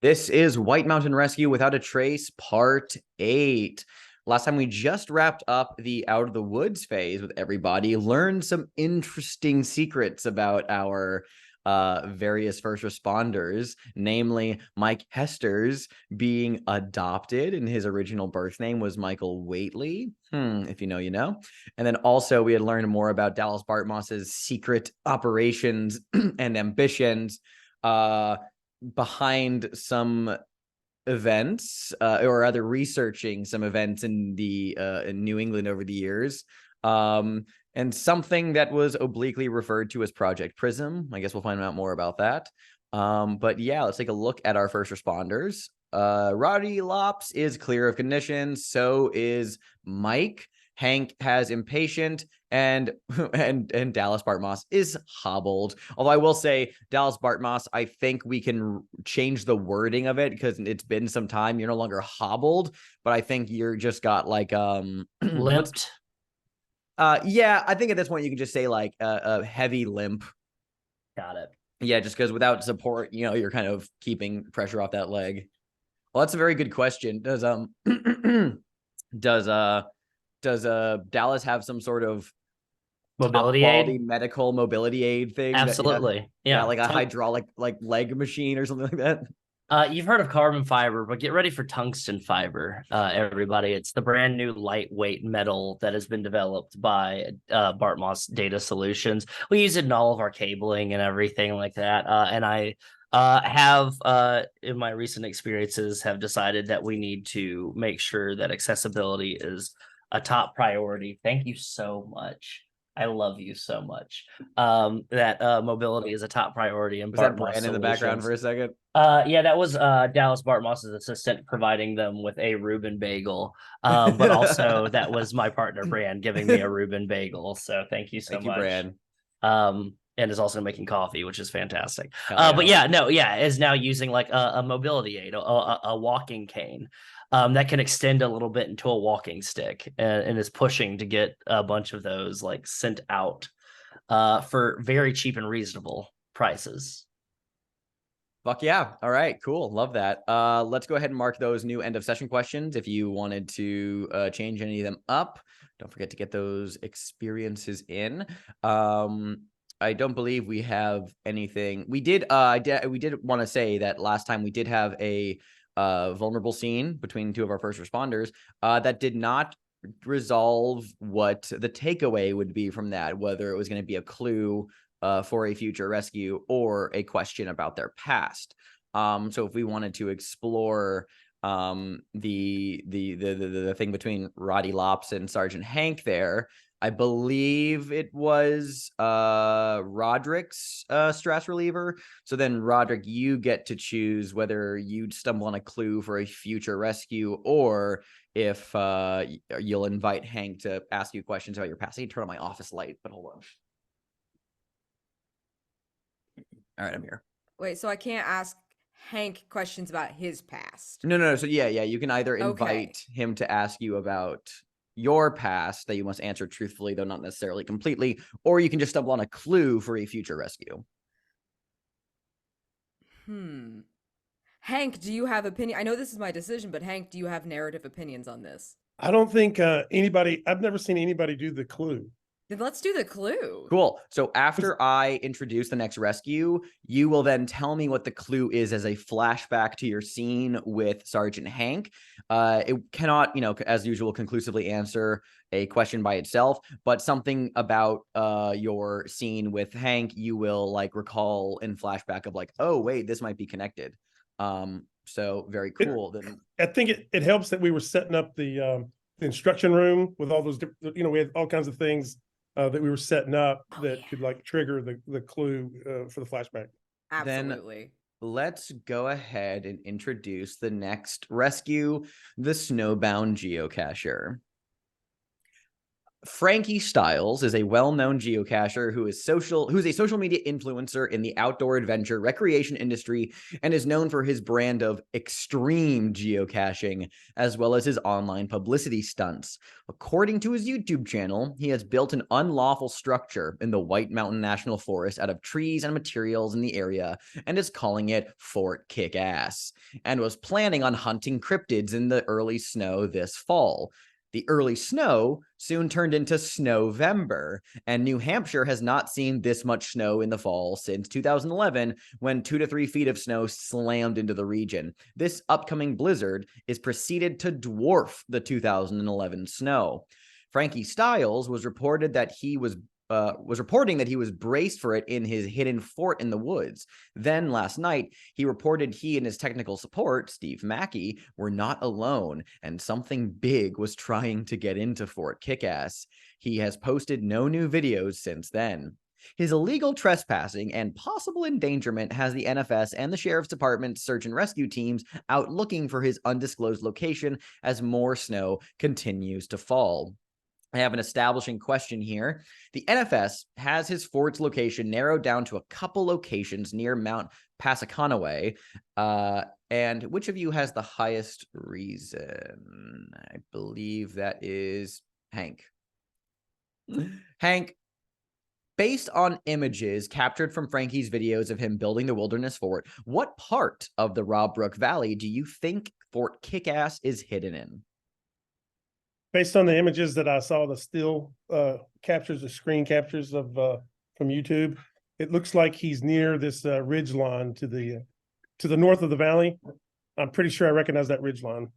This is White Mountain Rescue Without a Trace, Part 8. Last time we just wrapped up the Out of the Woods phase with everybody, learned some interesting secrets about our various first responders, namely Mike Hestors being adopted, and his original birth name was Michael Waitley. If you know, you know. And then also we had learned more about Dallas Bartmoss's secret operations and ambitions behind some events or rather researching some events in the in New England over the years, and something that was obliquely referred to as Project Prism. I guess we'll find out more about that. But yeah, let's take a look at our first responders. Roddy Lopps is clear of conditions, so is Mike. Hank has impatient, and Dallas Bartmoss is hobbled. Although I will say, Dallas Bartmoss, I think we can change the wording of it because it's been some time. You're no longer hobbled, but I think you're just got like limped. Yeah, I think at this point you can just say like a heavy limp. Got it. Yeah, just because without support, you know, you're kind of keeping pressure off that leg. Well, that's a very good question. Does Dallas have some sort of Mobility quality aid? medical mobility aid thing? Absolutely. Yeah, like a hydraulic like leg machine or something like that. You've heard of carbon fiber, but get ready for tungsten fiber, everybody. It's the brand new lightweight metal that has been developed by Bartmoss Data Solutions. We use it in all of our cabling and everything like that. And I have, in my recent experiences, have decided that we need to make sure that accessibility is a top priority. Thank you so much. I love you so much. That mobility is a top priority in Was that Bartmoss Brand in the background for a second? Yeah, that was Dallas Bartmoss's assistant providing them with a Reuben bagel. But also that was my partner Brand giving me a Reuben bagel. So thank you so Thank you, much. Brand. And is also making coffee, which is fantastic. Yeah. But yeah, no, yeah, is now using like a mobility aid, a walking cane. That can extend a little bit into a walking stick, and is pushing to get a bunch of those like sent out for very cheap and reasonable prices. Fuck yeah. All right, cool. Love that. Let's go ahead and mark those new end of session questions. If you wanted to change any of them up, don't forget to get those experiences in. I don't believe we have anything. We did we did want to say that last time we did have a vulnerable scene between two of our first responders that did not resolve what the takeaway would be from that, whether it was going to be a clue for a future rescue or a question about their past. So if we wanted to explore the thing between Roddy Lopps and Sergeant Hank there, I believe it was Rodrick's stress reliever. So then Rodrick, you get to choose whether you'd stumble on a clue for a future rescue or if you'll invite Hank to ask you questions about your past. I need to turn on my office light, but hold on. All right, I'm here. Wait, so I can't ask Hank questions about his past? No. So yeah, you can either invite him to ask you about your past that you must answer truthfully, though not necessarily completely, or you can just stumble on a clue for a future rescue. Hank, do you have opinion? I know this is my decision, but Hank, do you have narrative opinions on this? I don't think I've never seen anybody do the clue. Then let's do the clue. Cool. So after I introduce the next rescue, you will then tell me what the clue is as a flashback to your scene with Sergeant Hank. It cannot, as usual, conclusively answer a question by itself, but something about your scene with Hank, you will like recall in flashback of like, oh, wait, this might be connected. So very cool. Then I think it helps that we were setting up the instruction room with all those, we had all kinds of things that we were setting up could like trigger the clue for the flashback. Absolutely. Then let's go ahead and introduce the next rescue, the snowbound geocacher. Frankie Styles is a well-known geocacher who's a social media influencer in the outdoor adventure recreation industry and is known for his brand of extreme geocaching as well as his online publicity stunts. According to his YouTube channel, he has built an unlawful structure in the White Mountain National Forest out of trees and materials in the area and is calling it Fort Kick-Ass, and was planning on hunting cryptids in the early snow this fall. The early snow soon turned into Snowvember, and New Hampshire has not seen this much snow in the fall since 2011, when 2 to 3 feet of snow slammed into the region. This upcoming blizzard is proceeded to dwarf the 2011 snow. Frankie Styles was reporting that he was braced for it in his hidden fort in the woods. Then last night, he reported he and his technical support, Steve Mackey, were not alone, and something big was trying to get into Fort Kick-Ass. He has posted no new videos since then. His illegal trespassing and possible endangerment has the NFS and the Sheriff's Department search and rescue teams out looking for his undisclosed location as more snow continues to fall. I have an establishing question here. The NFS has his fort's location narrowed down to a couple locations near Mount Passaconaway. And which of you has the highest reason? I believe that is Hank. Hank, based on images captured from Frankie's videos of him building the wilderness fort, what part of the Rodrick Valley do you think Fort Kick-Ass is hidden in? Based on the images that I saw, the still captures, the screen captures of from YouTube, it looks like he's near this ridge line to the north of the valley. I'm pretty sure I recognize that ridge line.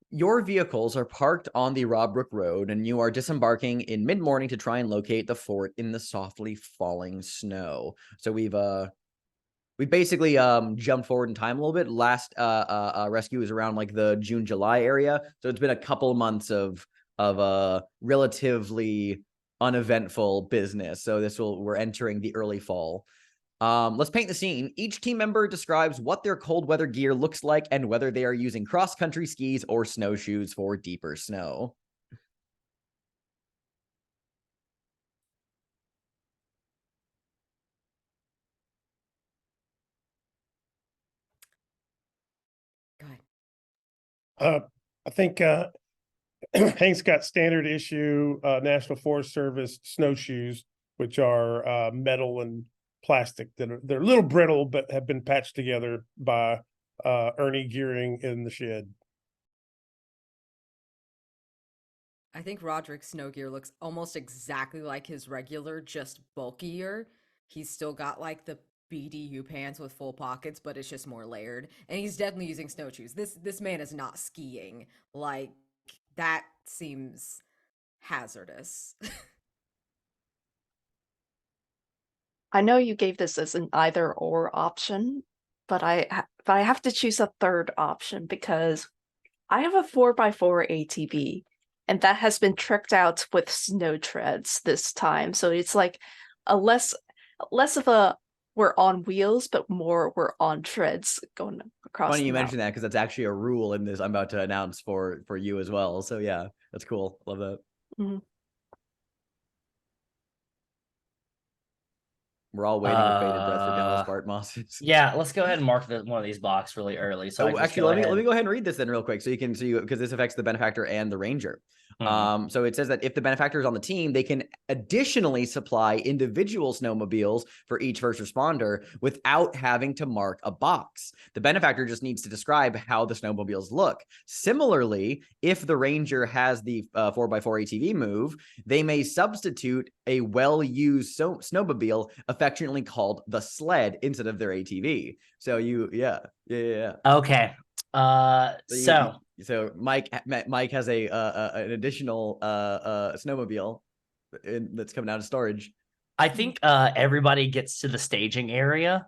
Your vehicles are parked on the Rodrick Road, and you are disembarking in mid-morning to try and locate the fort in the softly falling snow. So we've basically jumped forward in time a little bit. Last rescue was around like the June-July area, so it's been a couple months of relatively uneventful business. So we're entering the early fall. Let's paint the scene. Each team member describes what their cold weather gear looks like and whether they are using cross-country skis or snowshoes for deeper snow. Go ahead. I think Hank's got standard issue National Forest Service snowshoes, which are metal and plastic they're a little brittle, but have been patched together by Ernie Gearing in the shed. I think Roderick's snow gear looks almost exactly like his regular, just bulkier. He's still got like the BDU pants with full pockets, but it's just more layered. And he's definitely using snowshoes. This man is not skiing. Like, that seems hazardous. I know you gave this as an either or option, but I have to choose a third option because I have a 4x4 ATV, and that has been tricked out with snow treads this time. So it's like a less of a we're on wheels, but more we're on treads going across. Funny you the mentioned that, because that's actually a rule in this I'm about to announce for you as well. So yeah, that's cool. Love that. Mm-hmm. We're all waiting with bated breath for Dallas Bartmoss. Yeah, let's go ahead and mark one of these boxes really early. So actually, let me go ahead and read this then real quick, so you can see, because this affects the benefactor and the ranger. So it says that if the benefactor is on the team, they can additionally supply individual snowmobiles for each first responder without having to mark a box. The benefactor just needs to describe how the snowmobiles look. Similarly, if the ranger has the 4x4 ATV move, they may substitute a well-used snowmobile, affectionately called the sled, instead of their ATV. So yeah. Okay. So Mike has an additional snowmobile that's coming out of storage. I think everybody gets to the staging area,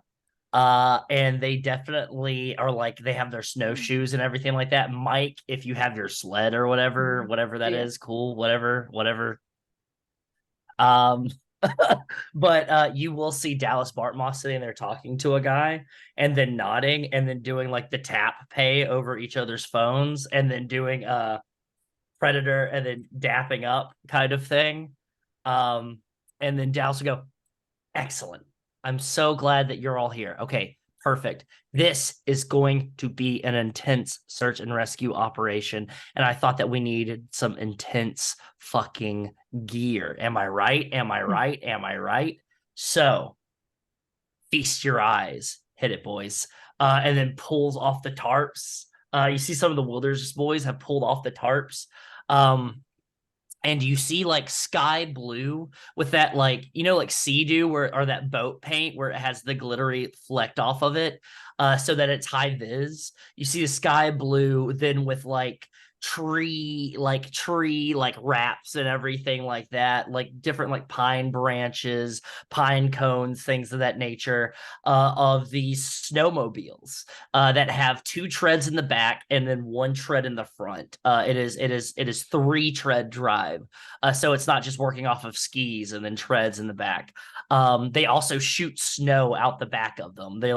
and they definitely are like, they have their snowshoes and everything like that. Mike, if you have your sled or whatever that is, cool, whatever. But you will see Dallas Bartmoss sitting there talking to a guy and then nodding and then doing like the tap pay over each other's phones and then doing Predator and then dapping up kind of thing. And then Dallas will go, excellent. I'm so glad that you're all here. Okay, perfect. This is going to be an intense search and rescue operation. And I thought that we needed some intense fucking gear. Am I right? Am I right? Am I right? So feast your eyes. Hit it, boys. And then pulls off the tarps. You see some of the Wilderness boys have pulled off the tarps. And you see like sky blue with that, like, you know, like Sea-Doo or that boat paint where it has the glittery flecked off of it, so that it's high vis. You see the sky blue then with like tree wraps and everything like that, like different like pine branches, pine cones, things of that nature, of these snowmobiles that have 2 treads in the back and then 1 tread in the front. It is 3 tread drive, so it's not just working off of skis and then treads in the back. They also shoot snow out the back of them. They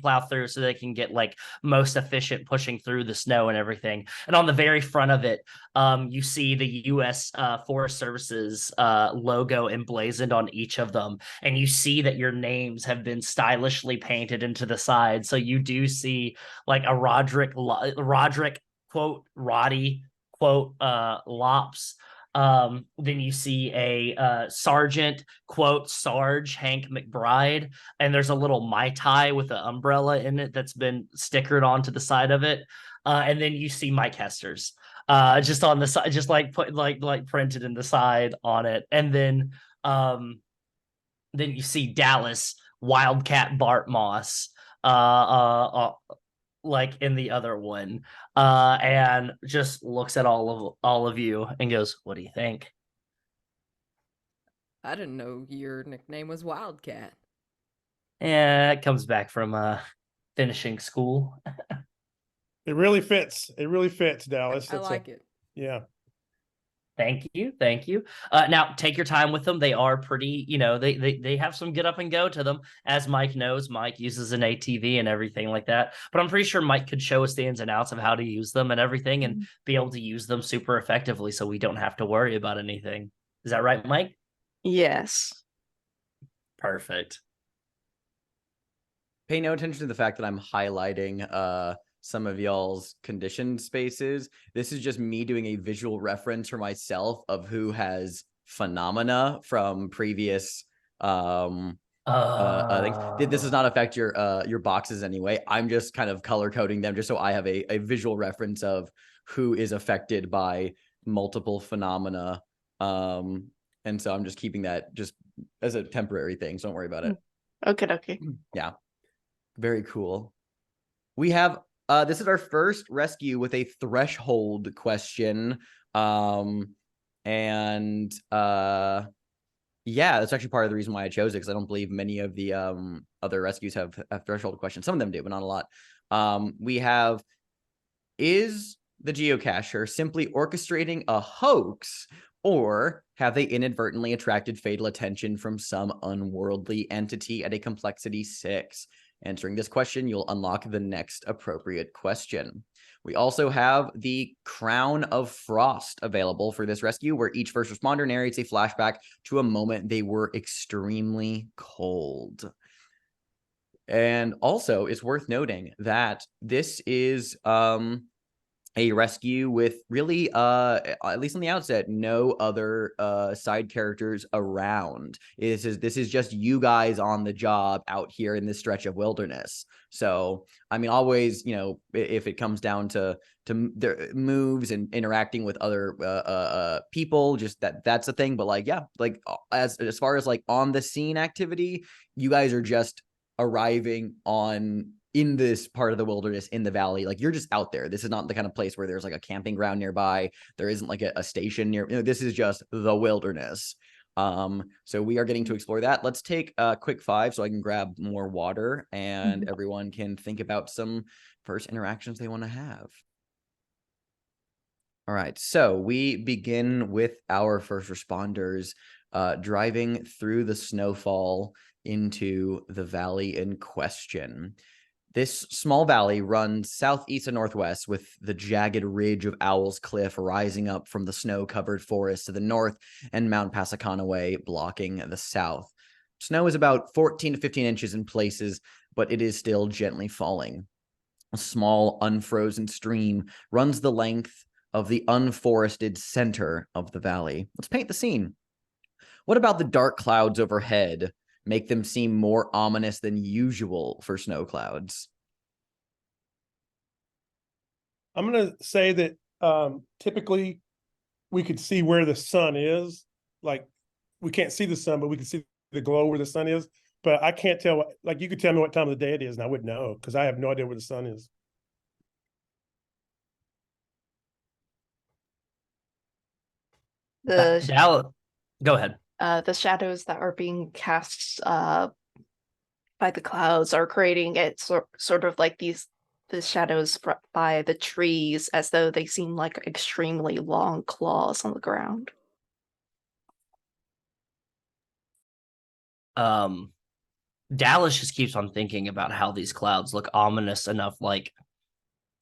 plow through so they can get like most efficient pushing through the snow and everything. And on the very front of it, you see the U.S. Forest Service's logo emblazoned on each of them, and you see that your names have been stylishly painted into the side. So you do see like a Rodrick quote Roddy quote Lopps. Then you see a Sergeant quote Sarge Hank McBride, and there's a little Mai Tai with an umbrella in it that's been stickered onto the side of it. And then you see Mike Hestors, just on the side, just like put like printed in the side on it. And then you see Dallas Wildcat Bartmoss, like in the other one, and just looks at all of you and goes, "What do you think?" I didn't know your nickname was Wildcat. Yeah, it comes back from finishing school. It really fits. It really fits, Dallas. I like it. Yeah. Thank you. Now take your time with them. They are pretty, they have some get up and go to them. As Mike knows, Mike uses an ATV and everything like that. But I'm pretty sure Mike could show us the ins and outs of how to use them and everything, and be able to use them super effectively, so we don't have to worry about anything. Is that right, Mike? Yes. Perfect. Pay no attention to the fact that I'm highlighting some of y'all's conditioned spaces. This is just me doing a visual reference for myself of who has phenomena from previous things. This does not affect your boxes anyway. I'm just kind of color coding them just so I have a visual reference of who is affected by multiple phenomena. And so I'm just keeping that just as a temporary thing, so don't worry about it. Okay. Yeah. Very cool. We have this is our first rescue with a threshold question. Yeah, that's actually part of the reason why I chose it, because I don't believe many of the other rescues have threshold questions. Some of them do, but not a lot. We have, is the geocacher simply orchestrating a hoax, or have they inadvertently attracted fatal attention from some unworldly entity at a complexity 6? Answering this question, you'll unlock the next appropriate question. We also have the Crown of Frost available for this rescue, where each first responder narrates a flashback to a moment they were extremely cold. And also, it's worth noting that this is a rescue with really, at least on the outset, no other side characters around. This is just you guys on the job out here in this stretch of wilderness. So, I mean, always, if it comes down to their moves and interacting with other people, just that's a thing. But like, yeah, like as far as like on the scene activity, you guys are just arriving in this part of the wilderness, in the valley. Like, you're just out there. This is not the kind of place where there's like a camping ground nearby. There isn't like a station near, this is just the wilderness. So we are getting to explore that. Let's take a quick 5 so I can grab more water and everyone can think about some first interactions they want to have. All right, so we begin with our first responders driving through the snowfall into the valley in question. This small valley runs southeast and northwest, with the jagged ridge of Owl's Cliff rising up from the snow-covered forest to the north and Mount Passaconaway blocking the south. Snow is about 14 to 15 inches in places, but it is still gently falling. A small, unfrozen stream runs the length of the unforested center of the valley. Let's paint the scene. What about the dark clouds overhead make them seem more ominous than usual for snow clouds? I'm going to say that typically we could see where the sun is. Like, we can't see the sun, but we can see the glow where the sun is. But I can't tell what, like, you could tell me what time of the day it is, and I wouldn't know because I have no idea where the sun is. Dallas, go ahead. The shadows that are being cast by the clouds are creating it sort of like the shadows by the trees, as though they seem like extremely long claws on the ground. Dallas just keeps on thinking about how these clouds look ominous enough, like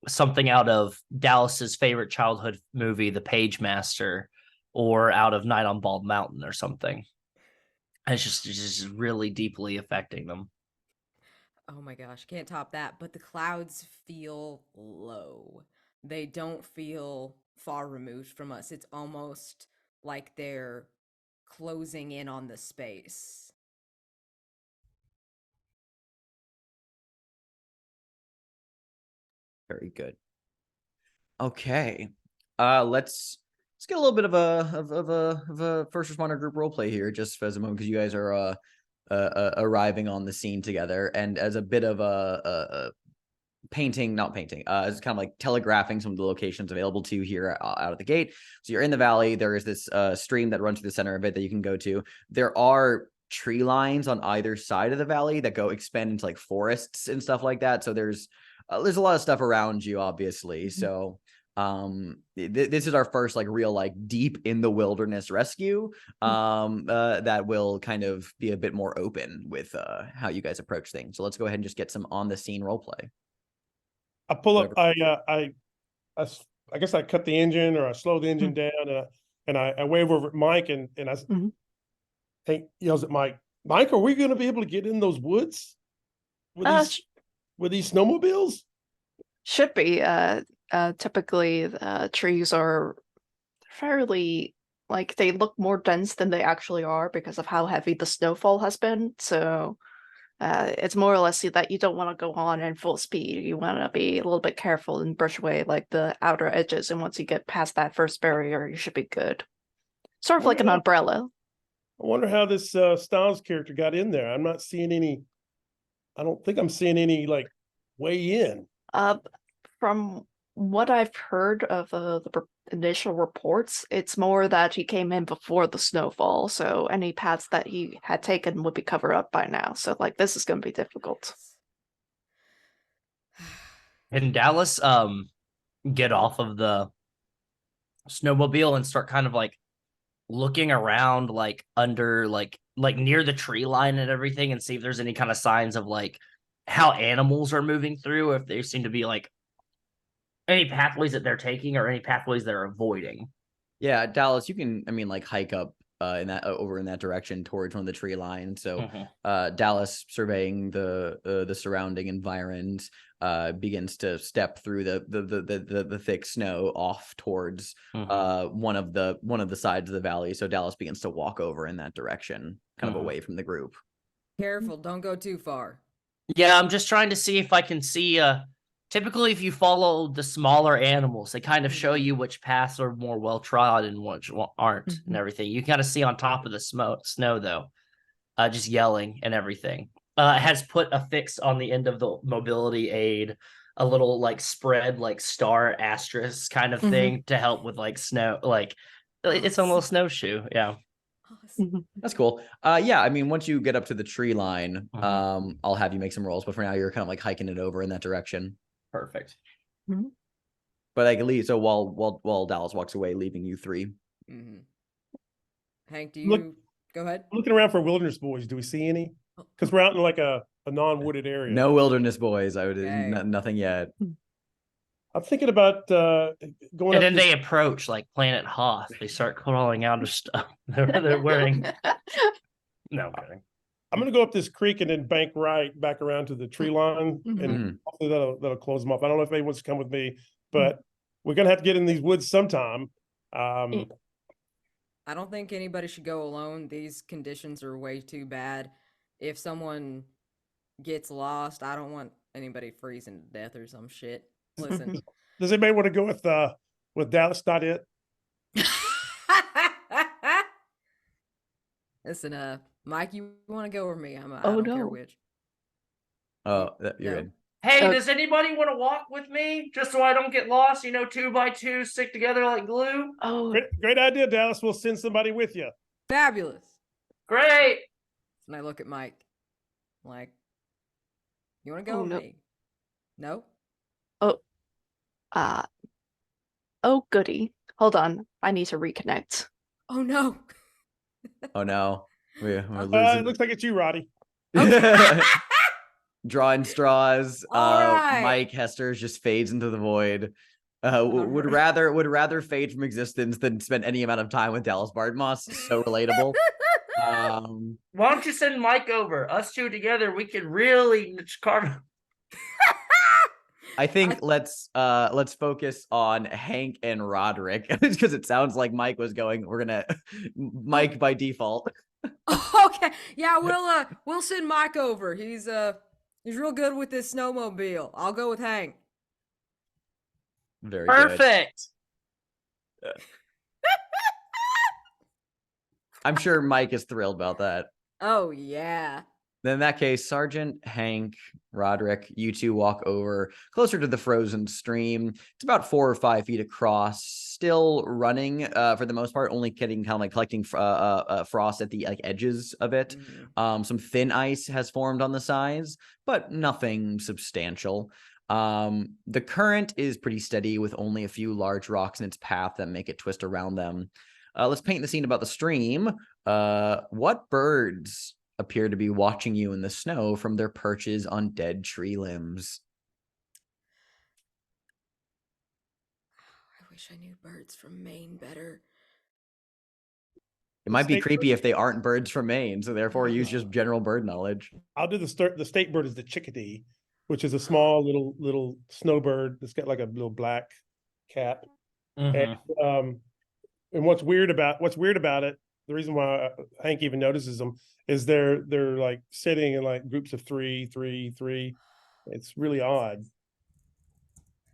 something out of Dallas's favorite childhood movie, The Page Master, or out of Night on Bald Mountain or something. And it's just really deeply affecting them. Oh my gosh, can't top that. But the clouds feel low. They don't feel far removed from us. It's almost like they're closing in on the space. Very good. Okay. Let's get a little bit of a first responder group role play here, just for a moment, because you guys are arriving on the scene together, and as a bit of a painting, not painting, it's kind of like telegraphing some of the locations available to you here out of the gate. So you're in the valley. There is this stream that runs through the center of it that you can go to. There are tree lines on either side of the valley that expand into like forests and stuff like that. So there's a lot of stuff around you, obviously. So this is our first like real like deep in the wilderness rescue that will kind of be a bit more open with how you guys approach things. So let's go ahead and just get some on the scene role play. I pull up. I guess I cut the engine, or I slow the engine down, and I wave over at Mike, and I Hank yells at Mike. Mike, are we going to be able to get in those woods with these snowmobiles? Should be. Typically, trees are fairly, like, they look more dense than they actually are because of how heavy the snowfall has been. So it's more or less that you don't want to go on in full speed. You want to be a little bit careful and brush away like the outer edges. And once you get past that first barrier, you should be good. Sort of like an umbrella. I wonder how this Styles character got in there. I'm not seeing any. I don't think I'm seeing any like way in. From what I've heard of the initial reports, it's more that he came in before the snowfall, so any paths that he had taken would be covered up by now. So like this is going to be difficult. Can Dallas get off of the snowmobile and start kind of like looking around like under like near the tree line and everything, and see if there's any kind of signs of like how animals are moving through, if they seem to be like any pathways that they're taking or any pathways they're avoiding? Yeah, Dallas, you can, I mean, like hike up in that over in that direction towards one of the tree lines. So Dallas, surveying the surrounding environs, begins to step through the thick snow off towards one of the sides of the valley. So Dallas begins to walk over in that direction, kind of away from the group. Careful, don't go too far. Yeah, I'm just trying to see if I can see typically if you follow the smaller animals, they kind of show you which paths are more well trod and which aren't and everything. You kind of see on top of the snow though, just yelling and everything. Has put a fix on the end of the mobility aid, a little like spread like star asterisk kind of thing to help with like snow, like it's a little snowshoe. Yeah. That's cool. Yeah, I mean, once you get up to the tree line, I'll have you make some rolls, but for now you're kind of like hiking it over in that direction. Perfect. But I can leave. So while Dallas walks away, leaving you three. Hank, do you go ahead? Looking around for wilderness boys. Do we see any? Because we're out in like a a non-wooded area. No wilderness boys. I would Okay. nothing yet. I'm thinking about going And up then this- they approach like Planet Hoth. They start crawling out of stuff. They're wearing. No, I'm kidding. I'm going to go up this creek and then bank right back around to the tree line, Mhm. and hopefully that'll close them off. I don't know if anyone wants to come with me, but we're going to have to get in these woods sometime. I don't think anybody should go alone. These conditions are way too bad. If someone gets lost, I don't want anybody freezing to death or some shit. Listen. Does anybody want to go with Dallas? Not it. Listen, Mike, you want to go or me? I Oh, don't care no. which. Oh, you're No. good. Hey, Uh, does anybody want to walk with me just so I don't get lost? 2 by 2 stick together like glue. Oh, Great idea, Dallas. We'll send somebody with you. Fabulous. Great. And I look at Mike. Like, you want to go Oh, with no. me? No? oh, goody. Hold on. I need to reconnect. Oh, no. Oh no, we're It losing. looks like it's you, Roddy. Drawing straws. All right. Mike Hestors just fades into the void. Would right. rather fade from existence than spend any amount of time with Dallas Bartmoss. So relatable. Why don't you send Mike over? Us two together, we could really carve. I think let's focus on Hank and Rodrick because it sounds like Mike was going. We're gonna Mike by default. Okay. Yeah, we'll send Mike over. He's real good with this snowmobile. I'll go with Hank. Very good. Perfect. I'm sure Mike is thrilled about that. Oh yeah. Then in that case, Sergeant, Hank, Rodrick, you two walk over closer to the frozen stream. It's about 4 or 5 feet across, still running for the most part, only getting kind of like collecting frost at the edges of it. Some thin ice has formed on the sides, but nothing substantial. The current is pretty steady with only a few large rocks in its path that make it twist around them. Let's paint the scene about the stream. What birds appear to be watching you in the snow from their perches on dead tree limbs? I wish I knew birds from Maine better. It might be State creepy bird? if they aren't birds from Maine, so therefore use just general bird knowledge. I'll do the state bird is the chickadee, which is a small little snowbird that's got like a little black cap. Mhm. And what's weird about it, the reason why Hank even notices them is they're like sitting in like groups of 3, 3, 3. It's really odd.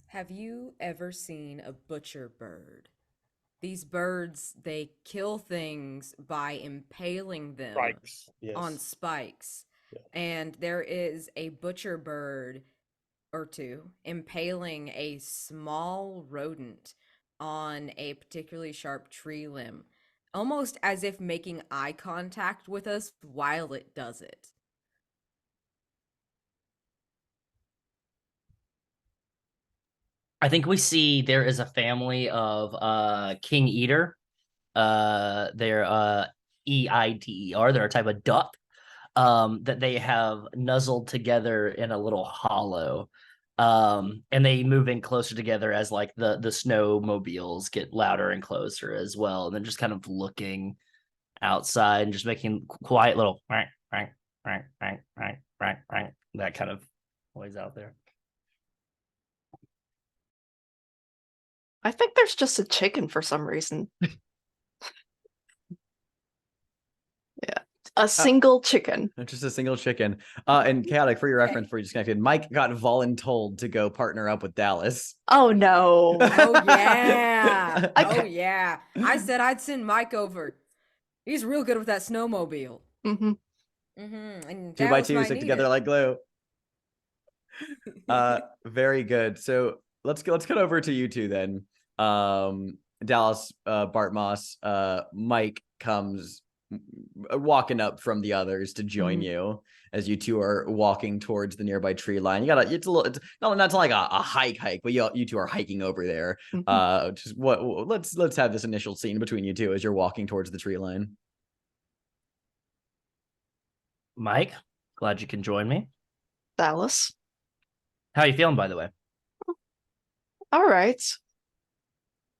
Have you ever seen a butcher bird? These birds, they kill things by impaling them Spikes, yes. on spikes. Yeah. And there is a butcher bird or two impaling a small rodent on a particularly sharp tree limb, almost as if making eye contact with us while it does it. I think we see there is a family of king eater. They're EIDER. They're a type of duck that they have nuzzled together in a little hollow. And they move in closer together as like the snowmobiles get louder and closer as well. And then just kind of looking outside and just making quiet little that kind of noise out there. I think there's just a chicken for some reason. Yeah, a single chicken. Just a single chicken. And Chaotic, for your reference, before you disconnected, Mike got voluntold to go partner up with Dallas. Oh no. Oh yeah. Oh Okay. yeah. I said I'd send Mike over. He's real good with that snowmobile. Mm-hmm. And 2 by Dallas 2 might stick need together it. like glue. Very good. So let's cut over to you two then. Dallas, Bartmoss, Mike comes walking up from the others to join you as you two are walking towards the nearby tree line. It's not like a hike, but you two are hiking over there. Let's have this initial scene between you two as you're walking towards the tree line. Mike, glad you can join me. Dallas. How you feeling, by the way? All right.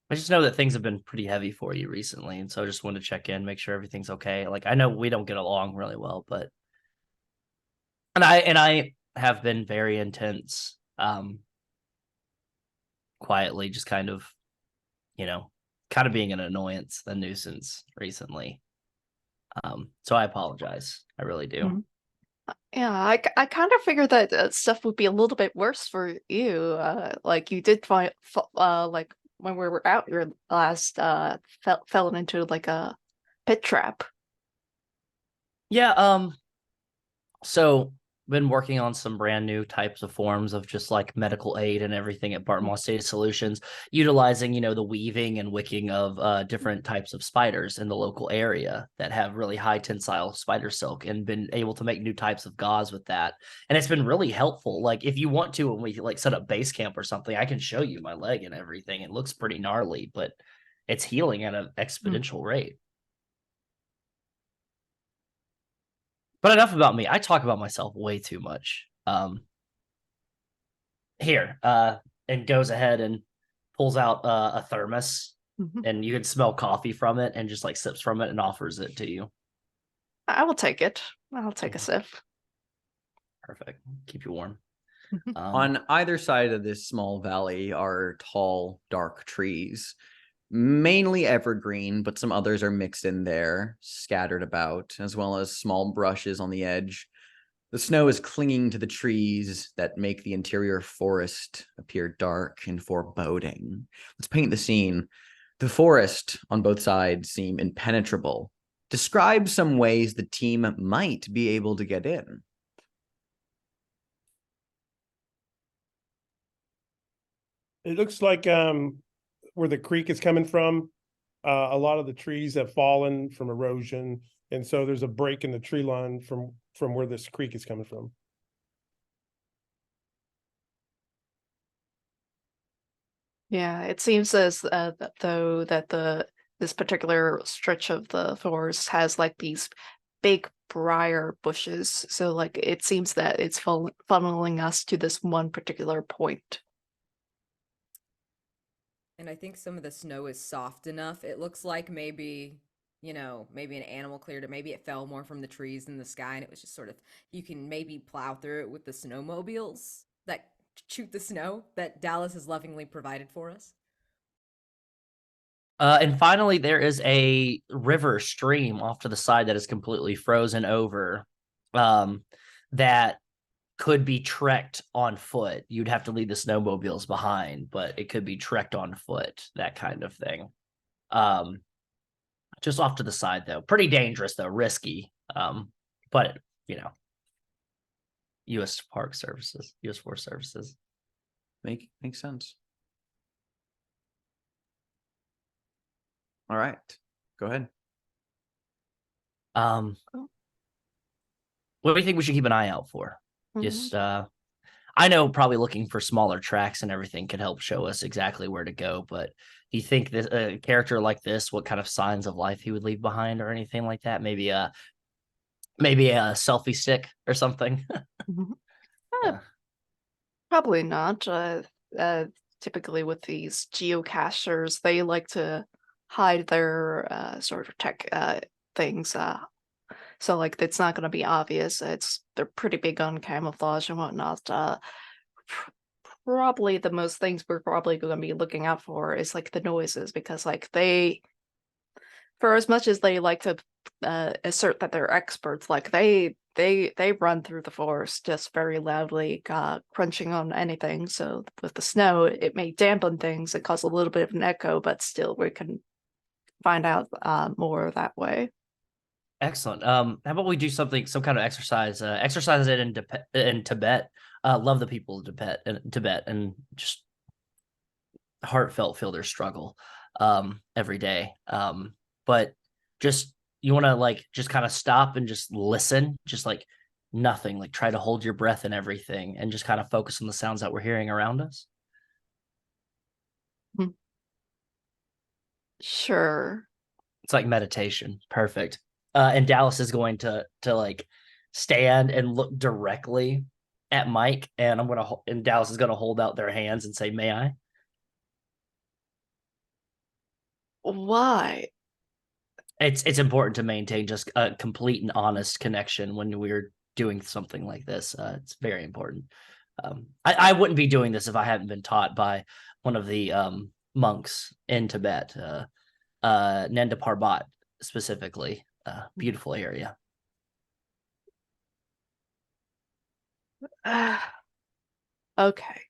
I just know that things have been pretty heavy for you recently, and so I just wanted to check in, make sure everything's okay. Like, I know we don't get along really well, but I have been very intense, quietly, just kind of, kind of being an annoyance, a nuisance recently. So I apologize. I really do. Mhm. Yeah, I kind of figured that stuff would be a little bit worse for you. Like you did find, like when we were out your last, fell into like a pit trap. Yeah. So been working on some brand new types of forms of just like medical aid and everything at Bartmoss Data Solutions, utilizing, the weaving and wicking of different types of spiders in the local area that have really high tensile spider silk, and been able to make new types of gauze with that. And it's been really helpful. Like if you want to, when we like set up base camp or something, I can show you my leg and everything. It looks pretty gnarly, but it's healing at an exponential rate. But enough about me. I talk about myself way too much. Here, and goes ahead and pulls out a thermos, Mhm. and you can smell coffee from it, and just like sips from it and offers it to you. I will take it. I'll take a sip. Perfect. Keep you warm. On either side of this small valley are tall, dark trees, mainly evergreen, but some others are mixed in there, scattered about, as well as small brushes on the edge. The snow is clinging to the trees that make the interior forest appear dark and foreboding. Let's paint the scene. The forest on both sides seem impenetrable. Describe some ways the team might be able to get in. It looks like where the creek is coming from, a lot of the trees have fallen from erosion, and so there's a break in the tree line from where this creek is coming from. Yeah, it seems as though that this particular stretch of the forest has like these big briar bushes. So like it seems that it's funneling us to this one particular point. And I think some of the snow is soft enough. It looks like maybe, maybe an animal cleared it. Maybe it fell more from the trees than the sky, and it was just sort of, you can maybe plow through it with the snowmobiles that shoot the snow that Dallas has lovingly provided for us. And finally, there is a river stream off to the side that is completely frozen over, that could be trekked on foot. You'd have to leave the snowmobiles behind, but it could be trekked on foot, that kind of thing. Just off to the side, though. Pretty dangerous, though, risky. But, U.S. Park Services, U.S. Forest Services. Makes sense. All right, go ahead. What do you think we should keep an eye out for? Just I know probably looking for smaller tracks and everything could help show us exactly where to go, but do you think this a character like this, what kind of signs of life he would leave behind or anything like that? Maybe a selfie stick or something. Probably not. Typically with these geocachers, they like to hide their sort of tech things. So like it's not going to be obvious. They're pretty big on camouflage and whatnot. Probably the most things we're probably going to be looking out for is like the noises, because like for as much as they like to assert that they're experts, like they run through the forest just very loudly, crunching on anything. So with the snow, it may dampen things and cause a little bit of an echo, but still we can find out more that way. Excellent. How about we do some kind of exercise? Exercise it in Tibet. Love the people of Tibet, and just heartfelt feel their struggle every day. But just you want to like just kind of stop and just listen, just like nothing. Like try to hold your breath and everything, and just kind of focus on the sounds that we're hearing around us. Sure. It's like meditation. Perfect. And Dallas is going to like stand and look directly at Mike, and and Dallas is gonna hold out their hands and say, "May I?" Why? It's important to maintain just a complete and honest connection when we're doing something like this. It's very important. I wouldn't be doing this if I hadn't been taught by one of the monks in Tibet, Nanda Parbat specifically. Beautiful area. Okay.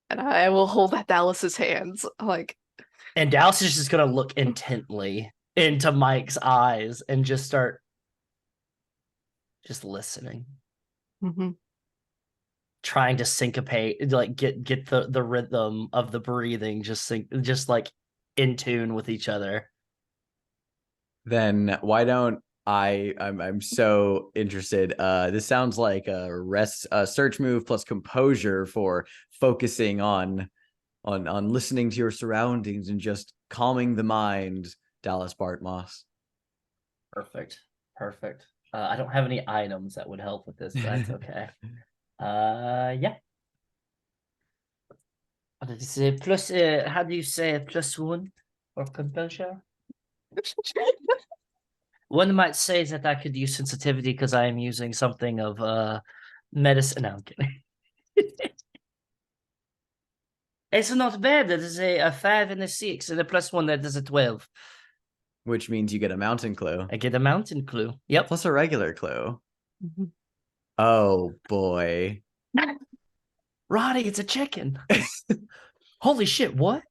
And I will hold Dallas's hands, like, And Dallas is just gonna look intently into Mike's eyes and just start just listening, trying to syncopate, like get the rhythm of the breathing, just like in tune with each other. Then why don't I'm so interested. This sounds like a search move plus composure for focusing on listening to your surroundings and just calming the mind, Dallas Bartmoss. Perfect. I don't have any items that would help with this, but that's okay. Yeah. What did you say? Plus, how do you say +1 or composure? One might say that I could use sensitivity because I am using something of medicine. No, I'm kidding. It's not bad. That is a 5 and a 6 and a +1 that is a 12. Which means you get a mountain clue. I get a mountain clue. Yep. Plus a regular clue. Oh boy. Roddy, it's a chicken. Holy shit, what?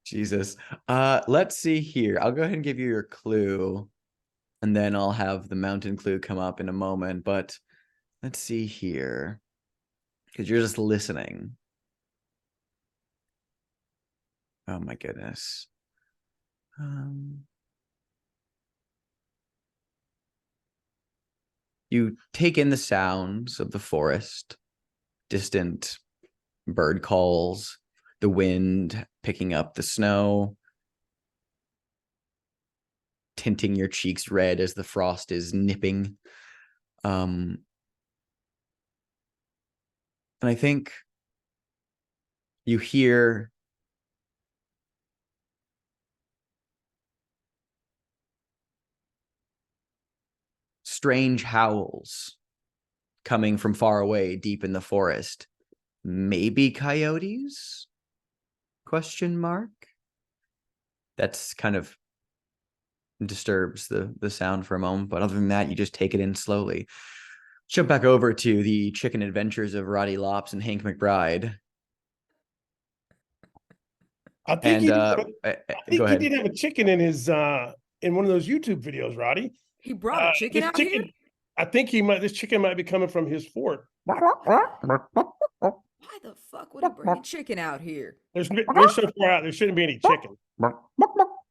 Jesus. Let's see here. I'll go ahead and give you your clue, and then I'll have the mountain clue come up in a moment. But let's see here. Because you're just listening. Oh my goodness. You take in the sounds of the forest, distant bird calls, the wind picking up the snow, tinting your cheeks red as the frost is nipping. And I think you hear strange howls coming from far away, deep in the forest. Maybe coyotes? Question mark. That's kind of disturbs the sound for a moment, but other than that, you just take it in slowly. Jump back over to the chicken adventures of Roddy Lopps and Hank McBride. I think he go ahead. did have a chicken in his in one of those YouTube videos, Roddy. He brought a chicken out here? I think this chicken might be coming from his fort. Why the fuck would he bring a chicken out here? They're so far out, there shouldn't be any chicken. I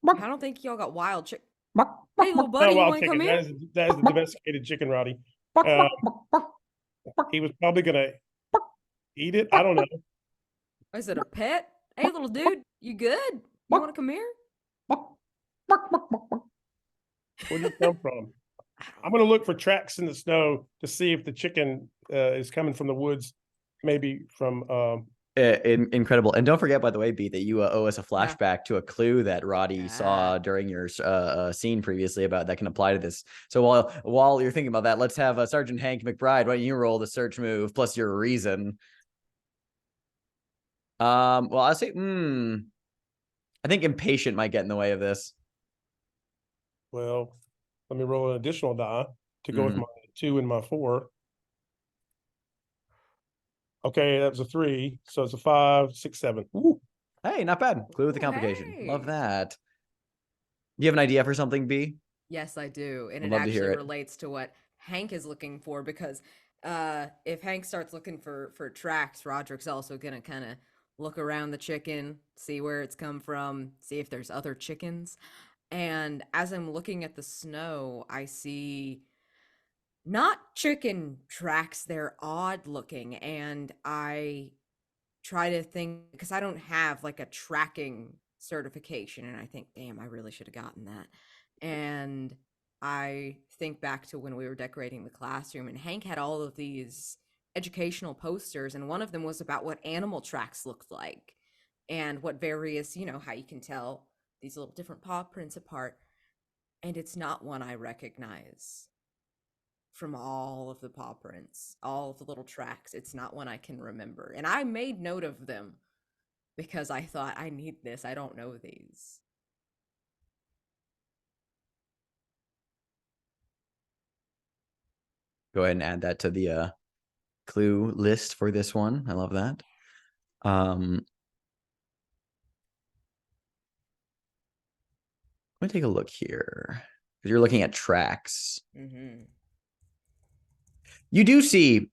don't think y'all got wild chicken. Hey, little buddy, you want to come here? That is the domesticated chicken, Roddy. He was probably going to eat it. I don't know. Is it a pet? Hey, little dude, you good? You want to come here? Where'd you come from? I'm going to look for tracks in the snow to see if the chicken is coming from the woods, maybe from... Incredible. And don't forget, by the way, B, that you owe us a flashback to a clue that Roddy saw during your scene previously about that can apply to this. So while you're thinking about that, let's have Sergeant Hank McBride. Why don't you roll the search move plus your reason? Well, I'll say, I think impatient might get in the way of this. Well, let me roll an additional die to go with my 2 and my 4. Okay, that was a 3, so it's a 5, 6, 7. Ooh. Hey, not bad. Clue with the complication. Hey. Love that. Do you have an idea for something, B? Yes, I do, and it actually relates to what Hank is looking for, because if Hank starts looking for tracks, Roderick's also gonna kind of look around the chicken, see where it's come from, see if there's other chickens. And as I'm looking at the snow, I see not chicken tracks. They're odd looking. And I try to think, because I don't have like a tracking certification, and I think, damn, I really should have gotten that. And I think back to when we were decorating the classroom, and Hank had all of these educational posters, and one of them was about what animal tracks looked like and what various, how you can tell these little different paw prints apart. And it's not one I recognize from all of the paw prints, all of the little tracks. It's not one I can remember. And I made note of them because I thought, I need this. I don't know these. Go ahead and add that to the clue list for this one. I love that. Let me take a look here. You're looking at tracks. Mm-hmm. You do see,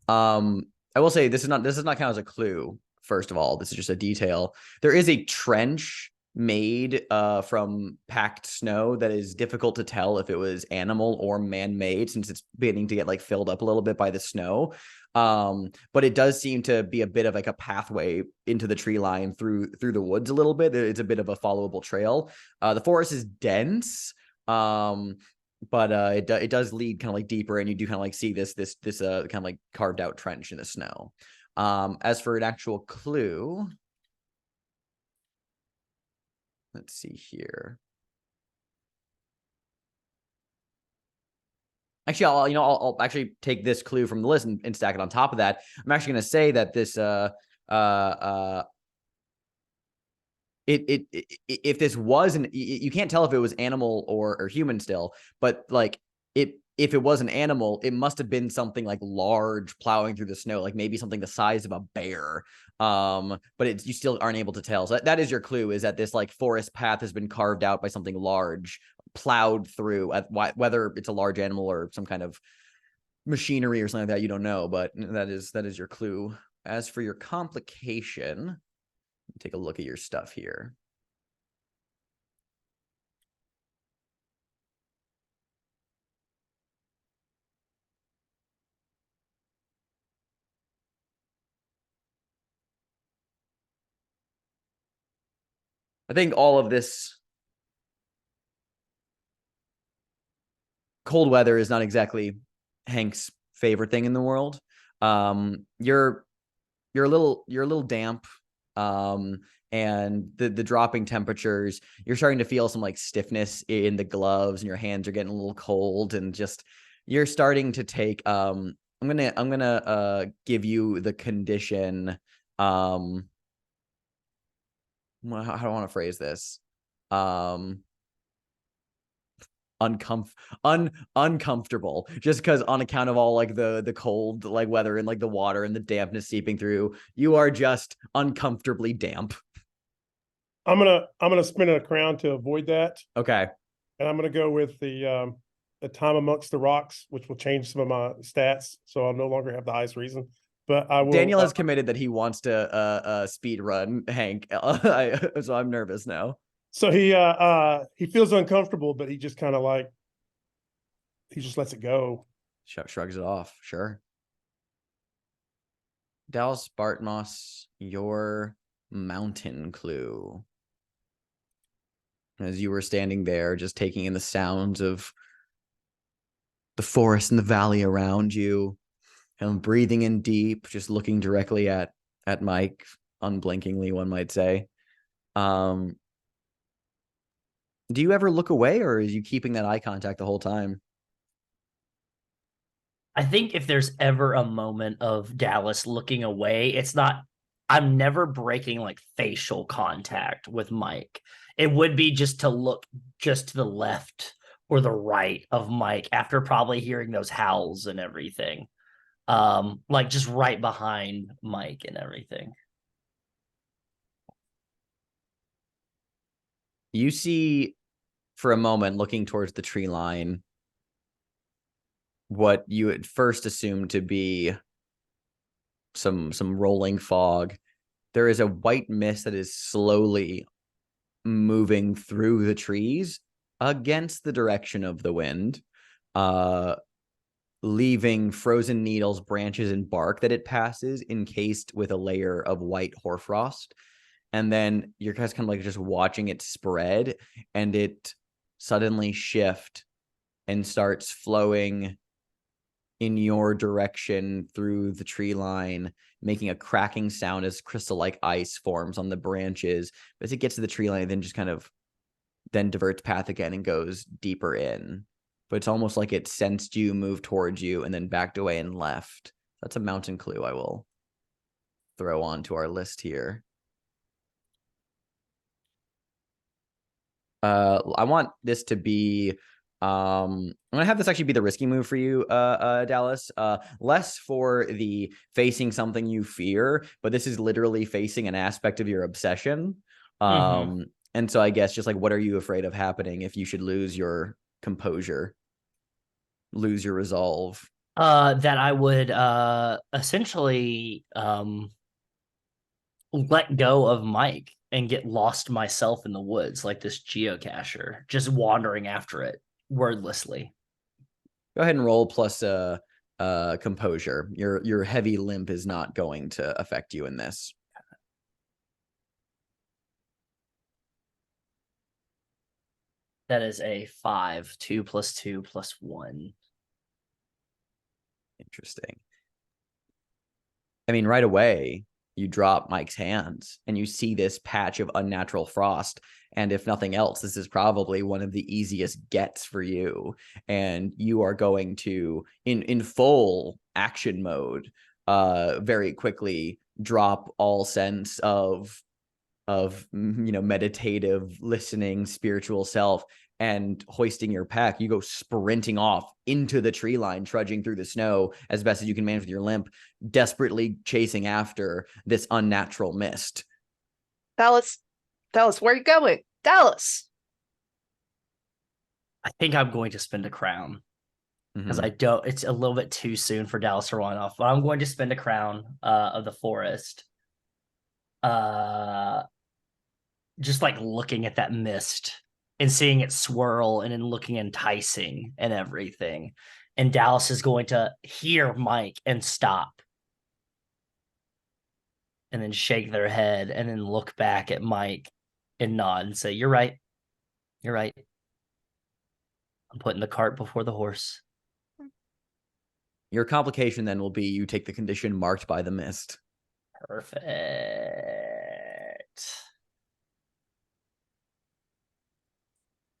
I will say this is not count as a clue. First of all, this is just a detail. There is a trench made from packed snow that is difficult to tell if it was animal or man-made, since it's beginning to get like filled up a little bit by the snow. But it does seem to be a bit of like a pathway into the tree line through the woods a little bit. It's a bit of a followable trail. The forest is dense. But it does lead kind of like deeper, and you do kind of like see this kind of like carved out trench in the snow. As for an actual clue, let's see here. Actually, I'll actually take this clue from the list and stack it on top of that. I'm actually going to say that this if this wasn't, you can't tell if it was animal or human still, but like if it was an animal, it must have been something like large plowing through the snow, like maybe something the size of a bear. But you still aren't able to tell. So that is your clue, is that this like forest path has been carved out by something large, plowed through, whether it's a large animal or some kind of machinery or something like that, you don't know, but that is your clue. As for your complication, take a look at your stuff here. I think all of this cold weather is not exactly Hank's favorite thing in the world. You're a little damp. And the dropping temperatures, you're starting to feel some like stiffness in the gloves, and your hands are getting a little cold, and just you're starting to take I'm gonna give you the condition, how do I want to phrase this? Uncomfortable, just because on account of all like the cold like weather and like the water and the dampness seeping through, you are just uncomfortably damp. I'm gonna spin a crown to avoid that, Okay. and I'm gonna go with the time amongst the rocks, which will change some of my stats, so I'll no longer have the highest reason. But I will. Daniel has committed that he wants to speed run Hank, so I'm nervous now. So he feels uncomfortable, but he just kind of like he just lets it go. Shrugs it off. Sure. Dallas Bartmoss, your mountain clue. As you were standing there, just taking in the sounds of the forest and the valley around you, and breathing in deep, just looking directly at Mike, unblinkingly, one might say. Do you ever look away, or are you keeping that eye contact the whole time? I think if there's ever a moment of Dallas looking away, it's not, I'm never breaking like facial contact with Mike. It would be just to look just to the left or the right of Mike after probably hearing those howls and everything. Like just right behind Mike and everything. You see, for a moment, looking towards the tree line, what you at first assumed to be some rolling fog. There is a white mist that is slowly moving through the trees against the direction of the wind, leaving frozen needles, branches, and bark that it passes encased with a layer of white hoarfrost. and then you're guys kind of like just watching it spread, and it suddenly shift and starts flowing in your direction through the tree line, making a cracking sound as crystal-like ice forms on the branches. But as it gets to the tree line, it then just kind of then diverts path again and goes deeper in. But it's almost like it sensed you, moved towards you, and then backed away and left. That's a mountain clue I will throw onto our list here. I want this to be I'm gonna have this actually be the risky move for you, Dallas. Less for the facing something you fear, but this is literally facing an aspect of your obsession. And so I guess just like, what are you afraid of happening if you should lose your composure, lose your resolve? That I would essentially let go of Mike and get lost myself in the woods like this geocacher, just wandering after it wordlessly. Go ahead and roll plus composure. Your heavy limp is not going to affect you in this. That is a 5. 2 + 2 + 1. Interesting. I mean, right away, you drop Mike's hands and you see this patch of unnatural frost. And if nothing else, this is probably one of the easiest gets for you. And you are going to, in full action mode, very quickly drop all sense of meditative listening, spiritual self, and hoisting your pack, you go sprinting off into the tree line, trudging through the snow as best as you can manage with your limp, desperately chasing after this unnatural mist. Dallas, where are you going? Dallas. I think I'm going to spend a crown because I don't. It's a little bit too soon for Dallas to run off, but I'm going to spend a crown of the forest. Just like looking at that mist and seeing it swirl and then looking enticing and everything. And Dallas is going to hear Mike and stop. And then shake their head and then look back at Mike and nod and say, "You're right. You're right. I'm putting the cart before the horse." Your complication then will be you take the condition marked by the mist. Perfect.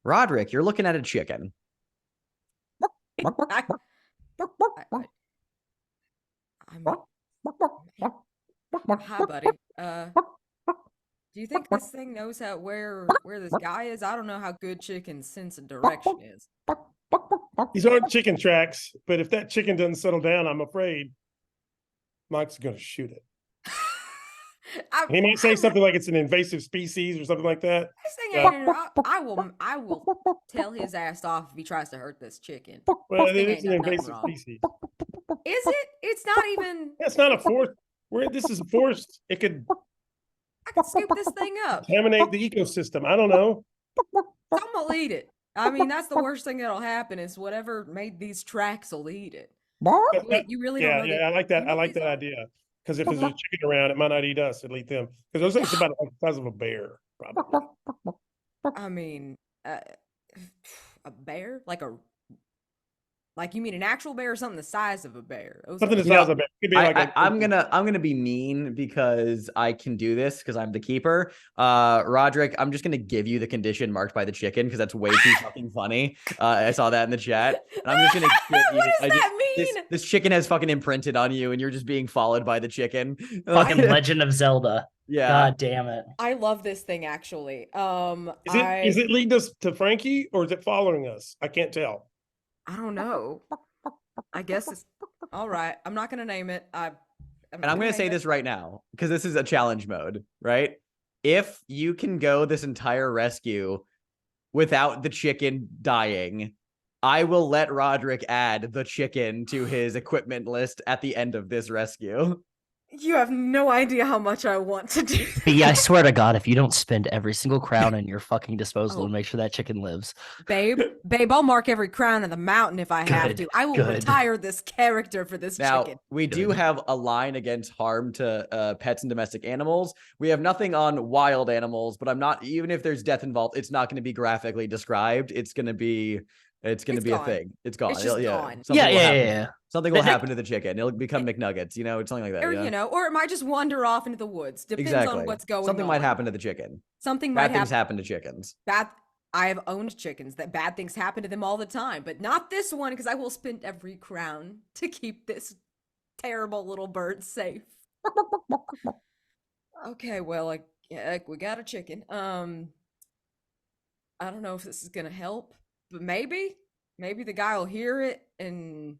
Rodrick, you're looking at a chicken. Hi, buddy. Do you think this thing knows where this guy is? I don't know how good chickens' sense of direction is. These aren't chicken tracks, but if that chicken doesn't settle down, I'm afraid Mike's going to shoot it. He might say something like it's an invasive species or something like that. I will tell his ass off if he tries to hurt this chicken. Well, it is an invasive species. Is it? It's not even. That's not a forest. This is a forest. I could scoop this thing up. Contaminate the ecosystem. I don't know. Someone will eat it. I mean, that's the worst thing that'll happen is whatever made these tracks will eat it. Wait, you really don't know? Yeah, I like that. I like that idea. Because if there's a chicken around, it might not eat us. It'll eat them. Because those things are about the size of a bear, probably. I mean, a bear? Like you mean an actual bear or something the size of a bear? Something the size of a bear. Could be I'm gonna be mean because I can do this because I'm the keeper. Rodrick, I'm just gonna give you the condition marked by the chicken because that's way too fucking funny. I saw that in the chat. And I'm just gonna give you, what does that mean? This chicken has fucking imprinted on you, and you're just being followed by the chicken. Fucking Legend of Zelda. Yeah. God damn it. I love this thing actually. Is it leading us to Frankie or is it following us? I can't tell. I don't know. I guess it's all right. I'm not gonna name it. I'm gonna say this right now because this is a challenge mode, right? If you can go this entire rescue without the chicken dying, I will let Rodrick add the chicken to his equipment list at the end of this rescue. You have no idea how much I want to do that. But yeah, I swear to God, if you don't spend every single crown in your fucking disposal Oh. and make sure that chicken lives. Babe, I'll mark every crown in the mountain if I have Good, to. I will good. retire this character for this Now, chicken. we do Good. have a line against harm to pets and domestic animals. We have nothing on wild animals, but I'm not, even if there's death involved, it's not going to be graphically described. It's going to be a gone. thing. It's gone. It's just yeah. gone. Something Yeah, will yeah, happen. yeah. Something will They- happen to the chicken. It'll become McNuggets, something like that. Or, yeah? or it might just wander off into the woods. Depends Exactly. on what's going Something on. might happen to the chicken. Something Bad might things happen. happen to chickens. I have owned chickens that bad things happen to them all the time, but not this one because I will spend every crown to keep this terrible little bird safe. Okay, well, we got a chicken. I don't know if this is gonna help, but maybe the guy will hear it and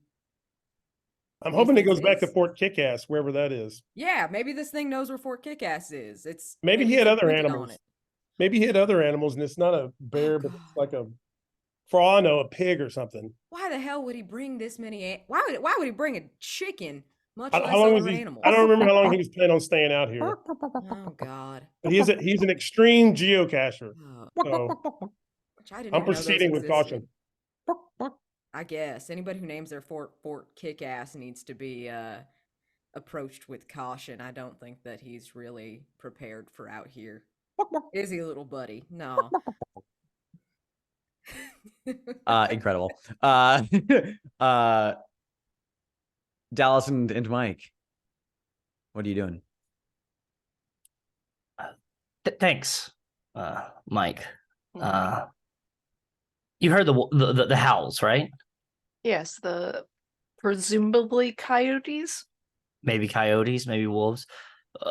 I'm hoping it think goes back to is. Fort Kickass, wherever that is. yeah, maybe this thing knows where Fort Kickass is. It's Maybe he it's had been other clicking on animals. it. Maybe he had other animals, and it's not a bear, but it's like for all I know, a pig or something. Why the hell would he bring this many? Why would he bring a chicken? Much How less long was other he? animals. I don't remember how long he was planning on staying out here. Oh God. But he's an extreme geocacher. Oh, So which I didn't I'm even know those proceeding with existed. caution. I guess anybody who names their Fort Kickass needs to be approached with caution. I don't think that he's really prepared for out here. Is he, little buddy? No. Incredible. Dallas and Mike, what are you doing? Thanks, Mike. You heard the howls, right? Yes, the presumably coyotes. Maybe coyotes, maybe wolves,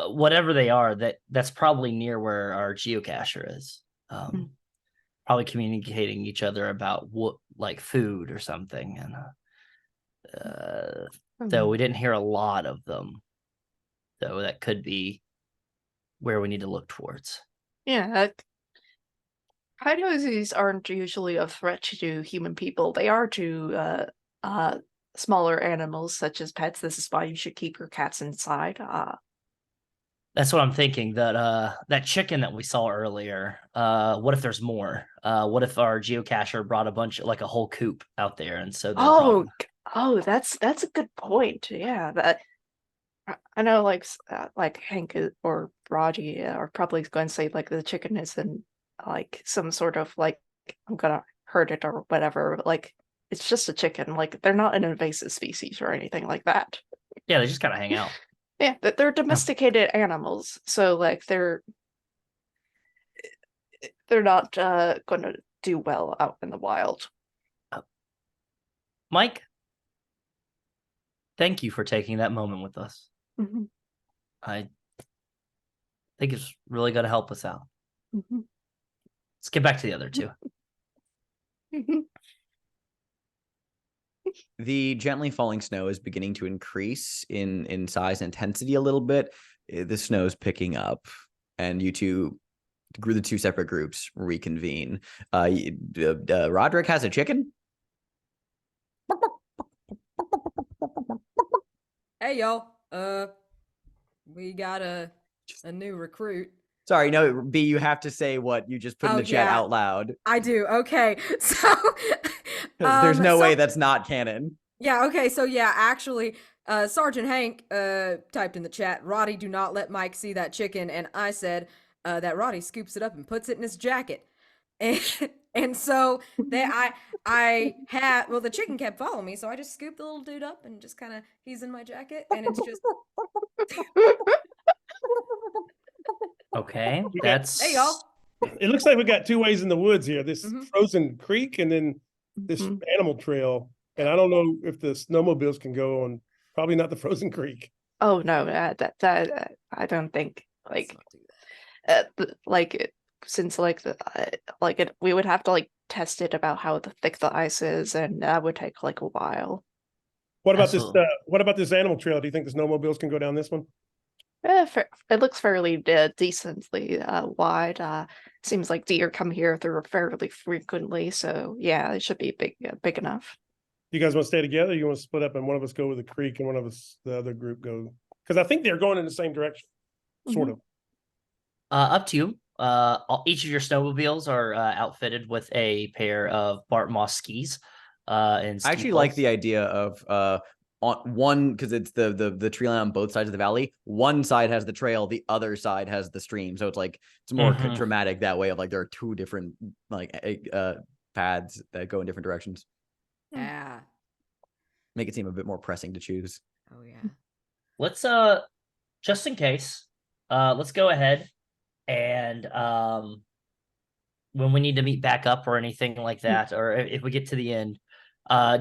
whatever they are. That's probably near where our geocacher is. Probably communicating each other about what, like food or something. And though we didn't hear a lot of them, though that could be where we need to look towards. Yeah, coyotes aren't usually a threat to human people. They are to smaller animals such as pets. This is why you should keep your cats inside. That's what I'm thinking. That chicken that we saw earlier. What if there's more? What if our geocacher brought a whole coop out there, and so that's a good point. Yeah, that I know. Like Hank or Raji are probably going to say like the chicken is in like some sort of like I'm gonna hurt it or whatever. But, like it's just a chicken. Like they're not an invasive species or anything like that. yeah, they just kind of hang out. Yeah, they're domesticated animals, so like they're not going to do well out in the wild. Mike, thank you for taking that moment with us. Mm-hmm. I think it's really going to help us out. Mm-hmm. Let's get back to the other two. The gently falling snow is beginning to increase in size and intensity a little bit. The snow is picking up, and you two, the two separate groups, reconvene. Rodrick has a chicken. Hey y'all. We got a new recruit. Sorry, no, B, you have to say what you just put in the chat out loud. I do. Okay. So there's no way that's not canon. Yeah, okay. So yeah, actually, Sergeant Hank typed in the chat, Roddy, do not let Mike see that chicken. And I said that Roddy scoops it up and puts it in his jacket. And so I had, well, the chicken kept following me, so I just scooped the little dude up and just kind of, he's in my jacket, and it's just Okay, that's hey y'all. It looks like we got two ways in the woods here. This Mhm. frozen creek and then this animal trail. And I don't know if the snowmobiles can go on. Probably not the frozen creek. Oh no, that I don't think like since like we would have to like test it about how thick the ice is, and that would take like a while. What about Absolutely. this? What about this animal trail? Do you think the snowmobiles can go down this one? It looks fairly decently wide. Seems like deer come here through fairly frequently, so yeah, it should be big enough. You guys want to stay together? Or you want to split up and one of us go with the creek and one of us, the other group, go? Because I think they're going in the same direction, sort of. Up to you. Each of your snowmobiles are outfitted with a pair of Bartmoss skis. And I actually like the idea of on one, because it's the tree line on both sides of the valley. One side has the trail, the other side has the stream. So it's like it's more dramatic that way of like there are two different like paths that go in different directions. Yeah. Make it seem a bit more pressing to choose. Oh yeah. Let's just in case, let's go ahead and when we need to meet back up or anything like that, or if we get to the end,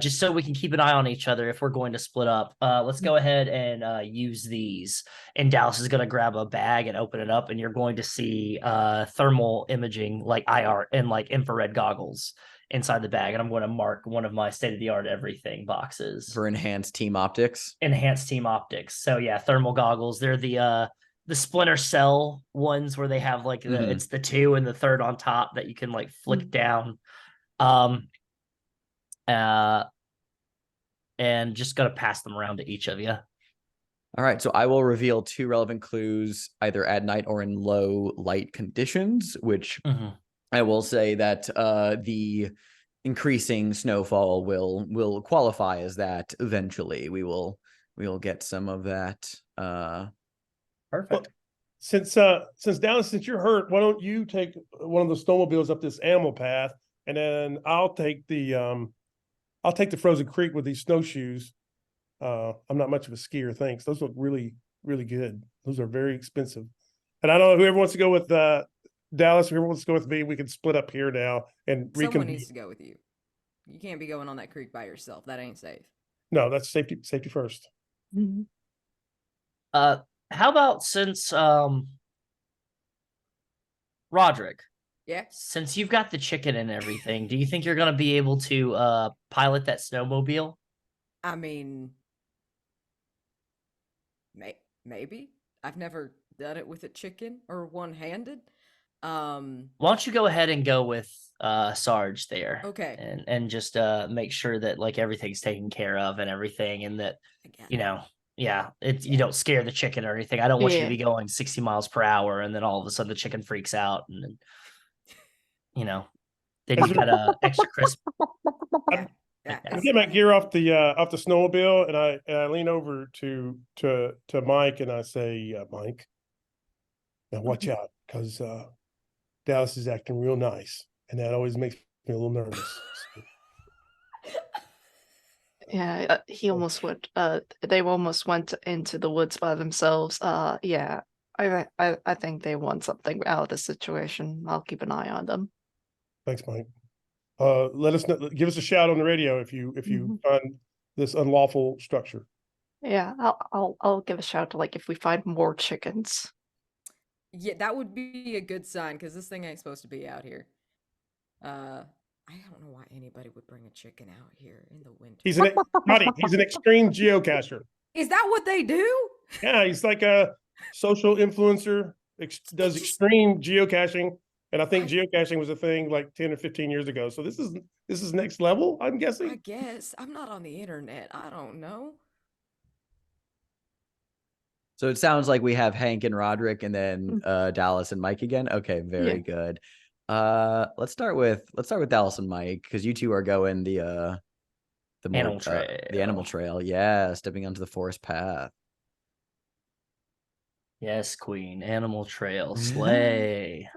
just so we can keep an eye on each other if we're going to split up, let's go ahead and use these. And Dallas is going to grab a bag and open it up, and you're going to see thermal imaging, like IR and like infrared goggles inside the bag. And I'm going to mark one of my state-of-the-art everything boxes For enhanced team optics. Enhanced team optics. So yeah, thermal goggles. They're the Splinter Cell ones where they have like it's the 2 and the 3rd on top that you can like flick down. And just gotta pass them around to each of you. All right, so I will reveal 2 relevant clues either at night or in low light conditions, which I will say that the increasing snowfall will qualify as that eventually. We will get some of that. Perfect. Well, since Dallas, since you're hurt, why don't you take one of the snowmobiles up this animal path, and then I'll take the frozen creek with these snowshoes. I'm not much of a skier, thanks. Those look really, really good. Those are very expensive. And I don't know, whoever wants to go with Dallas, whoever wants to go with me, we can split up here now and Someone needs to go with you. You can't be going on that creek by yourself. That ain't safe. No, that's safety first. How about since Rodrick? Yeah. Since you've got the chicken and everything, do you think you're gonna be able to pilot that snowmobile? I mean, maybe. I've never done it with a chicken or one-handed. Why don't you go ahead and go with Sarge there? Okay. And just make sure that like everything's taken care of and everything, and that you don't scare the chicken or anything. I don't want you to be going 60 miles per hour and then all of a sudden the chicken freaks out and then then you got a extra crisp. I get my gear off the snowmobile, and I lean over to Mike and I say, Mike, now watch out, because Dallas is acting real nice, and that always makes me a little nervous. Yeah, he almost went. They almost went into the woods by themselves. Yeah, I think they want something out of the situation. I'll keep an eye on them. Thanks, Mike. Let us know. Give us a shout on the radio if you find this unlawful structure. Yeah, I'll give a shout to like if we find more chickens. Yeah, that would be a good sign, because this thing ain't supposed to be out here. I don't know why anybody would bring a chicken out here in the winter. He's an extreme geocacher. Is that what they do? Yeah, he's like a social influencer, does extreme geocaching. And I think geocaching was a thing like 10 or 15 years ago. So this is next level, I'm guessing. I guess. I'm not on the internet. I don't know. So it sounds like we have Hank and Rodrick, and then Dallas and Mike again. Okay, very good. Let's start with Dallas and Mike, because you two are going the animal trail. The animal trail. Yeah, stepping onto the forest path. Yes, Queen. Animal trail. Sleigh.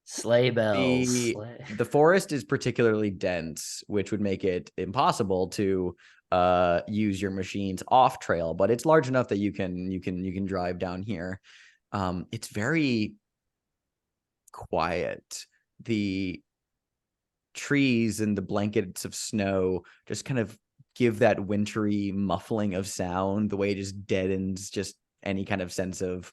Sleigh bells. The forest is particularly dense, which would make it impossible to use your machines off trail, but it's large enough that you can drive down here. It's very quiet. The trees and the blankets of snow just kind of give that wintry muffling of sound, the way it just deadens just any kind of sense of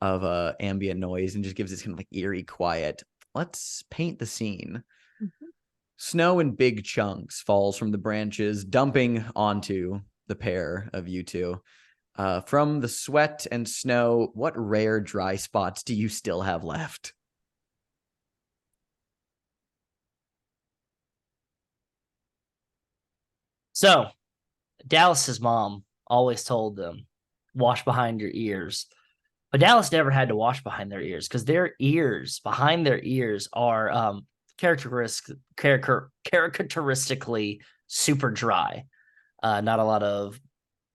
ambient noise, and just gives this kind of like eerie quiet. Let's paint the scene. Snow in big chunks falls from the branches, dumping onto the pair of you two. From the sweat and snow, what rare dry spots do you still have left? So, Dallas's mom always told them, wash behind your ears. But Dallas never had to wash behind their ears because their ears, behind their ears, are characteristically super dry. Not a lot of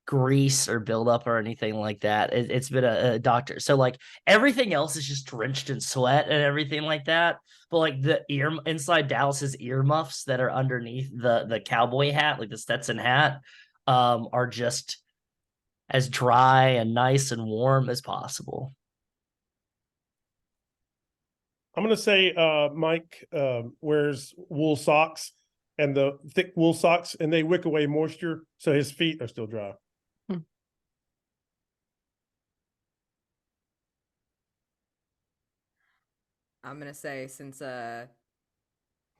grease or buildup or anything like that. It's been a doctor. So like everything else is just drenched in sweat and everything like that. But like the ear inside Dallas's earmuffs that are underneath the cowboy hat, like the Stetson hat, are just as dry and nice and warm as possible. I'm gonna say Mike wears wool socks, and the thick wool socks, and they wick away moisture, so his feet are still dry. I'm gonna say, since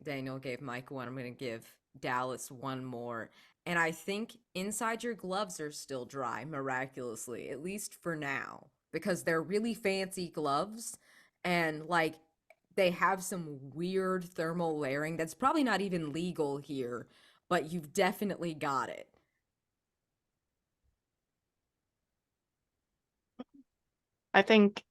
Daniel gave Mike one, I'm gonna give Dallas one more. And I think inside your gloves are still dry, miraculously, at least for now, because they're really fancy gloves, and like they have some weird thermal layering that's probably not even legal here, but you've definitely got it. I think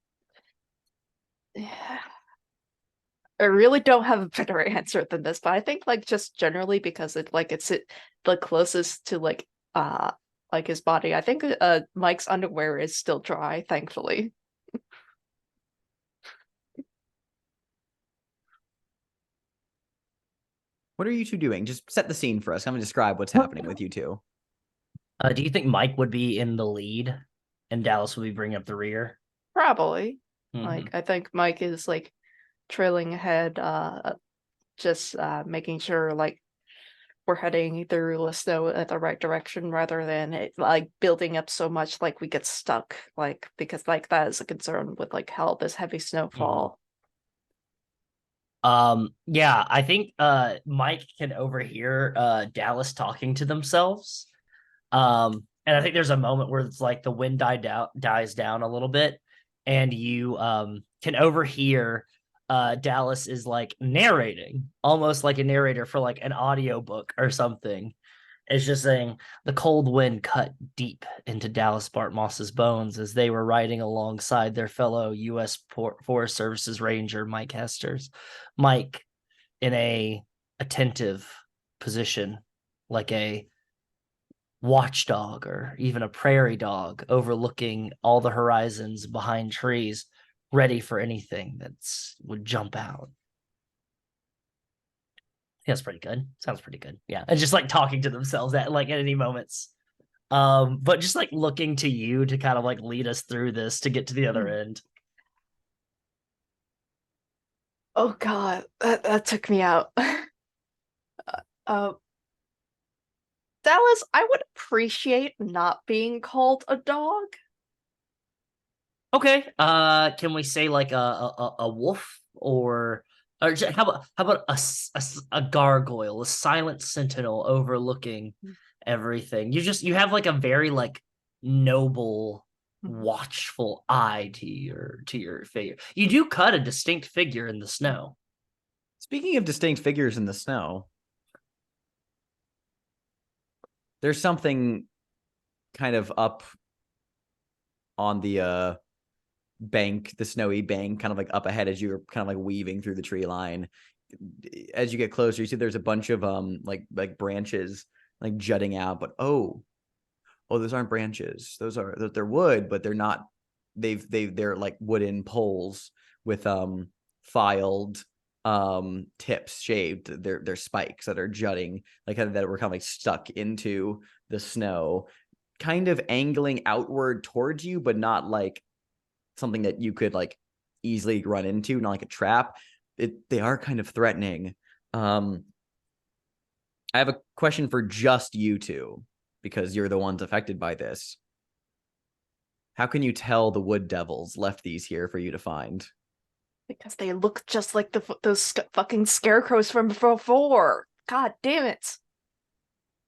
I really don't have a better answer than this, but I think like just generally because it's the closest to like his body. I think Mike's underwear is still dry, thankfully. What are you two doing? Just set the scene for us. I'm gonna describe what's happening with you two. Do you think Mike would be in the lead and Dallas would be bringing up the rear? Probably. Mhm. Like I think Mike is like trailing ahead, just making sure like we're heading through the snow at the right direction rather than it like building up so much like we get stuck, like because like that is a concern with like how this heavy snowfall. Yeah, I think Mike can overhear Dallas talking to themselves. And I think there's a moment where it's like the wind dies down a little bit, and you can overhear Dallas is like narrating, almost like a narrator for like an audiobook or something. It's just saying the cold wind cut deep into Dallas Bartmoss's bones as they were riding alongside their fellow U.S. Forest Services Ranger Mike Hestors. Mike in a attentive position, like a watchdog or even a prairie dog overlooking all the horizons behind trees, ready for anything that's would jump out. Yeah, that's pretty good. Sounds pretty good. Yeah. And just like talking to themselves at like at any moments. But just like looking to you to kind of like lead us through this to get to the other end. Oh God, that took me out. uh, Dallas, I would appreciate not being called a dog. Okay. Can we say like a wolf or how about a gargoyle, a silent sentinel overlooking everything? You have like a very like noble, watchful eye to your figure. You do cut a distinct figure in the snow. Speaking of distinct figures in the snow, there's something kind of up on the bank, the snowy bank, kind of like up ahead as you're kind of like weaving through the tree line. As you get closer, you see there's a bunch of like branches like jutting out, but oh, those aren't branches. They're wood, but they're not. They're like wooden poles with filed tips shaved. They're spikes that are jutting, like that were kind of like stuck into the snow, kind of angling outward towards you, but not like something that you could like easily run into, not like a trap. They are kind of threatening. I have a question for just you two, because you're the ones affected by this. How can you tell the wood devils left these here for you to find? Because they look just like those fucking scarecrows from before. God damn it.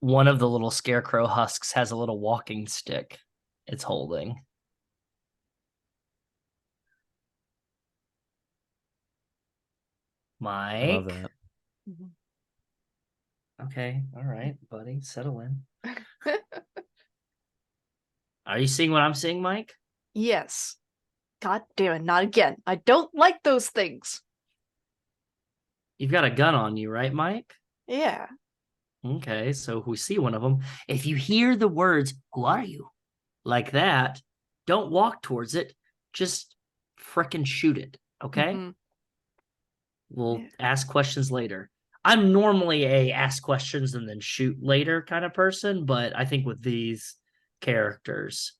One of the little scarecrow husks has a little walking stick it's holding. I love Mike. that. Okay, all right, buddy, settle in. Are you seeing what I'm seeing, Mike? Yes. God damn it, not again. I don't like those things. You've got a gun on you, right, Mike? Yeah. Okay, so if we see one of them, if you hear the words, "Who are you?" like that, don't walk towards it. Just frickin' shoot it, okay? Mhm. We'll Yeah. ask questions later. I'm normally a ask questions and then shoot later kind of person, but I think with these characters,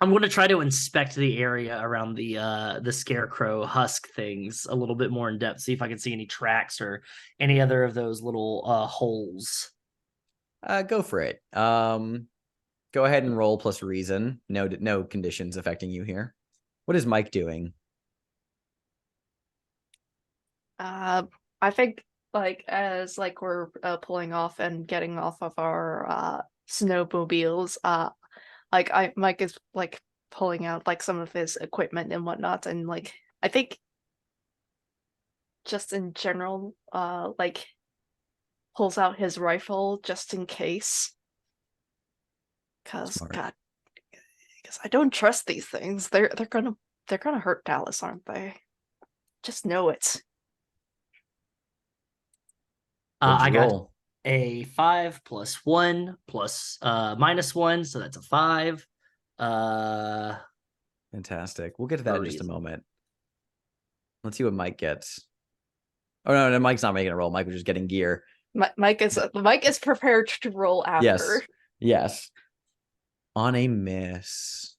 I'm going to try to inspect the area around the scarecrow husk things a little bit more in depth, see if I can see any tracks or any other of those little holes. Go for it. Go ahead and roll plus reason. No conditions affecting you here. What is Mike doing? I think like as like we're pulling off and getting off of our snowmobiles, like Mike is like pulling out like some of his equipment and whatnot, and like I think just in general, like pulls out his rifle just in case. Cause Smart. God, because I don't trust these things. They're gonna hurt Dallas, aren't they? Just know it. What'd I you got roll? a 5 plus 1 plus -1, so that's a 5. Fantastic. We'll get to that in just a reason. moment. Let's see what Mike gets. Oh no, Mike's not making a roll. Mike was just getting gear. Mike is prepared to roll after. Yes. On a miss.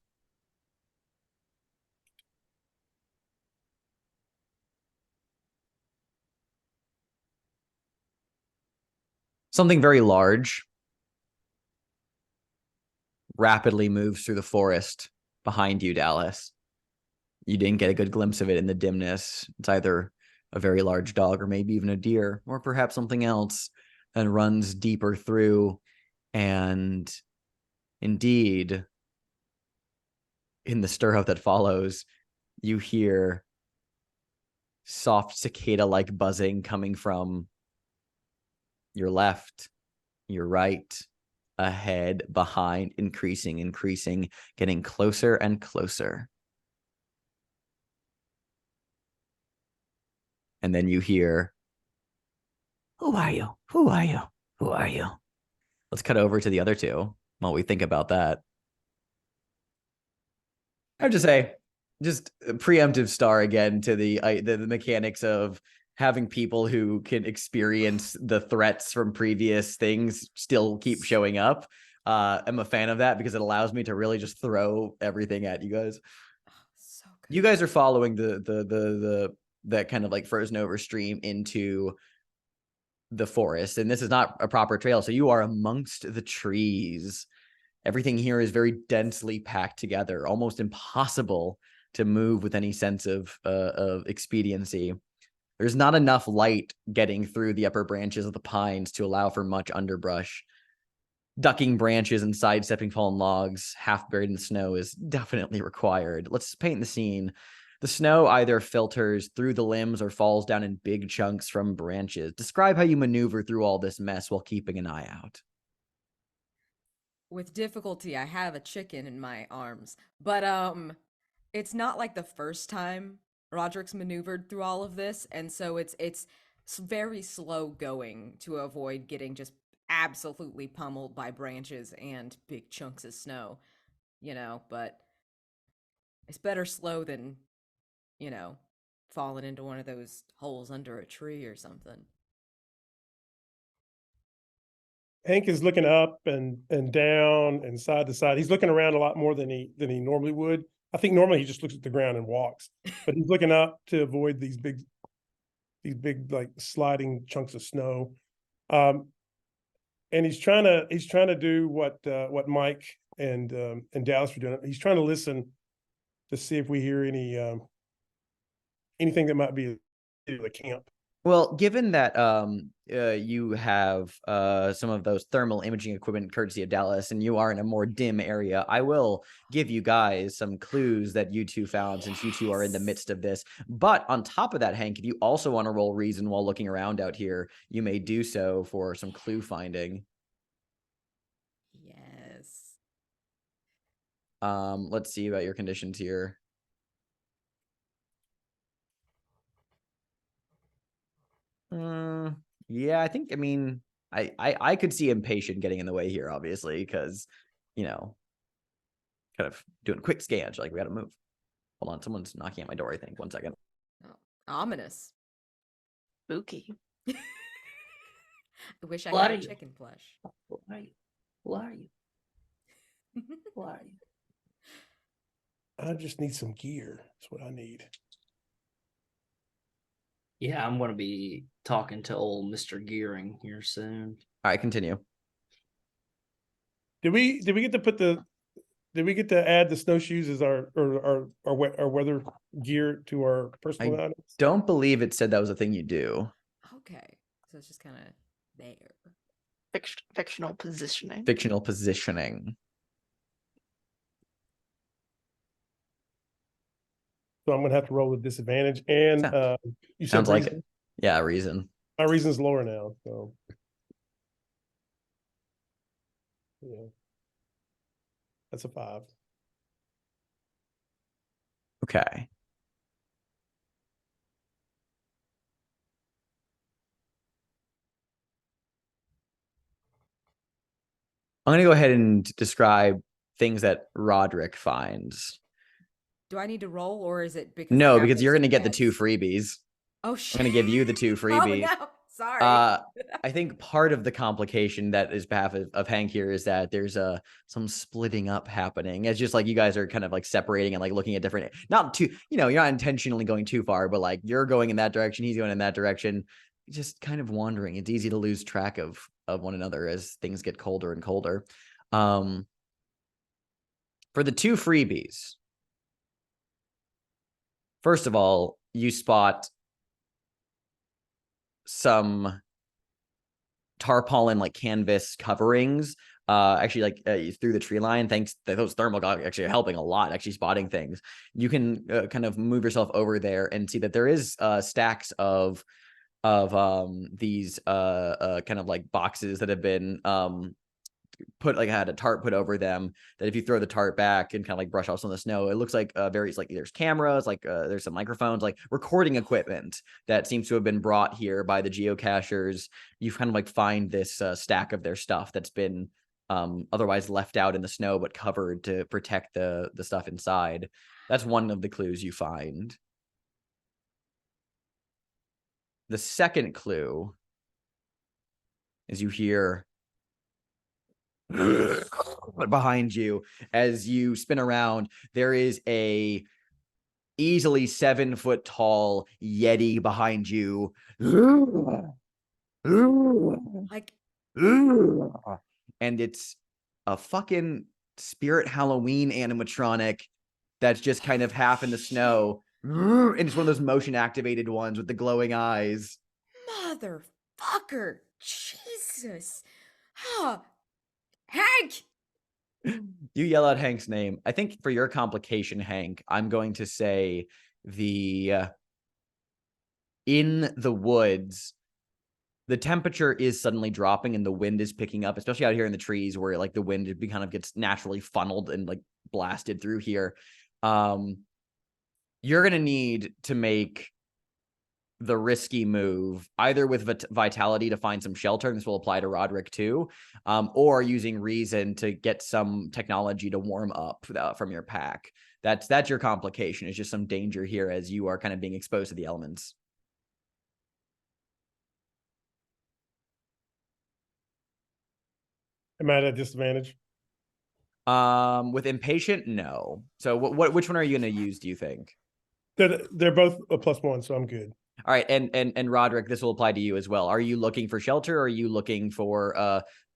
Something very large rapidly moves through the forest behind you, Dallas. You didn't get a good glimpse of it in the dimness. It's either a very large dog or maybe even a deer or perhaps something else, and runs deeper through. And indeed, in the stir-up that follows, you hear soft cicada-like buzzing coming from your left, your right, ahead, behind, increasing, getting closer and closer. And then you hear, "Who are you? Who are you? Who are you?" Let's cut over to the other two while we think about that. I have to say, just a preemptive star again to the mechanics of having people who can experience the threats from previous things still keep showing up. I'm a fan of that because it allows me to really just throw everything at you guys. So good. You guys are following that kind of like frozen over stream into the forest, and this is not a proper trail, so you are amongst the trees. Everything here is very densely packed together, almost impossible to move with any sense of expediency. There's not enough light getting through the upper branches of the pines to allow for much underbrush. Ducking branches and sidestepping fallen logs, half buried in the snow, is definitely required. Let's paint the scene. The snow either filters through the limbs or falls down in big chunks from branches. Describe how you maneuver through all this mess while keeping an eye out. With difficulty, I have a chicken in my arms, but it's not like the first time Rodrick's maneuvered through all of this, and so it's very slow going to avoid getting just absolutely pummeled by branches and big chunks of snow, but it's better slow than, falling into one of those holes under a tree or something. Hank is looking up and down and side to side. He's looking around a lot more than he normally would. I think normally he just looks at the ground and walks, but he's looking up to avoid these big like sliding chunks of snow. And he's trying to do what Mike and Dallas were doing. He's trying to listen to see if we hear anything that might be the camp. Well, given that you have some of those thermal imaging equipment courtesy of Dallas, and you are in a more dim area, I will give you guys some clues that you two found since you two are in the midst of this. But on top of that, Hank, if you also want to roll reason while looking around out here, you may do so for some clue finding. Yes. Let's see about your conditions here. Yeah, I mean, I could see impatient getting in the way here, obviously, because, you know, kind of doing a quick scan. Like, we got to move. Hold on, someone's knocking at my door, I think. 1 second. Oh, ominous. Spooky. I wish I What had are a you? chicken flesh. Who are you? Who are you? Who are you? I just need some gear. That's what I need. Yeah, I'm gonna be talking to old Mr. Gearing here soon. All right, continue. Did we get to put the? Did we get to add the snowshoes as our weather gear to our personal items? Don't believe it said that was a thing you do. Okay, so it's just kind of there. Fictional positioning. Fictional positioning. So I'm gonna have to roll with disadvantage. And you said Sounds like reason? it. Yeah, reason. My reason's lower now, so yeah. That's a 5. Okay. I'm gonna go ahead and describe things that Rodrick finds. Do I need to roll, or is it because I No, have because you're those gonna get the 2 events? freebies. Oh I'm shit! gonna give you the 2 Oh freebies. no, sorry. I think part of the complication that is behalf of Hank here is that there's some splitting up happening. It's just like you guys are kind of like separating and like looking at different, not too, you know, you're not intentionally going too far, but like you're going in that direction, he's going in that direction, just kind of wandering. It's easy to lose track of one another as things get colder and colder. For the 2 freebies, first of all, you spot some tarpaulin like canvas coverings actually like through the tree line. Thanks to those thermal goggles actually helping a lot, actually spotting things. You can kind of move yourself over there and see that there is stacks of these kind of like boxes that have been put, like, had a tarp put over them, that if you throw the tarp back and kind of like brush off some of the snow, it looks like various, like, there's cameras, like there's some microphones, like recording equipment that seems to have been brought here by the geocachers. You kind of like find this stack of their stuff that's been otherwise left out in the snow but covered to protect the stuff inside. That's one of the clues you find. The second clue is you hear behind you as you spin around. There is a easily 7 foot tall Yeti behind you. Like, And it's a fucking Spirit Halloween animatronic that's just kind of half in the snow. And it's one of those motion activated ones with the glowing eyes. motherfucker! Jesus! Huh? Hank! You yell out Hank's name. I think for your complication, Hank, I'm going to say the in the woods, the temperature is suddenly dropping and the wind is picking up, especially out here in the trees where like the wind kind of gets naturally funneled and like blasted through here. You're going to need to make the risky move either with vitality to find some shelter, and this will apply to Rodrick too, or using reason to get some technology to warm up from your pack. That's your complication. It's just some danger here as you are kind of being exposed to the elements. Am I at a disadvantage? With impatient, no. So which one are you going to use, do you think? They're both a +1, so I'm good. All right, and Rodrick, this will apply to you as well. Are you looking for shelter, or are you looking for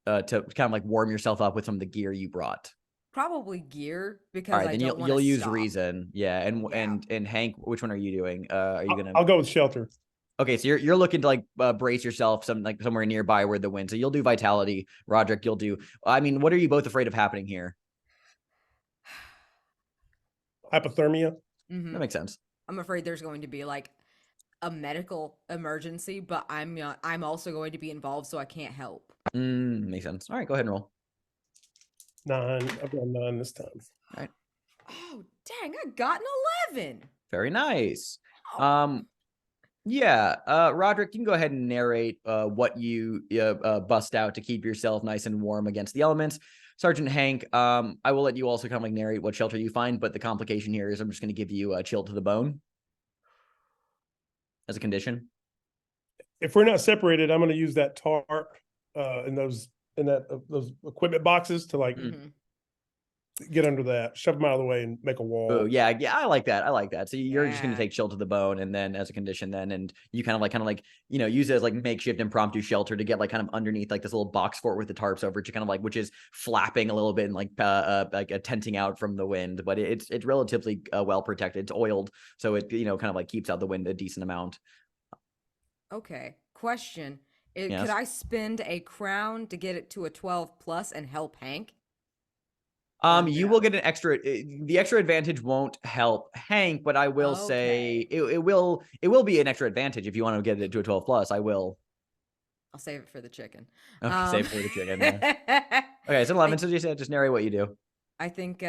to kind of like warm yourself up with some of the gear you brought? Probably gear, because All right, I then don't want you'll to use stop. reason. Yeah, Yeah. and Hank, which one are you doing? Are you gonna? I'll go with shelter. Okay, so you're looking to like brace yourself like somewhere nearby where the wind. So you'll do vitality. Rodrick, you'll do. I mean, what are you both afraid of happening here? Hypothermia. Mhm. That makes sense. I'm afraid there's going to be like a medical emergency, but I'm also going to be involved, so I can't help. Makes sense. All right, go ahead and roll. 9. I've got 9 this time. Oh, dang, I got an 11. Very nice. Oh. Yeah, Rodrick, you can go ahead and narrate what you bust out to keep yourself nice and warm against the elements. Sergeant Hank, I will let you also kind of like narrate what shelter you find, but the complication here is I'm just going to give you a chill to the bone as a condition. If we're not separated, I'm going to use that tarp in those equipment boxes to like get under that, shove them out of the way, and make a wall. Oh yeah, I like that. I like that. So you're just gonna Yeah. take chill to the bone, and then as a condition, then and you kind of like use it as like makeshift impromptu shelter to get like kind of underneath like this little box fort with the tarps over it, to kind of like, which is flapping a little bit and like tenting out from the wind, but it's relatively well protected. It's oiled, so it kind of like keeps out the wind a decent amount. Okay. Question. Yes. Could I spend a crown to get it to a 12 plus and help Hank? You will get an extra. The extra advantage won't help Hank, but I will say it will be an extra advantage if you want to get it to a 12 plus. I will. I'll save it for the chicken. Okay, save it for the chicken. Yeah. Okay, it's 11. So just narrate what you do. I think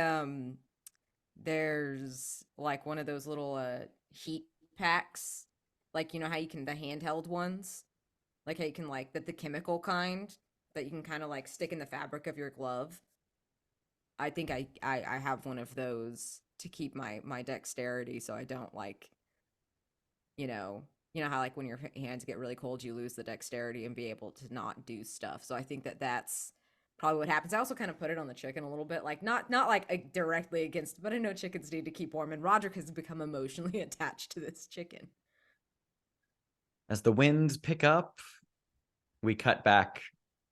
there's like one of those little heat packs, like how you can, the handheld ones, like how you can like the chemical kind that you can kind of like stick in the fabric of your glove. I think I have one of those to keep my dexterity, so I don't like, how like when your hands get really cold, you lose the dexterity and be able to not do stuff. So I think that's probably what happens. I also kind of put it on the chicken a little bit, like not like directly against, but I know chickens need to keep warm, and Rodrick has become emotionally attached to this chicken. As the winds pick up, we cut back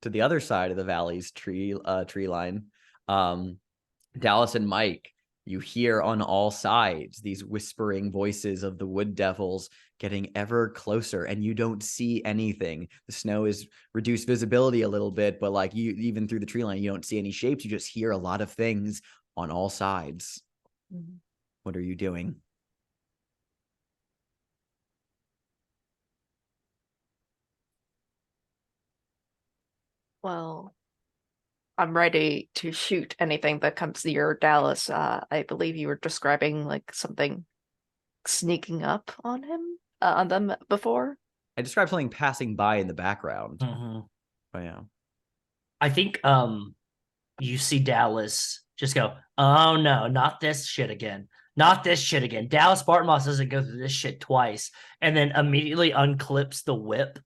to the other side of the valley's tree line. Dallas and Mike, you hear on all sides these whispering voices of the wood devils getting ever closer, and you don't see anything. The snow is reduced visibility a little bit, but like you, even through the tree line, you don't see any shapes. You just hear a lot of things on all sides. What are you doing? Well, I'm ready to shoot anything that comes near Dallas. I believe you were describing like something sneaking up on them before. I described something passing by in the background. Mhm. Oh yeah. I think you see Dallas just go, oh no, not this shit again. Not this shit again. Dallas Bartmoss doesn't go through this shit twice, and then immediately unclips the whip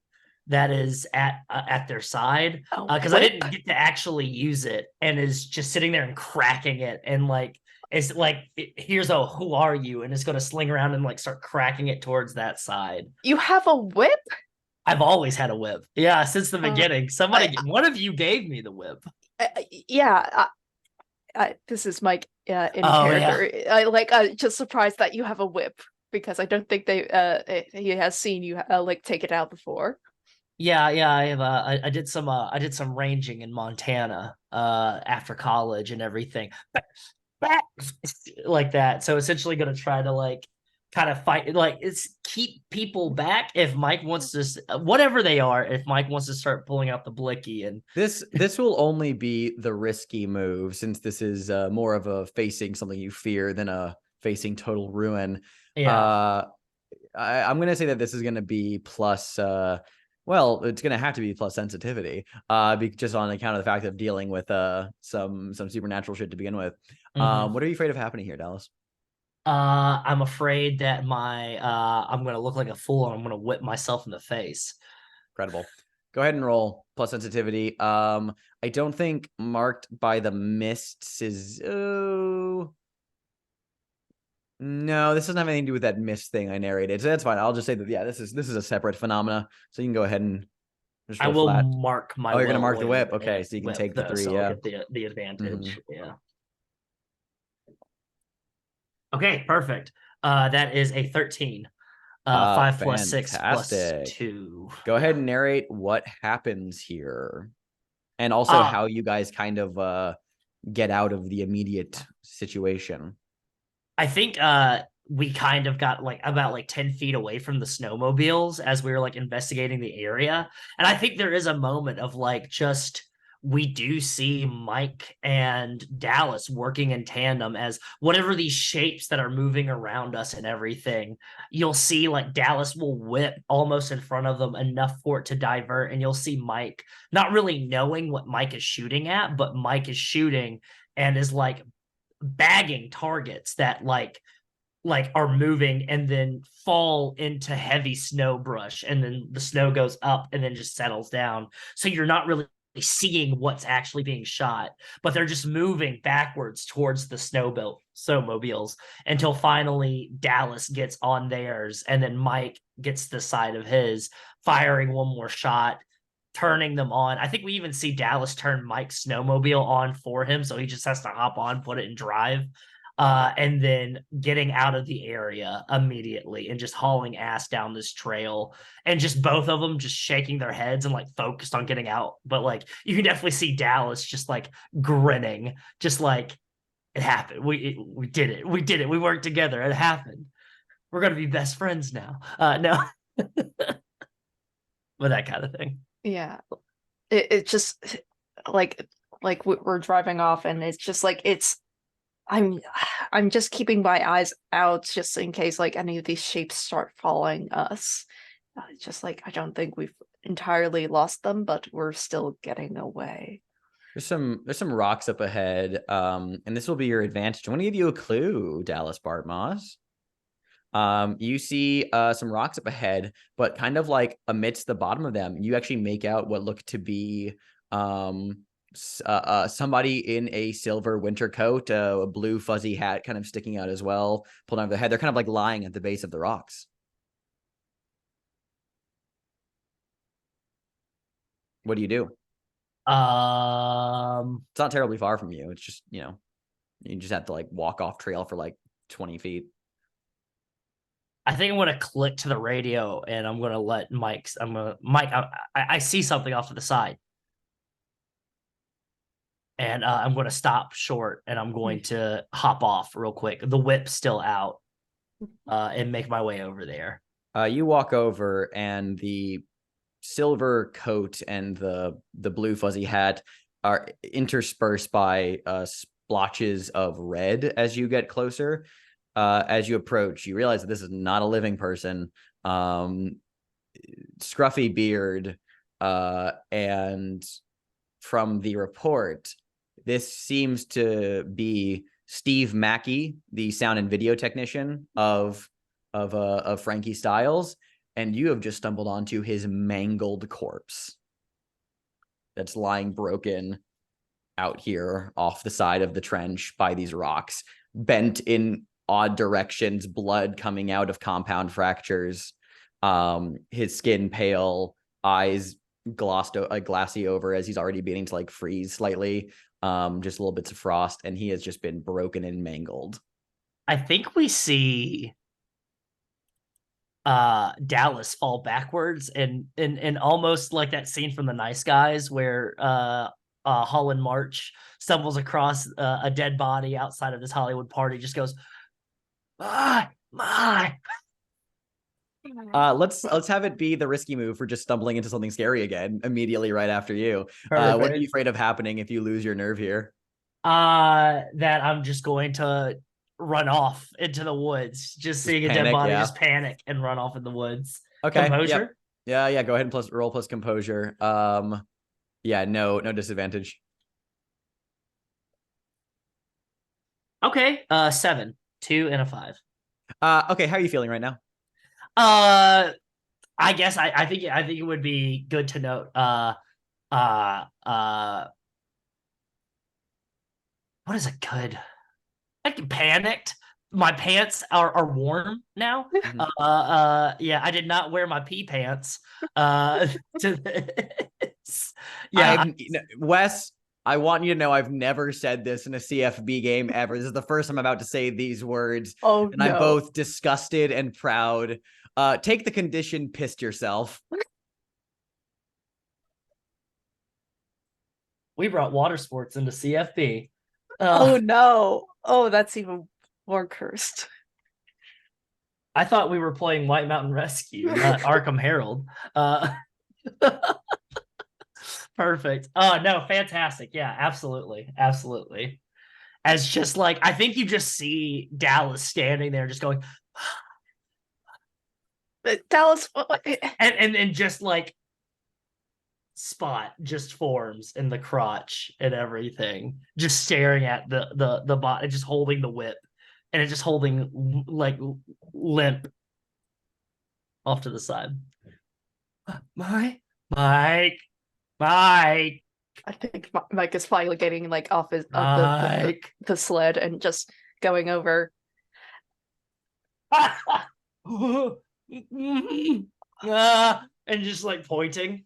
that is at their side, because I didn't get to actually use it, and is just sitting there and cracking it, and like it's like here's a who are you, and it's going to sling around and like start cracking it towards that side. You have a whip? I've always had a whip. Yeah, since the beginning. One of you gave me the whip. Yeah. This is Mike in character. Yeah. I just surprised that you have a whip, because I don't think he has seen you like take it out before. Yeah, I have. I did some ranging in Montana after college and everything, like that. So essentially, going to try to like kind of fight, like it's keep people back if Mike wants to, whatever they are. If Mike wants to start pulling out the blicky, and this will only be the risky move, since this is more of a facing something you fear than a facing total ruin. Yeah. I'm going to say that this is going to be plus. Well, it's going to have to be plus sensitivity, just on account of the fact of dealing with some supernatural shit to begin with. What are you afraid of happening here, Dallas? I'm afraid that I'm going to look like a fool, and I'm going to whip myself in the face. Incredible. Go ahead and roll plus sensitivity. I don't think marked by the mists is. No, this doesn't have anything to do with that mist thing I narrated. So that's fine. I'll just say that, yeah, this is a separate phenomena. So you can go ahead and just I will flat. mark my. Oh, you're gonna mark the whip. Okay, so you can take the 3. So yeah, I'll get the advantage. Yeah. Okay, perfect. That is a 13. 5 plus 6 plus 2. Go ahead and narrate what happens here, and also how you guys kind of get out of the immediate situation. I think we kind of got like about like 10 feet away from the snowmobiles as we were like investigating the area. And I think there is a moment of like just we do see Mike and Dallas working in tandem as whatever these shapes that are moving around us and everything, you'll see like Dallas will whip almost in front of them enough for it to divert, and you'll see Mike not really knowing what Mike is shooting at, but Mike is shooting and is like bagging targets that like are moving and then fall into heavy snow brush, and then the snow goes up and then just settles down, so you're not really seeing what's actually being shot, but they're just moving backwards towards the snowmobiles until finally Dallas gets on theirs, and then Mike gets the side of his, firing one more shot, turning them on. I think we even see Dallas turn Mike's snowmobile on for him, so he just has to hop on, put it in drive, and then getting out of the area immediately and just hauling ass down this trail, and just both of them just shaking their heads and like focused on getting out. But like you can definitely see Dallas just like grinning, just like, it happened. We did it. We did it. We worked together. It happened. We're gonna be best friends now. No, but that kind of thing. Yeah, it just like we're driving off, and it's just like I'm just keeping my eyes out just in case like any of these shapes start following us. Just like I don't think we've entirely lost them, but we're still getting away. There's some rocks up ahead, and this will be your advantage. I want to give you a clue, Dallas Bartmoss. You see some rocks up ahead, but kind of like amidst the bottom of them, you actually make out what look to be somebody in a silver winter coat, a blue fuzzy hat kind of sticking out as well, pulled over their head. They're kind of like lying at the base of the rocks. What do you do? It's not terribly far from you. It's just, you just have to like walk off trail for like 20 feet. I think I'm going to click to the radio, and I'm going to let Mike, I see something off to the side. And I'm going to stop short, and I'm going to hop off real quick. The whip's still out, and make my way over there. You walk over, and the silver coat and the blue fuzzy hat are interspersed by splotches of red as you get closer. As you approach, you realize that this is not a living person. Scruffy beard, and from the report, this seems to be Steve Mackey, the sound and video technician of Frankie Styles, and you have just stumbled onto his mangled corpse that's lying broken out here off the side of the trench by these rocks, bent in odd directions, blood coming out of compound fractures, his skin pale, eyes glassy over as he's already beginning to like freeze slightly, just little bits of frost, and he has just been broken and mangled. I think we see Dallas fall backwards and almost like that scene from The Nice Guys where Holland March stumbles across a dead body outside of this Hollywood party, just goes, my. Let's have it be the risky move for just stumbling into something scary again immediately right after you. What are you afraid of happening if you lose your nerve here? That I'm just going to run off into the woods, just seeing a dead body, just panic and run off in the woods. Okay. Composure? Yep. Yeah. Go ahead and roll plus composure. Yeah, no disadvantage. Okay. 7, 2, and a 5. Okay, how are you feeling right now? I guess I think it would be good to note. What is a good? I panicked. My pants are warm now. Yeah, I did not wear my pee pants. To this. Yeah, Wes, I want you to know I've never said this in a CFB game ever. This is the first time I'm about to say these words. Oh, and I'm both disgusted and proud. Take the condition, pissed yourself. We brought water sports into CFB. Oh no. Oh, that's even more cursed. I thought we were playing White Mountain Rescue, not Arkham Herald. Perfect. Oh no, fantastic. Yeah, absolutely. Absolutely. As just like I think you just see Dallas standing there just going Dallas, and just like Spot just forms in the crotch and everything, just staring at the bot and just holding the whip and it just holding like limp off to the side. Mike. I think Mike is finally getting like off his Mike. the sled and just going over. And just like pointing.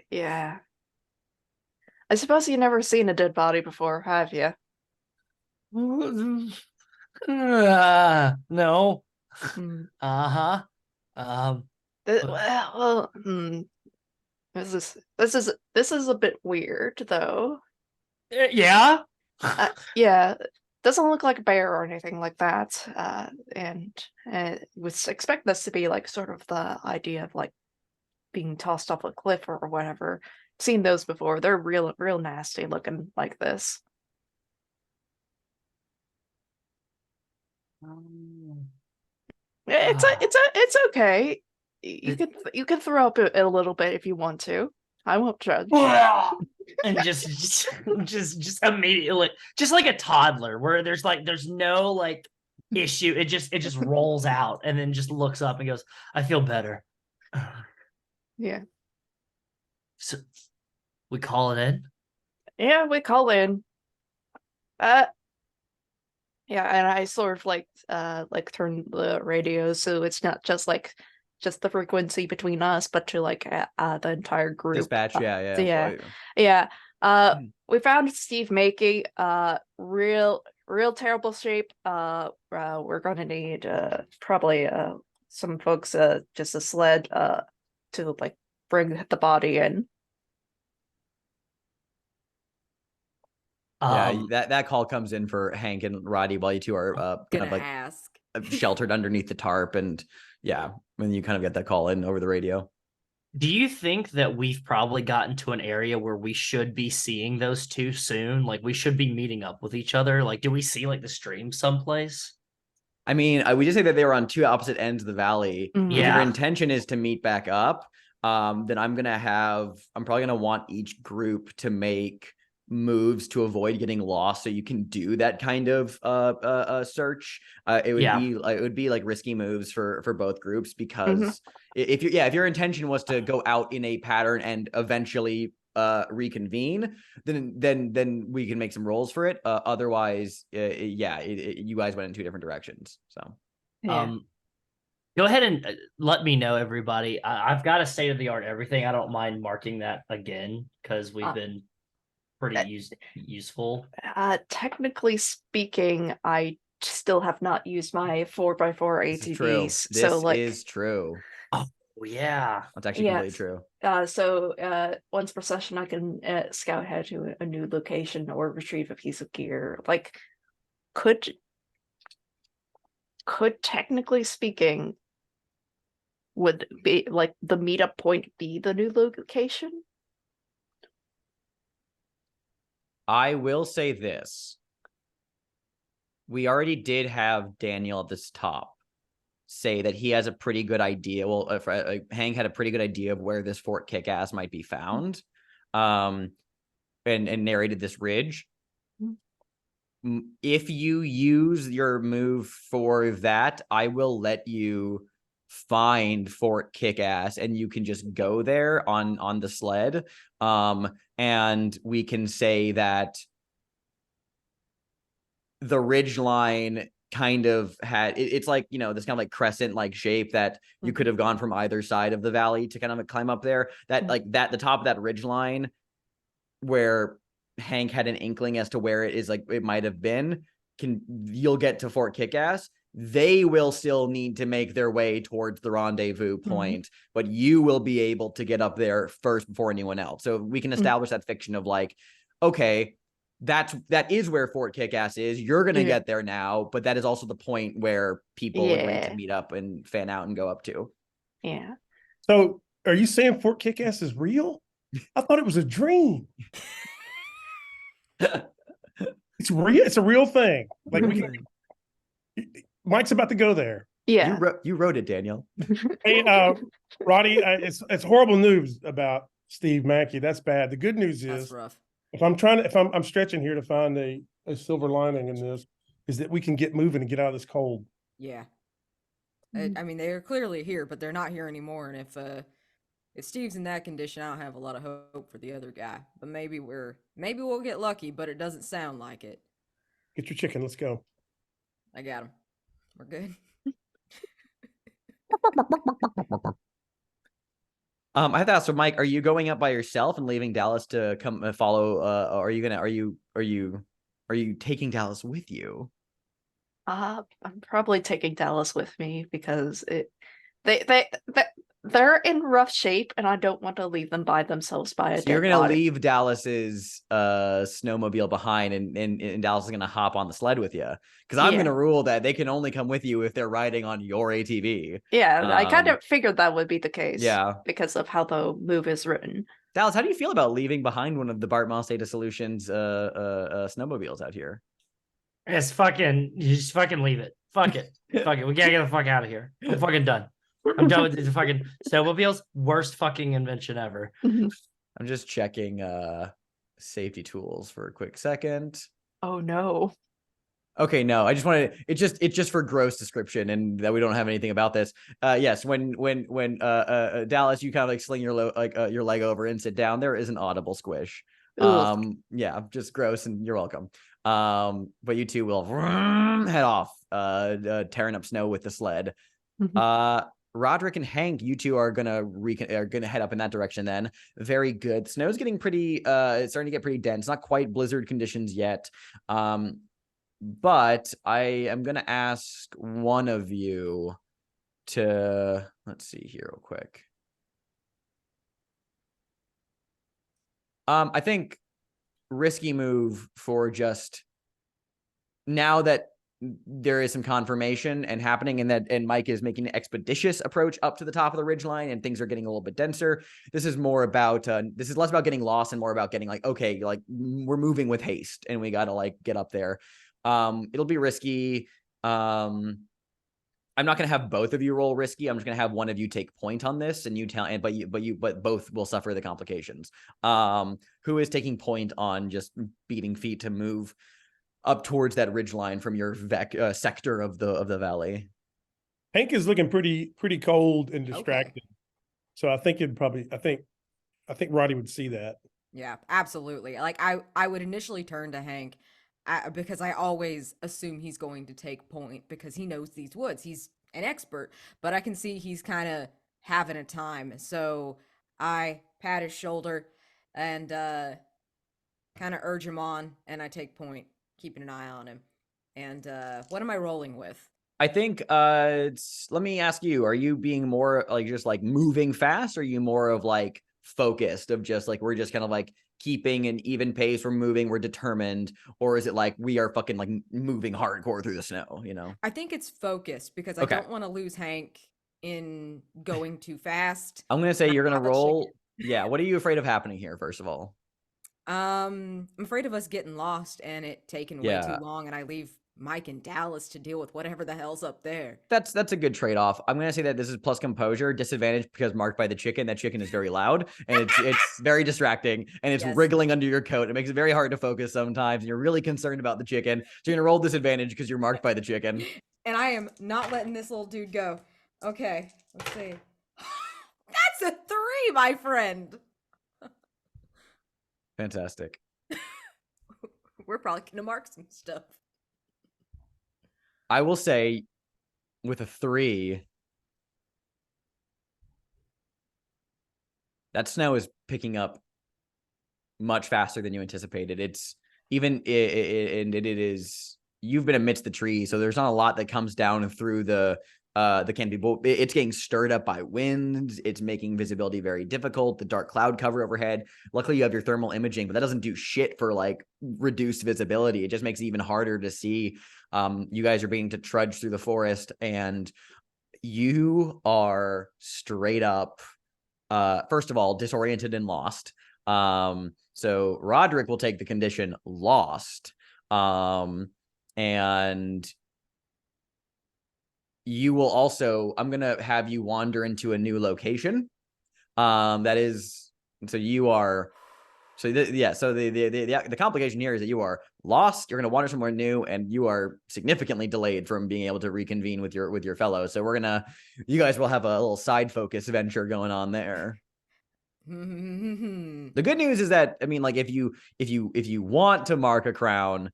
Yeah. I suppose you've never seen a dead body before, have you? No. Hmm. Uh-huh. Well, this is a bit weird though. Yeah. Yeah, doesn't look like a bear or anything like that. And was expect this to be like sort of the idea of like being tossed off a cliff or whatever. Seen those before. They're real nasty looking like this. It's okay. You can throw up a little bit if you want to. I won't judge. And just immediately, just like a toddler, where there's no like issue. It just rolls out and then just looks up and goes, "I feel better." Yeah. So we call it in. Yeah, we call in. Yeah, and I sort of like turn the radio so it's not just the frequency between us, but to like the entire group. Dispatch, yeah. Yeah. We found Steve Makey, real terrible shape. We're gonna need probably some folks just a sled to like bring the body in. That call comes in for Hank and Roddy while you two are kind of like ask. sheltered underneath the tarp, and when you kind of get that call in over the radio. Do you think that we've probably gotten to an area where we should be seeing those two soon? Like we should be meeting up with each other? Like, do we see like the stream someplace? I mean, we just say that they were on two opposite ends of the valley. Mhm. If Yeah. your intention is to meet back up, then I'm probably gonna want each group to make moves to avoid getting lost, so you can do that kind of search. It would be like risky moves for both groups, because if your intention was to go out in a pattern and eventually reconvene, then we can make some rolls for it. Otherwise, you guys went in two different directions. So go ahead and let me know, everybody. I've got a state of the art everything. I don't mind marking that again because we've been pretty useful. Technically speaking, I still have not used my 4x4 ATVs. This is true. Oh yeah, that's actually completely true. So once per session, I can scout ahead to a new location or retrieve a piece of gear. Like, could technically speaking, would be like the meetup point be the new location? I will say this. We already did have Daniel at this top say that he has a pretty good idea. Well, Hank had a pretty good idea of where this Fort Kickass might be found, and narrated this ridge. If you use your move for that, I will let you find Fort Kickass, and you can just go there on the sled. And we can say that the ridge line kind of had it's like, this kind of like crescent like shape that you could have gone from either side of the valley to kind of climb up there. That the top of that ridge line where Hank had an inkling as to where it is, like it might have been, you'll get to Fort Kickass. They will still need to make their way towards the rendezvous point, but you will be able to get up there first before anyone else. So we can establish that fiction of like, okay, that is where Fort Kickass is. You're going to get there now, but that is also the point where people agree to meet up and fan out and go up to. Yeah. So Are you saying Fort Kick-Ass is real? I thought it was a dream. It's real. It's a real thing. Like we can. Mike's about to go there. Yeah. You wrote it, Daniel. Hey, Roddy, it's horrible news about Steve Mackey. That's bad. The good news That's is, rough. if I'm stretching here to find a silver lining in this, is that we can get moving and get out of this cold. Yeah. I mean, they're clearly here, but they're not here anymore. And if Steve's in that condition, I don't have a lot of hope for the other guy. But maybe we'll get lucky, but it doesn't sound like it. Get your chicken. Let's go. I got him. We're good. I have to ask, so Mike, are you going up by yourself and leaving Dallas to come follow? Are you taking Dallas with you? I'm probably taking Dallas with me because they're in rough shape, and I don't want to leave them by themselves by a So you're dead gonna body. leave Dallas's snowmobile behind, and Dallas is gonna hop on the sled with you, because I'm Yeah. gonna rule that they can only come with you if they're riding on your ATV. Yeah, I kind Um, of figured that would be the case. Yeah. Because of how the move is written. Dallas, how do you feel about leaving behind one of the Bartmoss Data Solutions snowmobiles out here? It's fucking, you just fucking leave it. Fuck it. Fuck it. We gotta get the fuck out of here. I'm fucking done. I'm done with the fucking snowmobiles. Worst fucking invention ever. I'm just checking safety tools for a quick second. Oh no. Okay, no, I just wanted it's just for gross description, and that we don't have anything about this. Yes, when Dallas, you kind of like sling your your leg over and sit down, there is an audible squish. Ugh. Yeah, just gross, and you're welcome. But you two will head off, tearing up snow with the sled. Rodrick and Hank, you two are gonna head up in that direction then. Very good. Snow's getting pretty it's starting to get pretty dense. Not quite blizzard conditions yet. But I am gonna ask one of you to, let's see here real quick. I think risky move for just now that there is some confirmation and happening, and Mike is making an expeditious approach up to the top of the ridgeline, and things are getting a little bit denser. This is more about this is less about getting lost and more about getting like, okay, like we're moving with haste and we gotta like get up there. It'll be risky. I'm not gonna have both of you roll risky. I'm just gonna have one of you take point on this, and you tell, and but both will suffer the complications. Who is taking point on just beating feet to move up towards that ridge line from your sector of the valley? Hank is looking pretty cold and distracted. Okay. So I think I think Roddy would see that. Yeah, absolutely. Like I would initially turn to Hank because I always assume he's going to take point because he knows these woods. He's an expert, but I can see he's kind of having a time. So I pat his shoulder and kind of urge him on, and I take point, keeping an eye on him. And what am I rolling with? I think let me ask you, are you being more like just like moving fast, or are you more of like focused of just like we're just kind of like keeping an even pace, we're moving, we're determined, or is it like we are fucking like moving hardcore through the snow, you know? I think it's focused because I don't want to lose Hank in going too fast. I'm gonna say you're gonna roll. Yeah, what are you afraid of happening here, first of all? I'm afraid of us getting lost and it taking way too long, and I leave Mike and Dallas to deal with whatever the hell's up there. That's a good trade-off. I'm gonna say that this is plus composure, disadvantage because marked by the chicken. That chicken is very loud and it's very distracting, and it's wriggling under your coat. It makes it very hard to focus sometimes, and you're really concerned about the chicken. So you're gonna roll disadvantage because you're marked by the chicken. And I am not letting this little dude go. Okay, let's see. That's a 3, my friend. Fantastic. We're probably gonna mark some stuff. I will say with a 3, that snow is picking up much faster than you anticipated. It's even, and it is, you've been amidst the trees, so there's not a lot that comes down through the canopy, but it's getting stirred up by winds. It's making visibility very difficult. The dark cloud cover overhead. Luckily, you have your thermal imaging, but that doesn't do shit for like reduced visibility. It just makes it even harder to see. You guys are beginning to trudge through the forest, and you are straight up first of all, disoriented and lost. So Rodrick will take the condition lost. And you will also, I'm going to have you wander into a new location. That is, so you are, so the complication here is that you are lost. You're going to wander somewhere new, and you are significantly delayed from being able to reconvene with your fellows. So you guys will have a little side focus venture going on there. The good news is that, I mean, like, if you want to mark a crown,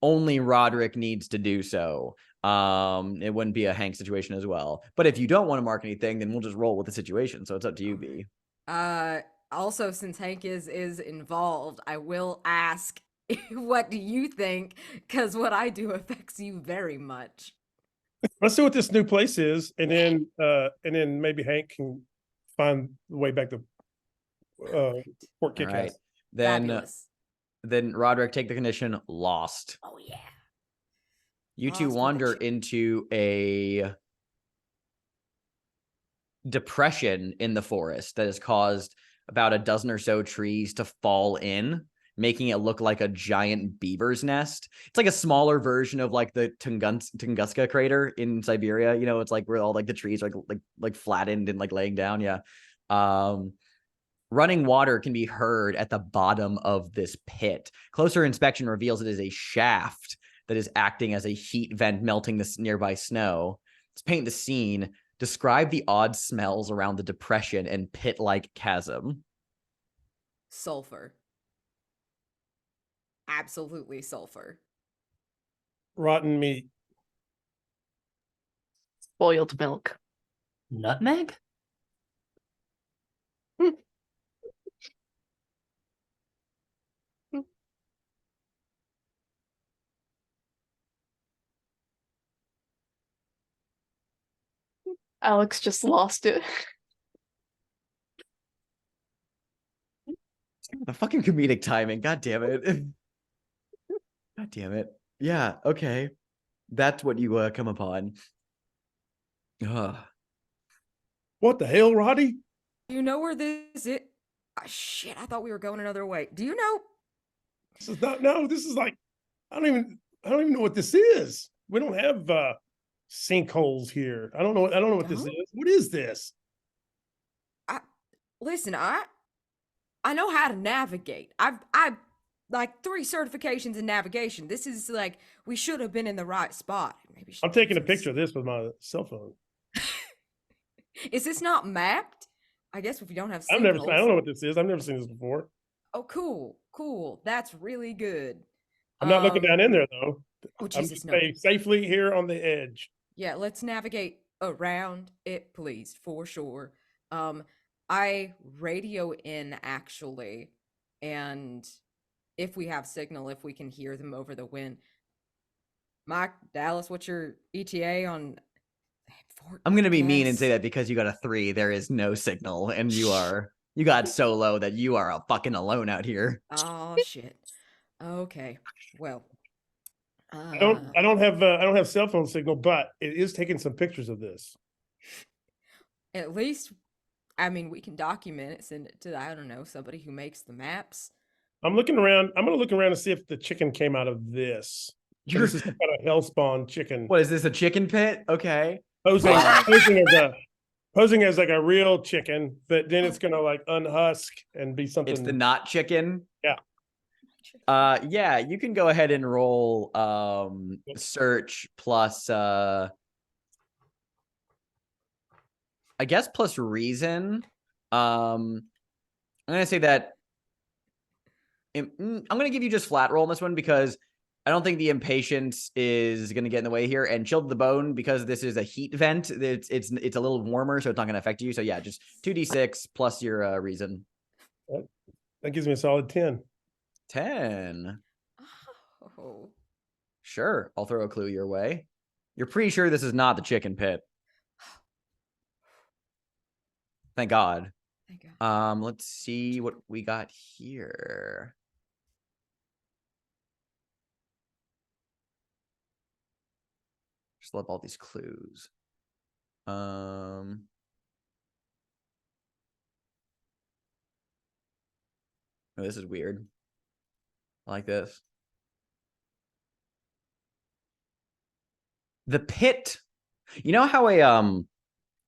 only Rodrick needs to do so. It wouldn't be a Hank situation as well. But if you don't want to mark anything, then we'll just roll with the situation. So it's up to you, B. Also, since Hank is involved, I will ask, what do you think? Because what I do affects you very much. Let's see what this new place is, and then maybe Hank can find the way back to Fort Kick-Ass. All right. Then Fabulous. Then Rodrick, take the condition lost. Oh yeah. You two Lost with a wander ch- into a depression in the forest that has caused about a dozen or so trees to fall in, making it look like a giant beaver's nest. It's like a smaller version of like the Tunguska crater in Siberia. You know, it's like where all like the trees are like flattened and like laying down. Yeah. Running water can be heard at the bottom of this pit. Closer inspection reveals it is a shaft that is acting as a heat vent, melting this nearby snow. Let's paint the scene. Describe the odd smells around the depression and pit-like chasm. Sulfur. Absolutely sulfur. Rotten meat. Boiled milk. Nutmeg? Alex just lost it. The fucking comedic timing. God damn it. God damn it. Yeah, okay. That's what you come upon. Ugh. What the hell, Roddy? Do you know where this is? Shit, I thought we were going another way. Do you know? This is not. No, this is like I don't even know what this is. We don't have sinkholes here. I don't know what this Don't? is. What is this? Listen, I know how to navigate. I've like 3 certifications in navigation. This is like, we should have been in the right spot. Maybe I'm taking a picture of this with my cell phone. Is this not mapped? I guess if you don't have I sinkholes. don't know what this is. I've never seen this before. Oh, cool. That's really good. I'm not looking down in there though. Oh, I'm Jesus, just no. staying safely here on the edge. Yeah, let's navigate around it, please, for sure. I radio in actually, and if we have signal, if we can hear them over the wind. Mike, Dallas, what's your ETA on Fort I'm gonna be mean and Kick-Ass? say that because you got a 3, there is no signal, and you got so low that you are fucking alone out here. Oh shit. Okay. Well. I don't have cell phone signal, but it is taking some pictures of this. At least, I mean, we can document it, send it to, I don't know, somebody who makes the maps. I'm looking around. I'm gonna look around and see if the chicken came out of this. This is kind of hellspawn chicken. What is this, a chicken pit? Okay. Posing as like a real chicken, but then it's gonna like unhusk and be something. It's the not chicken. Yeah. Yeah, you can go ahead and roll search plus I guess plus reason. I'm gonna say that I'm gonna give you just flat roll on this one because I don't think the impatience is gonna get in the way here. And chilled to the bone, because this is a heat vent, it's a little warmer, so it's not gonna affect you. So yeah, just 2d6 plus your reason. That gives me a solid 10. 10. Oh. Sure, I'll throw a clue your way. You're pretty sure this is not the chicken pit. Thank God. Thank God. Let's see what we got here. Just love all these clues. Oh, this is weird. I like this. The pit. You know how like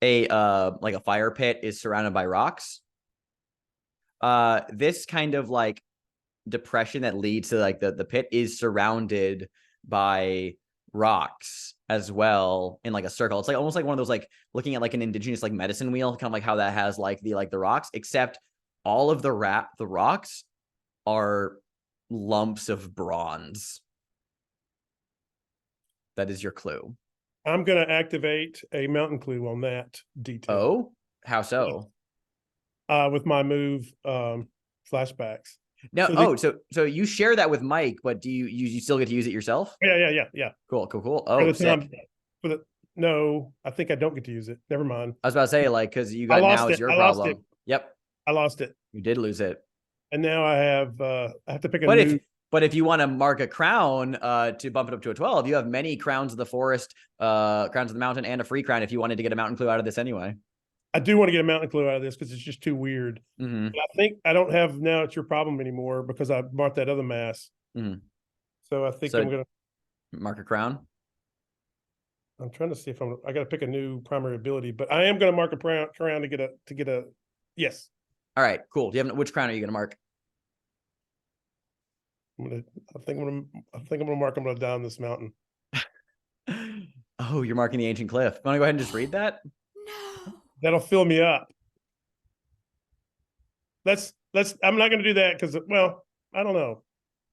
a fire pit is surrounded by rocks? This kind of like depression that leads to like the pit is surrounded by rocks as well in like a circle. It's like almost like one of those, like looking at like an indigenous like medicine wheel, kind of like how that has like the rocks, except all of the rocks are lumps of bronze. That is your clue. I'm going to activate a mountain clue on that detail. Oh, how so? With my move flashbacks. No, so you share that with Mike, but do you still get to use it yourself? Yeah. Cool. Oh, sick. No, I think I don't get to use it. Never mind. I was about to say, like, because you got now it's your problem. Yep. I lost it. You did lose it. And now I have to pick a new. But if you want to mark a crown to bump it up to a 12, you have many crowns of the forest, crowns of the mountain, and a free crown if you wanted to get a mountain clue out of this anyway. I do want to get a mountain clue out of this because it's just too weird. Mm-hmm. I think I don't have now it's your problem anymore because I marked that other mass. Mm-hmm. So I think I'm going to mark a crown. I'm trying to see if I got to pick a new primary ability, but I am going to mark a crown to get a yes. All right, cool. Do you have which crown are you going to mark? I think I'm gonna mark. I'm gonna die on this mountain. Oh, you're marking the ancient cliff. Want to go ahead and just read that? No. That'll fill me up. Let's. I'm not gonna do that because I don't know.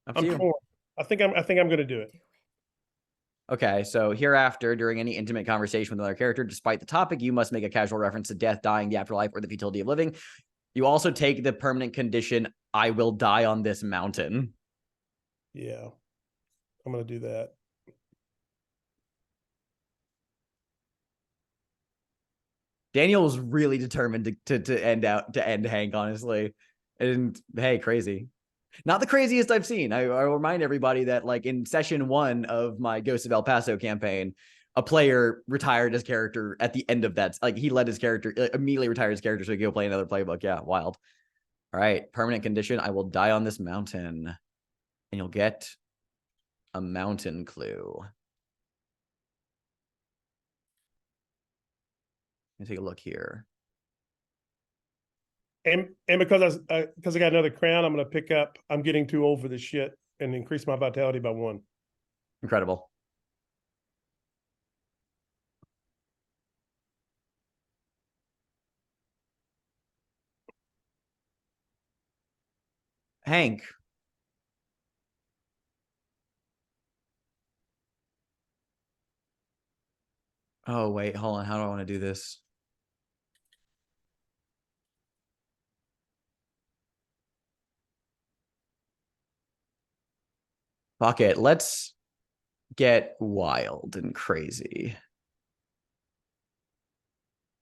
I'm torn. I think I'm gonna do it. Okay, so hereafter, during any intimate conversation with another character, despite the topic, you must make a casual reference to death, dying, the afterlife, or the futility of living. You also take the permanent condition, I will die on this mountain. Yeah, I'm gonna do that. Daniel's really determined to end Hank, honestly. And hey, crazy. Not the craziest I've seen. I'll remind everybody that like in session 1 of my Ghost of El Paso campaign, a player retired his character at the end of that. Like he let his character immediately retire his character so he could go play another playbook. Yeah, wild. All right, permanent condition. I will die on this mountain. And you'll get a mountain clue. Let me take a look here. And because I got another crown, I'm gonna pick up. I'm getting too old for this shit and increase my vitality by 1. Incredible. Hank. Oh, wait, hold on. How do I want to do this? Fuck it. Let's get wild and crazy.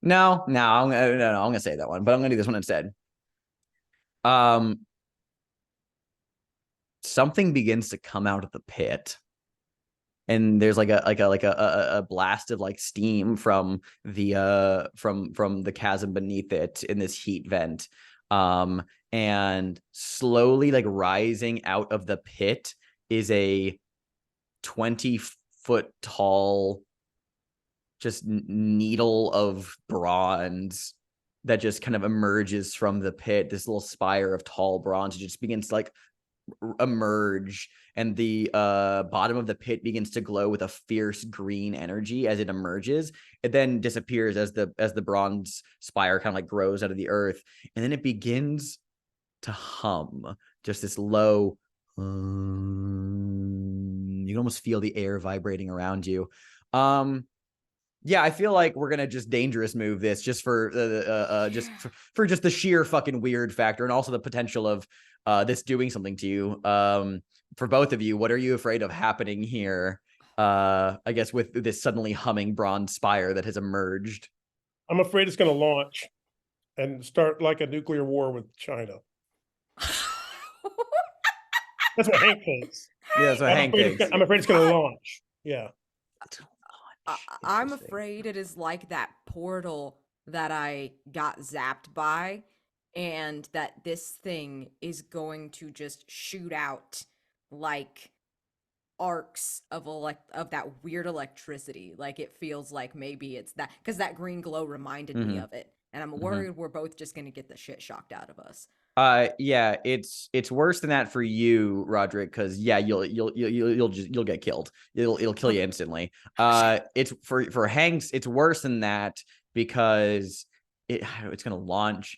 No, I'm gonna say that one, but I'm gonna do this one instead. Something begins to come out of the pit, and there's like a blast of like steam from the chasm beneath it in this heat vent, and slowly like rising out of the pit is a 20-foot tall just needle of bronze that just kind of emerges from the pit. This little spire of tall bronze just begins to like emerge, and the bottom of the pit begins to glow with a fierce green energy as it emerges. It then disappears as the bronze spire kind of like grows out of the earth, and then it begins to hum, just this low you can almost feel the air vibrating around you. Yeah, I feel like we're gonna just dangerous move this just for for just the sheer fucking weird factor, and also the potential of this doing something to you. For both of you, what are you afraid of happening here? I guess with this suddenly humming bronze spire that has emerged. I'm afraid it's going to launch and start like a nuclear war with China. That's what Hank thinks. Yeah, that's what Hank thinks. I'm afraid it's going to launch. Yeah. I'm afraid it is like that portal that I got zapped by and that this thing is going to just shoot out like arcs of that weird electricity. Like it feels like maybe it's that, because that green glow reminded me of it, and I'm worried we're both just gonna get the shit shocked out of us. Yeah, it's worse than that for you, Rodrick, because yeah, you'll get killed. It'll kill you instantly. It's for Hanks, it's worse than that because it's gonna launch.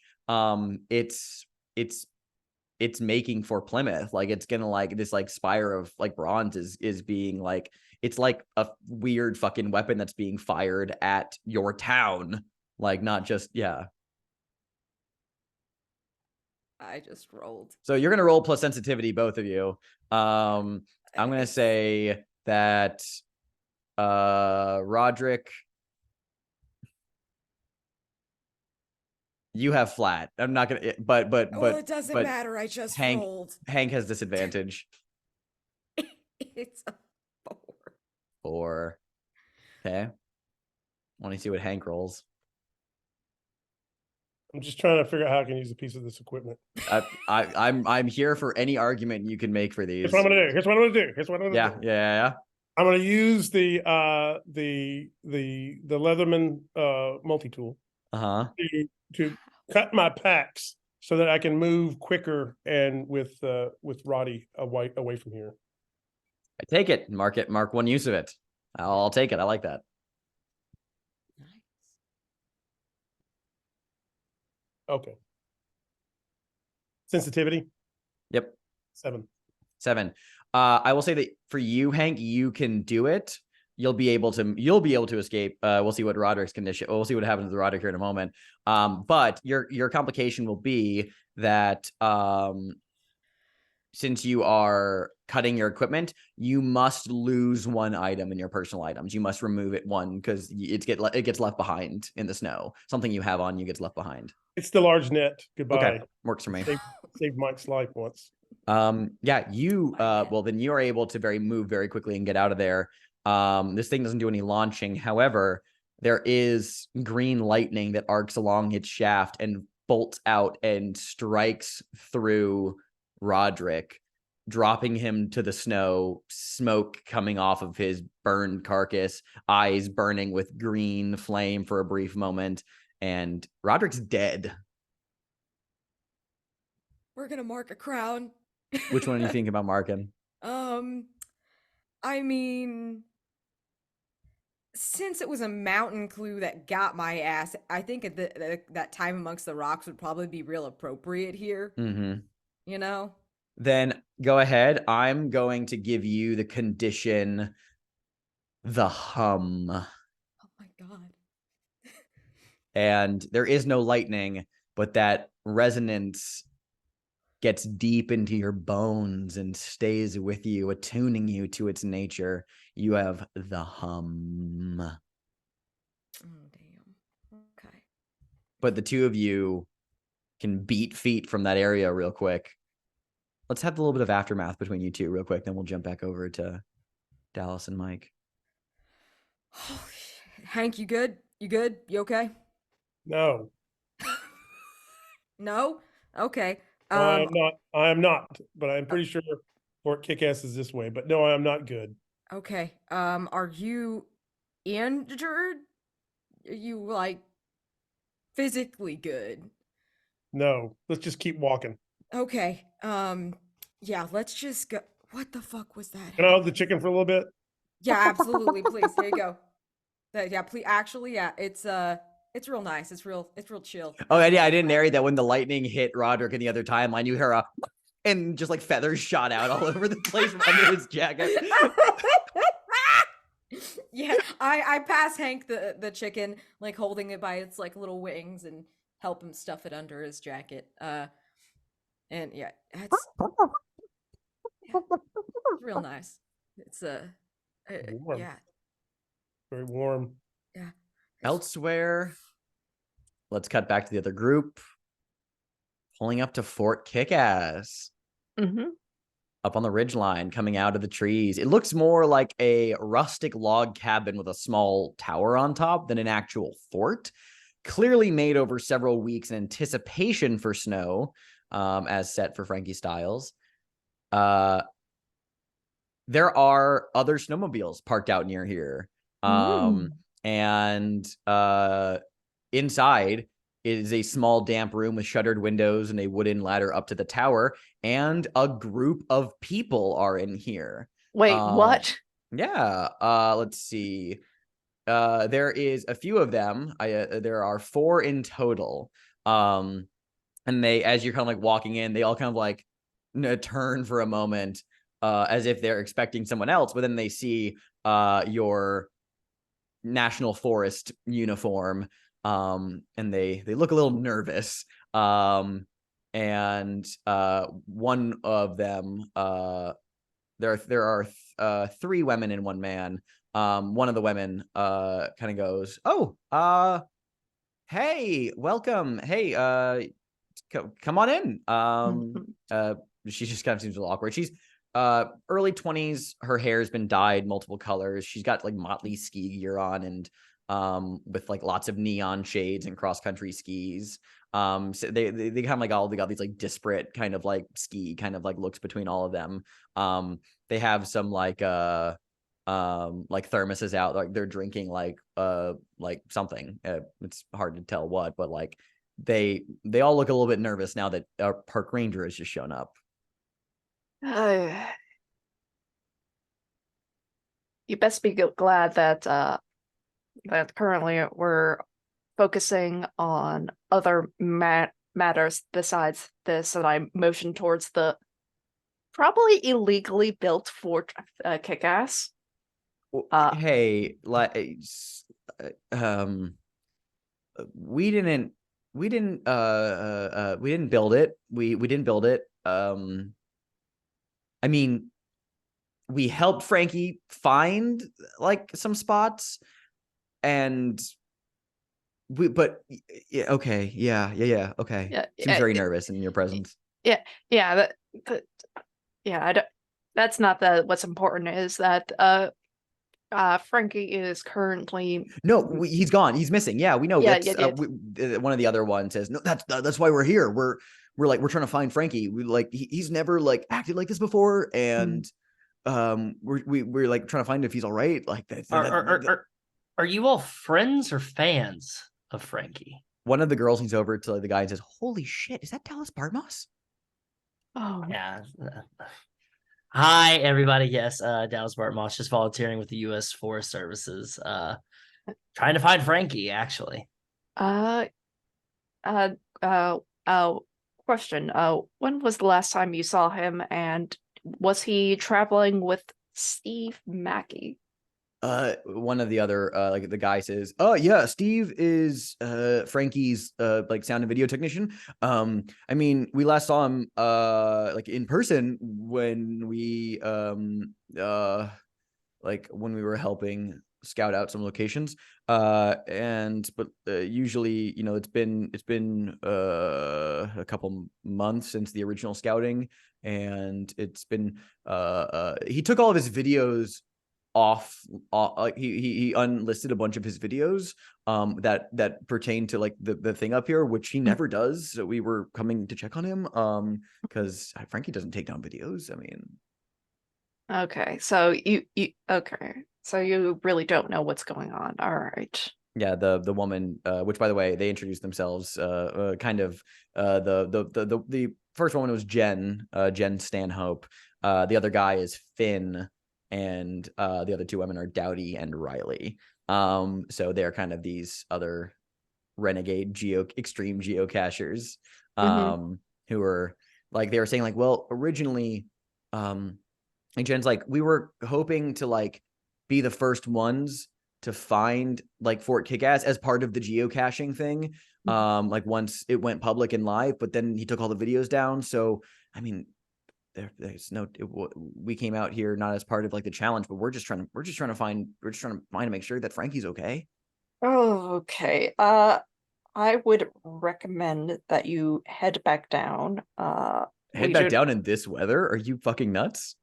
It's making for Plymouth. Like it's gonna like this like spire of like bronze is being like, it's like a weird fucking weapon that's being fired at your town. Like not just, yeah. I just rolled. So you're gonna roll plus sensitivity, both of you. I'm gonna say that Rodrick, you have flat. I'm not gonna, but Well, it doesn't matter. I just rolled. Hank has disadvantage. It's a 4. 4. Okay. Want to see what Hank rolls? I'm just trying to figure out how I can use a piece of this equipment. I'm here for any argument you can make for these. Here's what I'm gonna do. Here's what I'm gonna do. Here's what I'm gonna do. Yeah. I'm gonna use the Leatherman multi-tool to cut my packs so that I can move quicker and with Roddy away from here. I take it. Mark one use of it. I'll take it. I like that. Nice. Okay. Sensitivity? Yep. 7. I will say that for you, Hank, you can do it. You'll be able to escape. We'll see what Roderick's condition. We'll see what happens with Roderick here in a moment. But your complication will be that since you are cutting your equipment, you must lose one item in your personal items. You must remove it one because it gets left behind in the snow. Something you have on you gets left behind. It's the large net. Goodbye. Okay, works for me. Saved Mike's life once. Yeah, you well then you are able to move very quickly and get out of there. This thing doesn't do any launching. However, there is green lightning that arcs along its shaft and bolts out and strikes through Rodrick, dropping him to the snow, smoke coming off of his burned carcass, eyes burning with green flame for a brief moment, and Roderick's dead. We're gonna mark a crown. Which one do you think about marking? I mean, since it was a mountain clue that got my ass, I think that time amongst the rocks would probably be real appropriate here. You know? Then go ahead. I'm going to give you the condition, the hum. Oh my God. And there is no lightning, but that resonance gets deep into your bones and stays with you, attuning you to its nature. You have the hum. Oh, damn. Okay. But the two of you can beat feet from that area real quick. Let's have a little bit of aftermath between you two real quick. Then we'll jump back over to Dallas and Mike. Oh, Hank, you good? You good? You okay? No. No? Okay. I am not, but I'm pretty sure Fort Kickass is this way, but no, I am not good. Okay. Are you injured? Are you like physically good? No, let's just keep walking. Okay. Yeah, let's just go. What the fuck was that? Can I hold the chicken for a little bit? Yeah, absolutely. Please. There you go. Yeah, please. Actually, yeah, it's real nice. It's real chill. Oh, and yeah, I didn't narrate that when the lightning hit Roderick in the other timeline. You hear and just like feathers shot out all over the place from under his jacket. Yeah, I pass Hank the chicken, like holding it by its like little wings, and help him stuff it under his jacket. And yeah, it's real nice. It's warm. Yeah, Very warm. yeah. Elsewhere, let's cut back to the other group. Pulling up to Fort Kickass. Up on the ridgeline, coming out of the trees. It looks more like a rustic log cabin with a small tower on top than an actual fort, clearly made over several weeks in anticipation for snow, as set for Frankie Styles. There are other snowmobiles parked out near here. And inside is a small damp room with shuttered windows and a wooden ladder up to the tower, and a group of people are in here. Wait, what? Yeah. Let's see. There is a few of them. There are 4 in total. And they, as you're kind of like walking in, they all kind of like turn for a moment, as if they're expecting someone else, but then they see your National Forest uniform, and they look a little nervous. And one of them, there are 3 women and 1 man. One of the women kind of goes, "Oh, hey, welcome. Hey, come on in." She just kind of seems a little awkward. She's early 20s. Her hair's been dyed multiple colors. She's got like motley ski gear on, and with like lots of neon shades and cross country skis. So they kind of like all, they got these like disparate kind of like ski kind of like looks between all of them. They have some like thermoses out, like they're drinking like something. It's hard to tell what, but like they all look a little bit nervous now that our park ranger has just shown up. You best be glad that that currently we're focusing on other matters besides this, and I motion towards the probably illegally built fort kick-ass. Hey, like, we didn't build it. We didn't build it. I mean, we helped Frankie find like some spots, and but yeah, okay, yeah, okay. Yeah, Seems very nervous in your presence. Yeah, I don't. That's not what's important. Is that Frankie is currently he's gone. He's missing. Yeah, we know. Yeah, One of the other ones says, no, that's why we're here. We're trying to find Frankie. We like he's never like acted like this before, and we're like trying to find if he's all right. Like that. Are you all friends or fans of Frankie? One of the girls leans over to the guy and says, "Holy shit, is that Dallas Bartmoss?" Oh yeah. Hi, everybody. Yes, Dallas Bartmoss, just volunteering with the U.S. Forest Services. Trying to find Frankie, actually. Question. When was the last time you saw him, and was he traveling with Steve Mackey? One of the other like the guy says, "Oh yeah, Steve is Frankie's like sound and video technician. I mean, we last saw him like in person when we like when we were helping scout out some locations. But usually, you know, it's been a couple months since the original scouting, and it's been he took all of his videos off, like he unlisted a bunch of his videos that pertain to like the thing up here, which he never does. So we were coming to check on him because Frankie doesn't take down videos. I mean, okay, so you really don't know what's going on. All right. Yeah, the woman, which by the way, they introduced themselves. Kind of the first woman was Jen Stanhope. The other guy is Finn, and the other 2 women are Dowdy and Riley. So they're kind of these other renegade extreme geocachers, who are like, they were saying like, well, originally, and Jen's like, we were hoping to like be the first ones to find like Fort Kick-Ass as part of the geocaching thing. Like once it went public and live, but then he took all the videos down. So, I mean, there's no, we came out here not as part of like the challenge, but we're just trying to find and make sure that Frankie's okay. Oh, okay. I would recommend that you head back down. Head back down in this weather? Are you fucking nuts?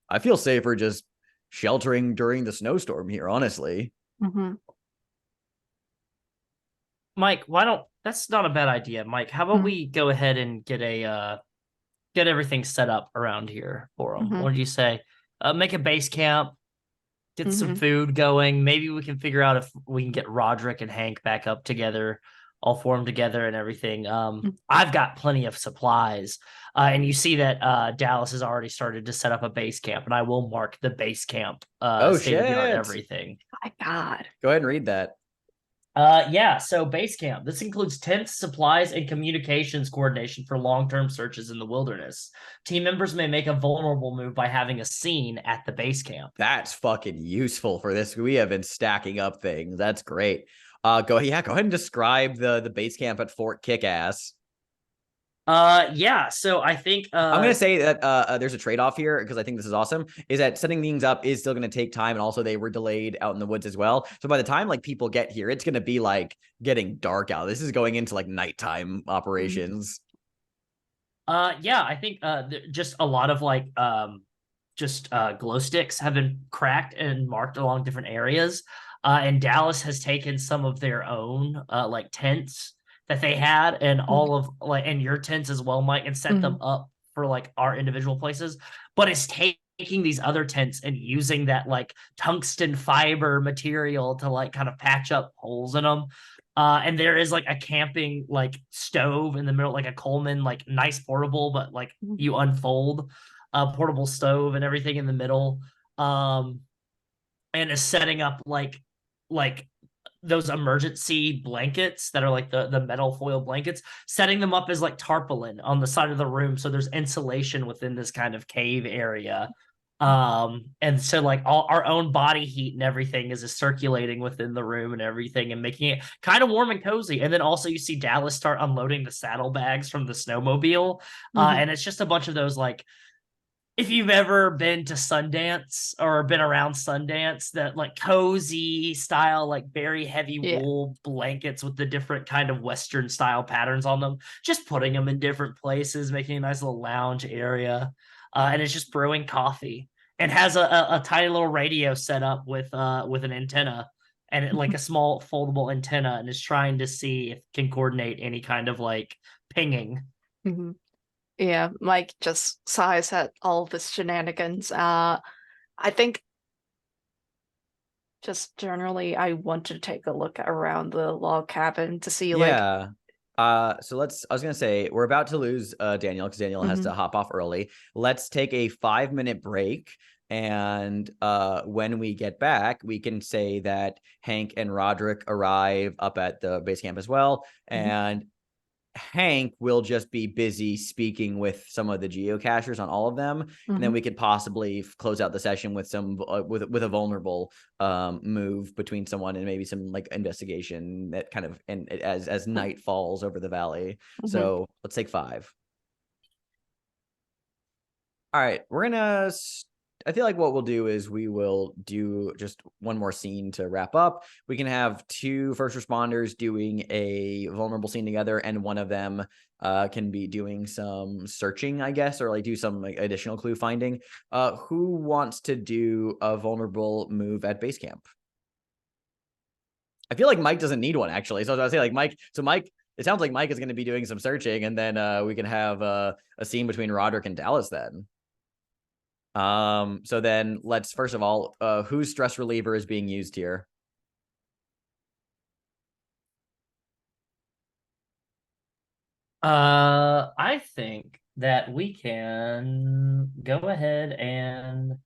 I feel safer just sheltering during the snowstorm here, honestly. Mike, that's not a bad idea, Mike. How about we go ahead and get everything set up around here for them? What did you say? Make a base camp, get some food going. Maybe we can figure out if we can get Rodrick and Hank back up together, all form together and everything. I've got plenty of supplies. And you see that Dallas has already started to set up a base camp, and I will mark the base camp Oh, state of the art shit. everything. My God. Go ahead and read that. Yeah, so base camp. This includes tents, supplies, and communications coordination for long-term searches in the wilderness. Team members may make a vulnerable move by having a scene at the base camp. That's fucking useful for this. We have been stacking up things. That's great. Go ahead and describe the base camp at Fort Kickass. Yeah, so I think I'm gonna say that there's a trade-off here, because I think this is awesome, is that setting things up is still gonna take time, and also they were delayed out in the woods as well. So by the time like people get here, it's gonna be like getting dark out. This is going into like nighttime operations. Yeah, I think just a lot of like glow sticks have been cracked and marked along different areas. And Dallas has taken some of their own like tents that they had, and all of like, and your tents as well, Mike, and set them up for like our individual places. But it's taking these other tents and using that like tungsten fiber material to like kind of patch up holes in them. And there is like a camping like stove in the middle, like a Coleman, like nice portable, but like you unfold a portable stove and everything in the middle. And is setting up like those emergency blankets that are like the metal foil blankets, setting them up as like tarpaulin on the side of the room, so there's insulation within this kind of cave area. And so like all our own body heat and everything is circulating within the room and everything, and making it kind of warm and cozy. And then also you see Dallas start unloading the saddlebags from the snowmobile. And it's just a bunch of those, like, if you've ever been to Sundance or been around Sundance, that like cozy style, like very heavy wool blankets with the different kind of Western style patterns on them, just putting them in different places, making a nice little lounge area. And it's just brewing coffee, and has a tiny little radio set up with an antenna, and like a small foldable antenna, and is trying to see if it can coordinate any kind of like pinging. Yeah, Mike just sighs at all this shenanigans. I think just generally I want to take a look around the log cabin to see like so I was gonna say, we're about to lose Daniel, because Daniel has to hop off early. Let's take a 5-minute break, and when we get back, we can say that Hank and Rodrick arrive up at the base camp as well, and Hank will just be busy speaking with some of the geocachers on all of them, and then we could possibly close out the session with some with a vulnerable move between someone, and maybe some like investigation that kind of, and as night falls over the valley. So let's take 5. All right, we're gonna I feel like what we'll do is we will do just one more scene to wrap up. We can have 2 first responders doing a vulnerable scene together, and one of them can be doing some searching, I guess, or like do some like additional clue finding. Who wants to do a vulnerable move at base camp? I feel like Mike doesn't need one, actually. So I was gonna say, like, Mike. So Mike, it sounds like Mike is going to be doing some searching, and then we can have a scene between Rodrick and Dallas then. So then let's first of all, whose stress reliever is being used here? I think that we can go ahead and.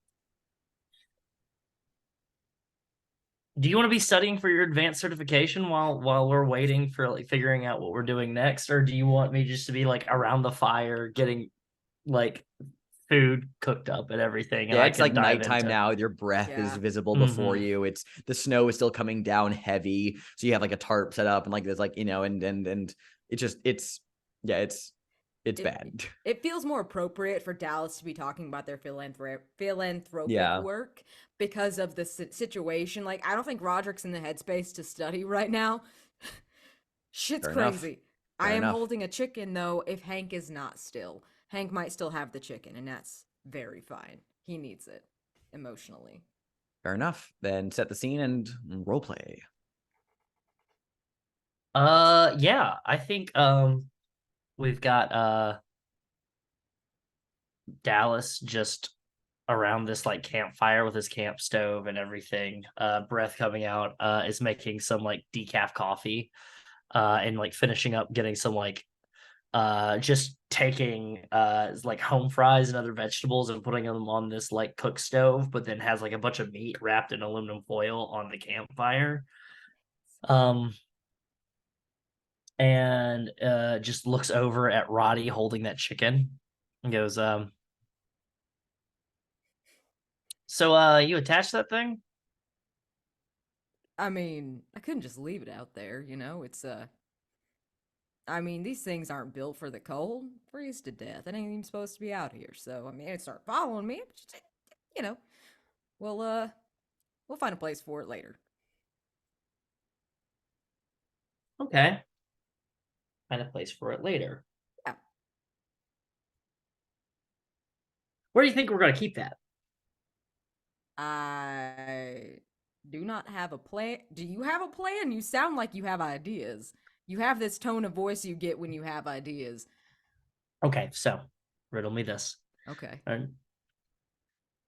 Do you want to be studying for your advanced certification while we're waiting for like figuring out what we're doing next, or do you want me just to be like around the fire getting like food cooked up and everything? And It's like nighttime now. Your breath is Yeah. visible before you. It's the snow is still coming down heavy, so you have like a tarp set up, and like there's like, you know, and it just it's bad. It feels more appropriate for Dallas to be talking about their philanthropic Yeah. work because of the situation. Like, I don't think Roderick's in the headspace to study right now. Shit's Fair enough. crazy. Fair I am enough. holding a chicken, though, if Hank is not still. Hank might still have the chicken, and that's very fine. He needs it emotionally. Fair enough. Then set the scene and roleplay. Yeah, I think we've got Dallas just around this like campfire with his camp stove and everything. Breath coming out, is making some like decaf coffee, and like finishing up getting some like just taking like home fries and other vegetables and putting them on this like cook stove, but then has like a bunch of meat wrapped in aluminum foil on the campfire. Um and just looks over at Roddy holding that chicken and goes, so you attached that thing? I mean, I couldn't just leave it out there, you know? It's I mean, these things aren't built for the cold. Freeze to death. It ain't even supposed to be out here. So, I mean, it start following me. You know, we'll find a place for it later. Okay. Find a place for it later. Yeah. Where do you think we're gonna keep that? I do not have a plan. Do you have a plan? You sound like you have ideas. You have this tone of voice you get when you have ideas. Okay, so riddle me this. Okay.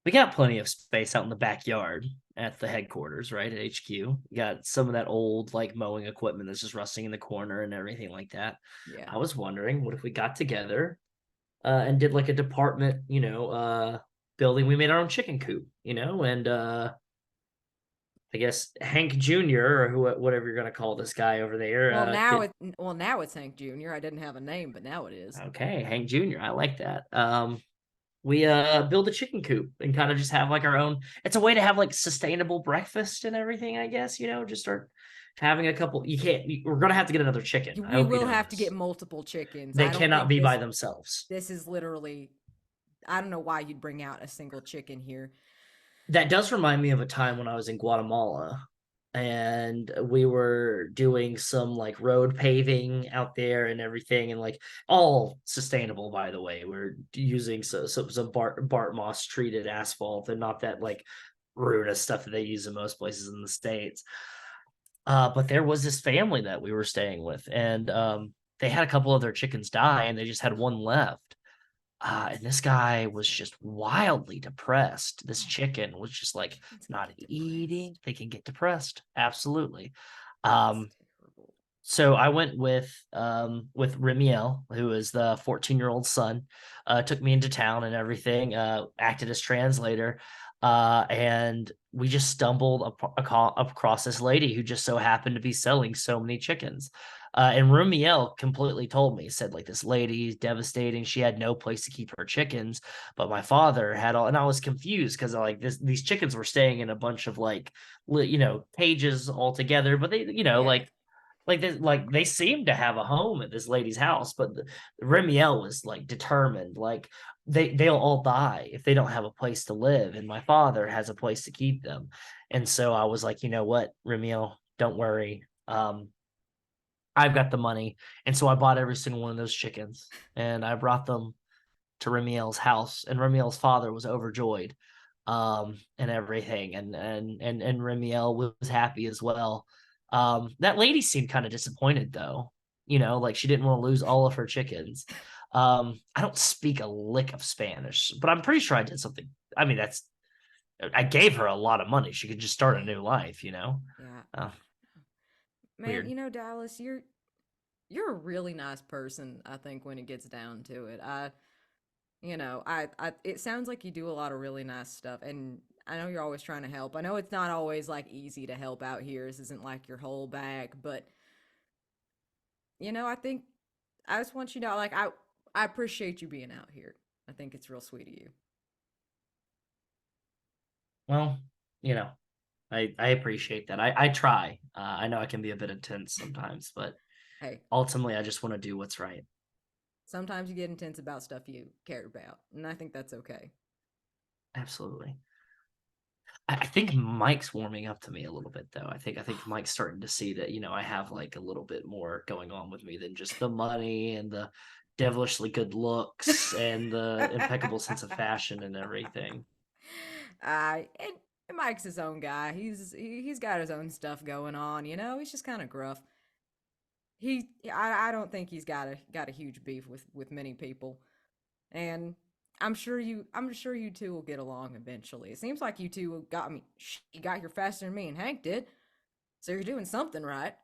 We got plenty of space out in the backyard at the headquarters, right? At HQ. We got some of that old like mowing equipment that's just rusting in the corner and everything like that. Yeah. I was wondering, what if we got together and did like a department, building? We made our own chicken coop, and I guess Hank Jr. or whatever you're gonna call this guy over there. Now it's Hank Jr. I didn't have a name, but now it is. Okay, Hank Jr. I like that. We build a chicken coop and kind of just have like our own. It's a way to have like sustainable breakfast and everything, I guess. Just start having a couple. We're gonna have to get another chicken. We will have to get multiple chickens. They cannot be by themselves. This is literally, I don't know why you'd bring out a single chicken here. That does remind me of a time when I was in Guatemala and we were doing some like road paving out there and everything, and like all sustainable, by the way. We're using some Bartmoss treated asphalt and not that like ruinous stuff that they use in most places in the States. But there was this family that we were staying with, and they had a couple of their chickens die and they just had one left. And this guy was just wildly depressed. This chicken was just like not eating. They can get depressed. Absolutely. So I went with Remiel, who is the 14-year-old son, took me into town and everything, acted as translator. And we just stumbled across this lady who just so happened to be selling so many chickens. And Rumiel completely told me, said like, this lady's devastating. She had no place to keep her chickens, but my father had all, and I was confused because like these chickens were staying in a bunch of like, cages all together, but they, they seemed to have a home at this lady's house, but Remiel was like determined, like they'll all die if they don't have a place to live, and my father has a place to keep them. And so I was like, you know what, Remiel, don't worry. I've got the money. And so I bought every single one of those chickens and I brought them to Remiel's house, and Remiel's father was overjoyed, and everything. And Remiel was happy as well. That lady seemed kind of disappointed though, like she didn't want to lose all of her chickens. I don't speak a lick of Spanish, but I'm pretty sure I did something. I mean, I gave her a lot of money. She could just start a new life, Yeah. Man, weird. Dallas, you're a really nice person, I think, when it gets down to it. It sounds like you do a lot of really nice stuff, and I know you're always trying to help. I know it's not always like easy to help out here. This isn't like your whole bag, but I think I just want you to know, like, I appreciate you being out here. I think it's real sweet of you. Well, I appreciate that. I try. I know I can be a bit intense sometimes, but Hey, ultimately I just want to do what's right. sometimes you get intense about stuff you care about, and I think that's okay. Absolutely. I think Mike's warming up to me a little bit though. I think Mike's starting to see that, I have like a little bit more going on with me than just the money and the devilishly good looks and the impeccable sense of fashion and everything. And Mike's his own guy. He's got his own stuff going on, He's just kind of gruff. I don't think he's got a huge beef with many people, and I'm sure you two will get along eventually. It seems like you two you got here faster than me and Hank did, so you're doing something right.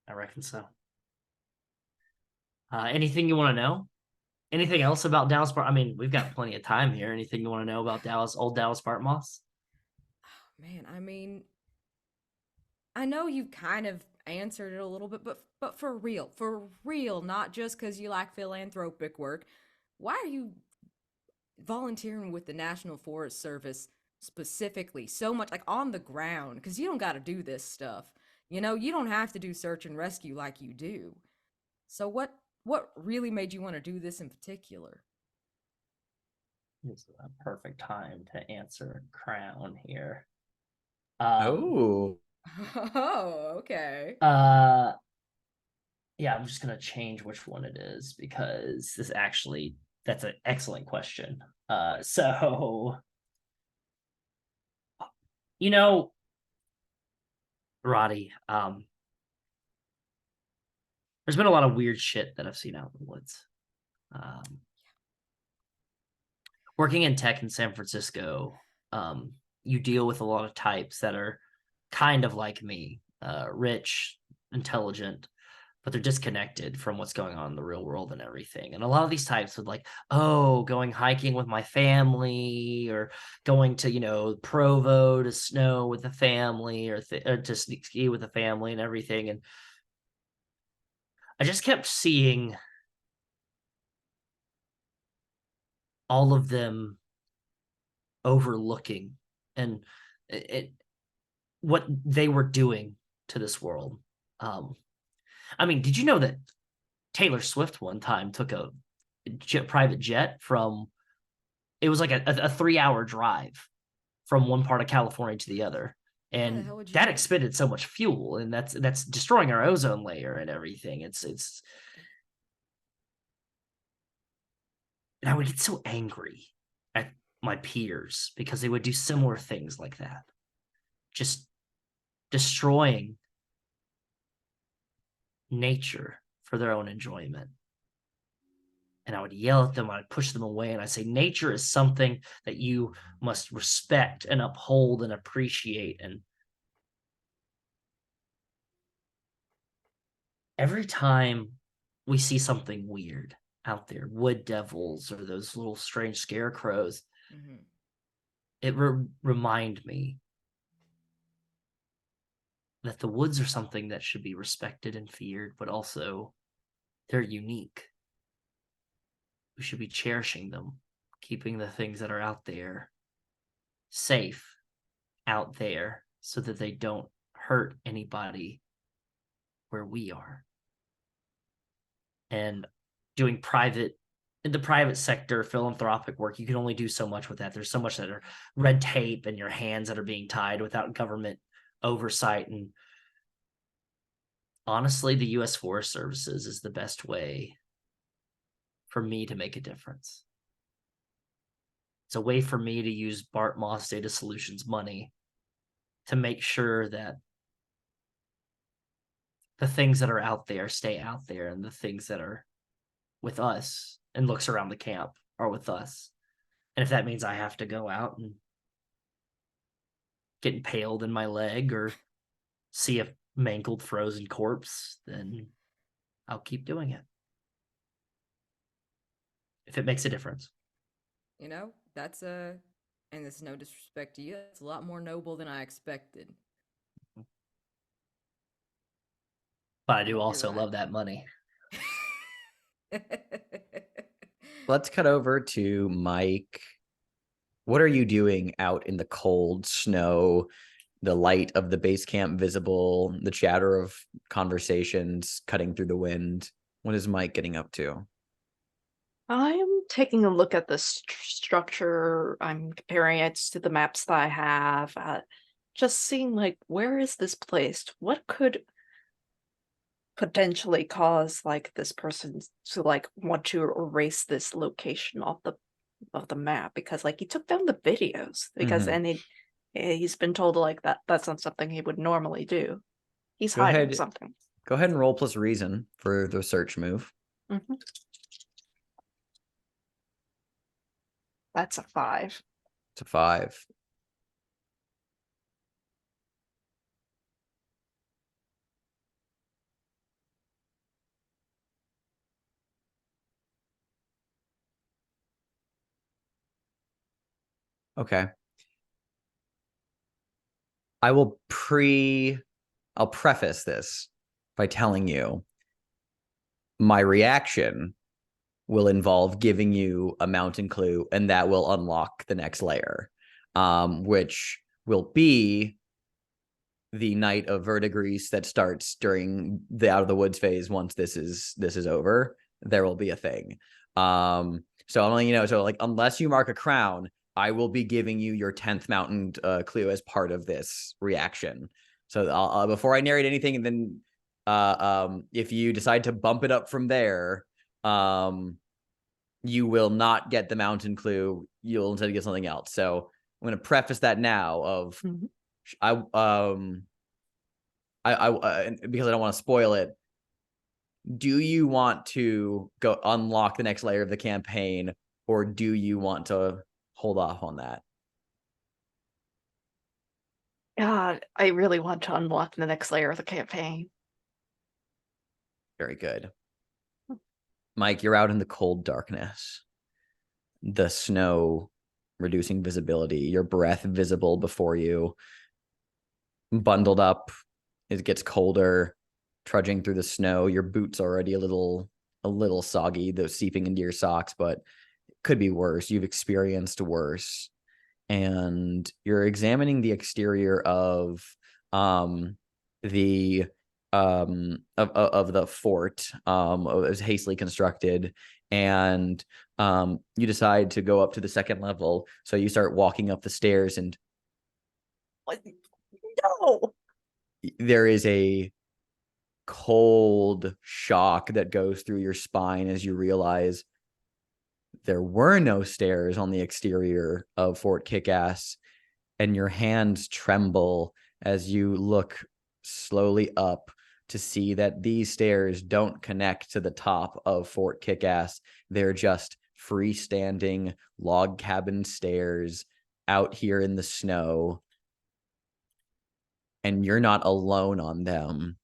I reckon so. Anything you want to know? Anything else about Dallas Bart? I mean, we've got plenty of time here. Anything you want to know about old Dallas Bartmoss? Man, I mean, I know you kind of answered it a little bit, but for real, not just because you like philanthropic work. Why are you volunteering with the National Forest Service specifically so much, like on the ground? Because you don't got to do this stuff. You know, you don't have to do search and rescue like you do. So what really made you want to do this in particular? It's a perfect time to answer Crown here. Oh, Oh, okay. Yeah, I'm just gonna change which one it is because that's an excellent question. So you know, Roddy, there's been a lot of weird shit that I've seen out in the woods. Working in tech in San Francisco, you deal with a lot of types that are kind of like me, rich, intelligent, but they're disconnected from what's going on in the real world and everything. And a lot of these types would like, oh, going hiking with my family, or going to, Provo to snow with the family, or to ski with the family and everything. And I just kept seeing all of them overlooking and what they were doing to this world. I mean, did you know that Taylor Swift one time took a private jet from, it was like a 3-hour drive from one part of California to the other, Why the and hell would you that do? expended so much fuel, and that's destroying our ozone layer and everything. It's and I would get so angry at my peers because they would do similar things like that, just destroying nature for their own enjoyment. And I would yell at them, I'd push them away, and I'd say, nature is something that you must respect and uphold and appreciate. And every time we see something weird out there, wood devils or those little strange scarecrows, it remind me that the woods are something that should be respected and feared, but also they're unique. We should be cherishing them, keeping the things that are out there safe out there so that they don't hurt anybody where we are. And doing in the private sector, philanthropic work, you can only do so much with that. There's so much that are red tape and your hands that are being tied without government oversight. And honestly, the U.S. Forest Services is the best way for me to make a difference. It's a way for me to use Bartmoss Data Solutions money to make sure that the things that are out there stay out there, and the things that are with us and looks around the camp are with us. And if that means I have to go out and get impaled in my leg or see a mangled frozen corpse, then I'll keep doing it if it makes a difference. That's and it's no disrespect to you, that's a lot more noble than I expected. But I do You're also right. love that money. let's cut over to Mike. What are you doing out in the cold snow, the light of the base camp visible, the chatter of conversations cutting through the wind? What is Mike getting up to? I'm taking a look at the structure. I'm comparing it to the maps that I have. Just seeing, like, where is this placed? What could potentially cause, like, this person to, like, want to erase this location off the map? Because, like, he took down the videos because and he's been told, like, that's not something he would normally do. He's Go hiding ahead. something. Go ahead and roll plus reason for the search move. Mhm. That's a 5. It's a 5. Okay. I'll preface this by telling you my reaction will involve giving you a mountain clue, and that will unlock the next layer, which will be the night of verdigris that starts during the out of the woods phase. Once this is over, there will be a thing. So I'm letting you know. So like, unless you mark a crown, I will be giving you your 10th mountain clue as part of this reaction. So I'll, before I narrate anything, and then if you decide to bump it up from there, you will not get the mountain clue. You'll instead get something else. So I'm going to preface that now of because I don't want to spoil it. Do you want to go unlock the next layer of the campaign, or do you want to hold off on that? God, I really want to unlock the next layer of the campaign. Very good. Mike, you're out in the cold darkness. The snow reducing visibility, your breath visible before you. Bundled up, it gets colder, trudging through the snow. Your boots already a little soggy, those seeping into your socks, but it could be worse. You've experienced worse. And you're examining the exterior of the fort. It was hastily constructed, and you decide to go up to the second level. So you start walking up the stairs, and What? No. there is a cold shock that goes through your spine as you realize there were no stairs on the exterior of Fort Kickass, and your hands tremble as you look slowly up to see that these stairs don't connect to the top of Fort Kickass. They're just freestanding log cabin stairs out here in the snow. And you're not alone on them,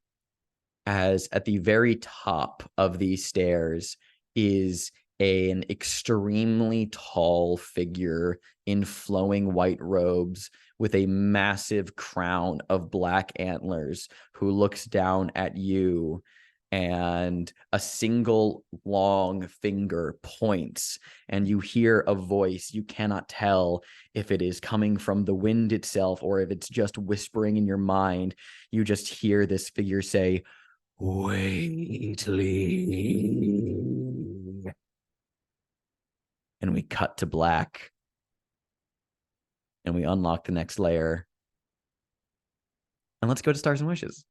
as at the very top of these stairs is an extremely tall figure in flowing white robes with a massive crown of black antlers, who looks down at you, and a single long finger points, and you hear a voice. You cannot tell if it is coming from the wind itself or if it's just whispering in your mind. You just hear this figure say, "Waitley." And we cut to black, and we unlock the next layer. And let's go to Stars and Wishes.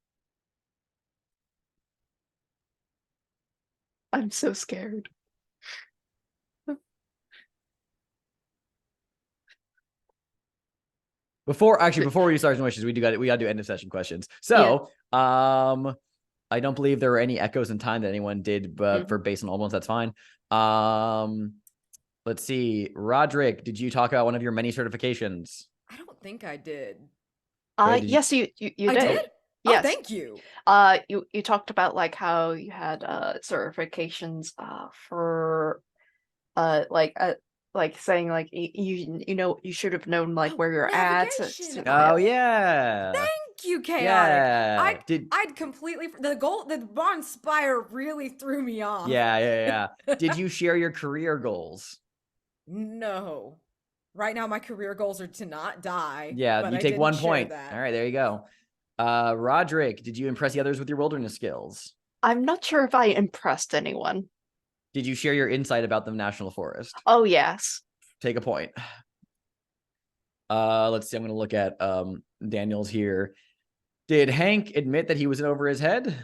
I'm so scared. Before we do Stars and Wishes, we gotta do end of session questions. So I don't believe there were any echoes in time that anyone did, but for base and all ones, that's fine. Let's see. Rodrick, did you talk about one of your many certifications? I don't think I did. Yes, you I did. did? Yes. Oh, thank you. You talked about like how you had certifications for like saying like you know you should have known like where you're at. Navigation. Oh yeah. Thank you, Chaotic. Yeah. I'd completely the Bond Spire really threw me off. Yeah. Did you share your career goals? No. Right now my career goals are to not die. Yeah, but you I take didn't 1 share point. that. All right, there you go. Rodrick, did you impress the others with your wilderness skills? I'm not sure if I impressed anyone. Did you share your insight about the national forest? Oh yes. Take a point. Let's see. I'm gonna look at Daniel's here. Did Hank admit that he was in over his head?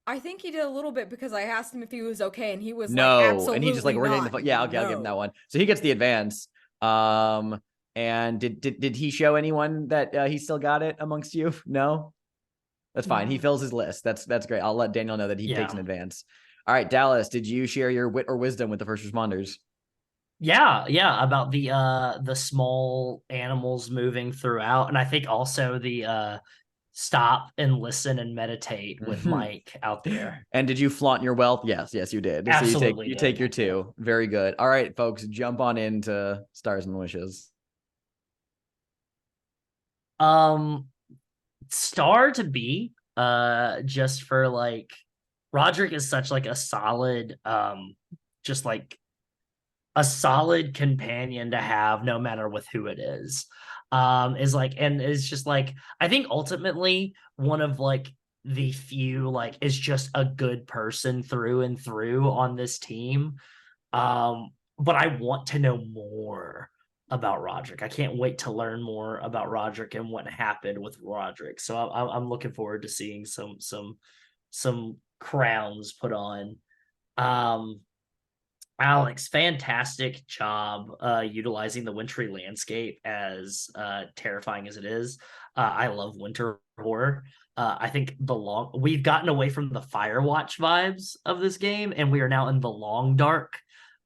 I think he did a little bit because I asked him if he was okay, and he was No, like, absolutely and he just like we're not. yeah, okay, I'll give him that one. So he gets the advance. And did he show anyone that he still got it amongst you? No. That's fine. He Yeah. fills his list. That's great. I'll let Daniel know that he takes in Yeah. advance. All right, Dallas, did you share your wit or wisdom with the first responders? Yeah, about the small animals moving throughout. And I think also the stop and listen and meditate with Mike out there. And did you flaunt your wealth? Yes, you did. So Absolutely you take did. your two. Very good. All right, folks, jump on into Stars and Wishes. Star to be just for like Rodrick is such like a solid just like a solid companion to have no matter with who it is like, and it's just like I think ultimately one of like the few like is just a good person through and through on this team. But I want to know more about Rodrick. I can't wait to learn more about Rodrick and what happened with Rodrick. So I'm looking forward to seeing some crowns put on. Alex, fantastic job utilizing the wintry landscape as terrifying as it is. I love winter horror. I think we've gotten away from the Firewatch vibes of this game, and we are now in the Long Dark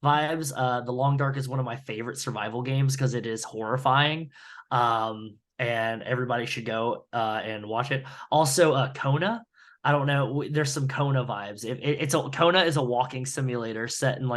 vibes. The Long Dark is one of my favorite survival games because it is horrifying. And everybody should go and watch it. Also, Kona. I don't know. There's some Kona vibes. Kona is a walking simulator set in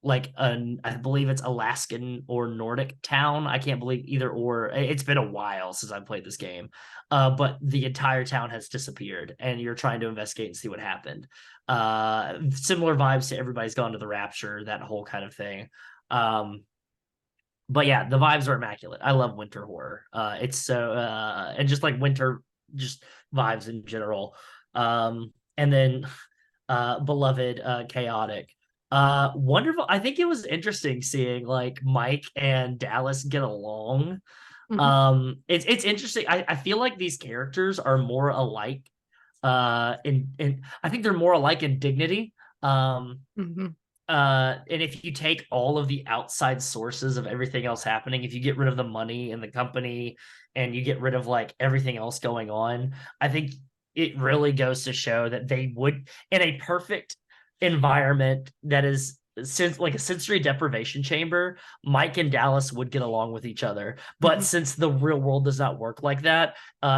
I believe it's Alaskan or Nordic town. I can't believe either or. It's been a while since I played this game, but the entire town has disappeared, and you're trying to investigate and see what happened. Similar vibes to Everybody's Gone to the Rapture, that whole kind of thing. But yeah, the vibes are immaculate. I love winter horror. It's so and just like winter just vibes in general. And then beloved chaotic. Wonderful. I think it was interesting seeing like Mike and Dallas get along. It's interesting. I feel like these characters are more alike in I think they're more alike in dignity. And if you take all of the outside sources of everything else happening, if you get rid of the money and the company and you get rid of like everything else going on, I think it really goes to show that they would, in a perfect environment that is since like a sensory deprivation chamber, Mike and Dallas would get along with each other. But since the real world does not work like that,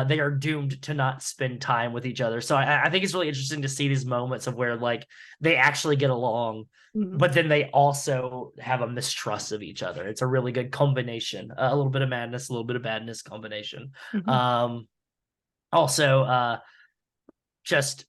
they are doomed to not spend time with each other. So I think it's really interesting to see these moments of where like they actually get along, but then they also have a mistrust of each other. It's a really good combination, a little bit of madness, a little bit of badness combination. Also, just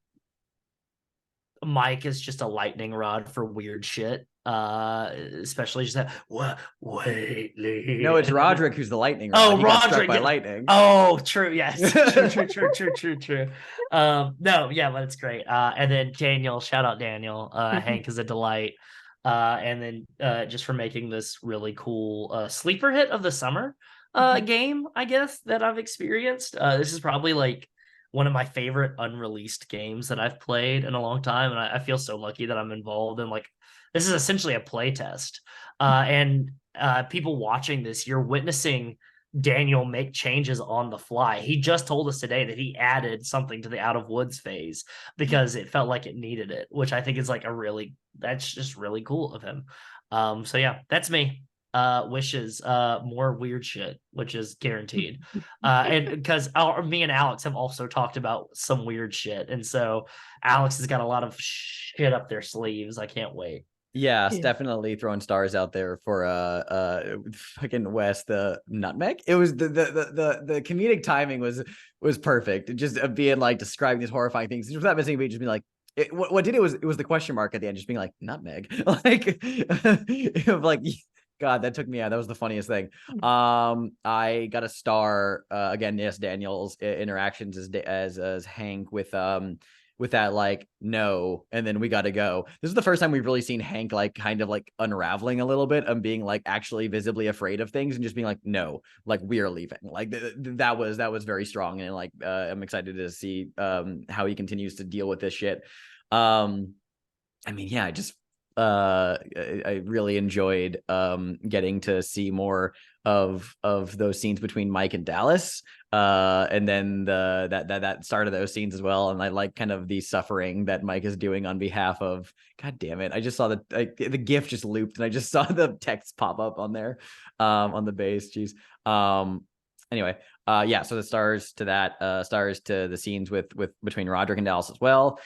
Mike is just a lightning rod for weird shit. Especially just that wait. No, it's Rodrick who's the lightning rod. Oh, he got struck Rodrick, by yeah. lightning. Oh, true. Yes. True. No, yeah, but it's great. And then Daniel, shout out Daniel. Hank is a delight. And then just for making this really cool sleeper hit of the summer game, I guess, that I've experienced. This is probably like one of my favorite unreleased games that I've played in a long time, and I feel so lucky that I'm involved in like this is essentially a play test. And people watching this, you're witnessing Daniel make changes on the fly. He just told us today that he added something to the Out of Woods phase because it felt like it needed it, which I think is like that's just really cool of him. So yeah, that's me. Wishes more weird shit, which is guaranteed. And because me and Alex have also talked about some weird shit, and so Alex has got a lot of shit up their sleeves. I can't wait. Yes, Yeah. definitely throwing stars out there for fucking Wes the nutmeg. It was the comedic timing was perfect. Just being like describing these horrifying things, just without missing a beat, just being like what did it was the question mark at the end, just being like nutmeg, like God, that took me out. That was the funniest thing. I got a star again. Yes, Daniel's interactions as Hank with that like no, and then we got to go. This is the first time we've really seen Hank like kind of like unraveling a little bit and being like actually visibly afraid of things and just being like no, like we are leaving. Like that was very strong, and like I'm excited to see how he continues to deal with this shit. I mean, yeah, I really enjoyed getting to see more of those scenes between Mike and Dallas, and then that start of those scenes as well. And I like kind of the suffering that Mike is doing on behalf of. God damn it! I just saw the GIF just looped, and I just saw the text pop up on there, on the base. Jeez. Anyway, yeah. So the stars to that, stars to the scenes with between Rodrick and Dallas as well.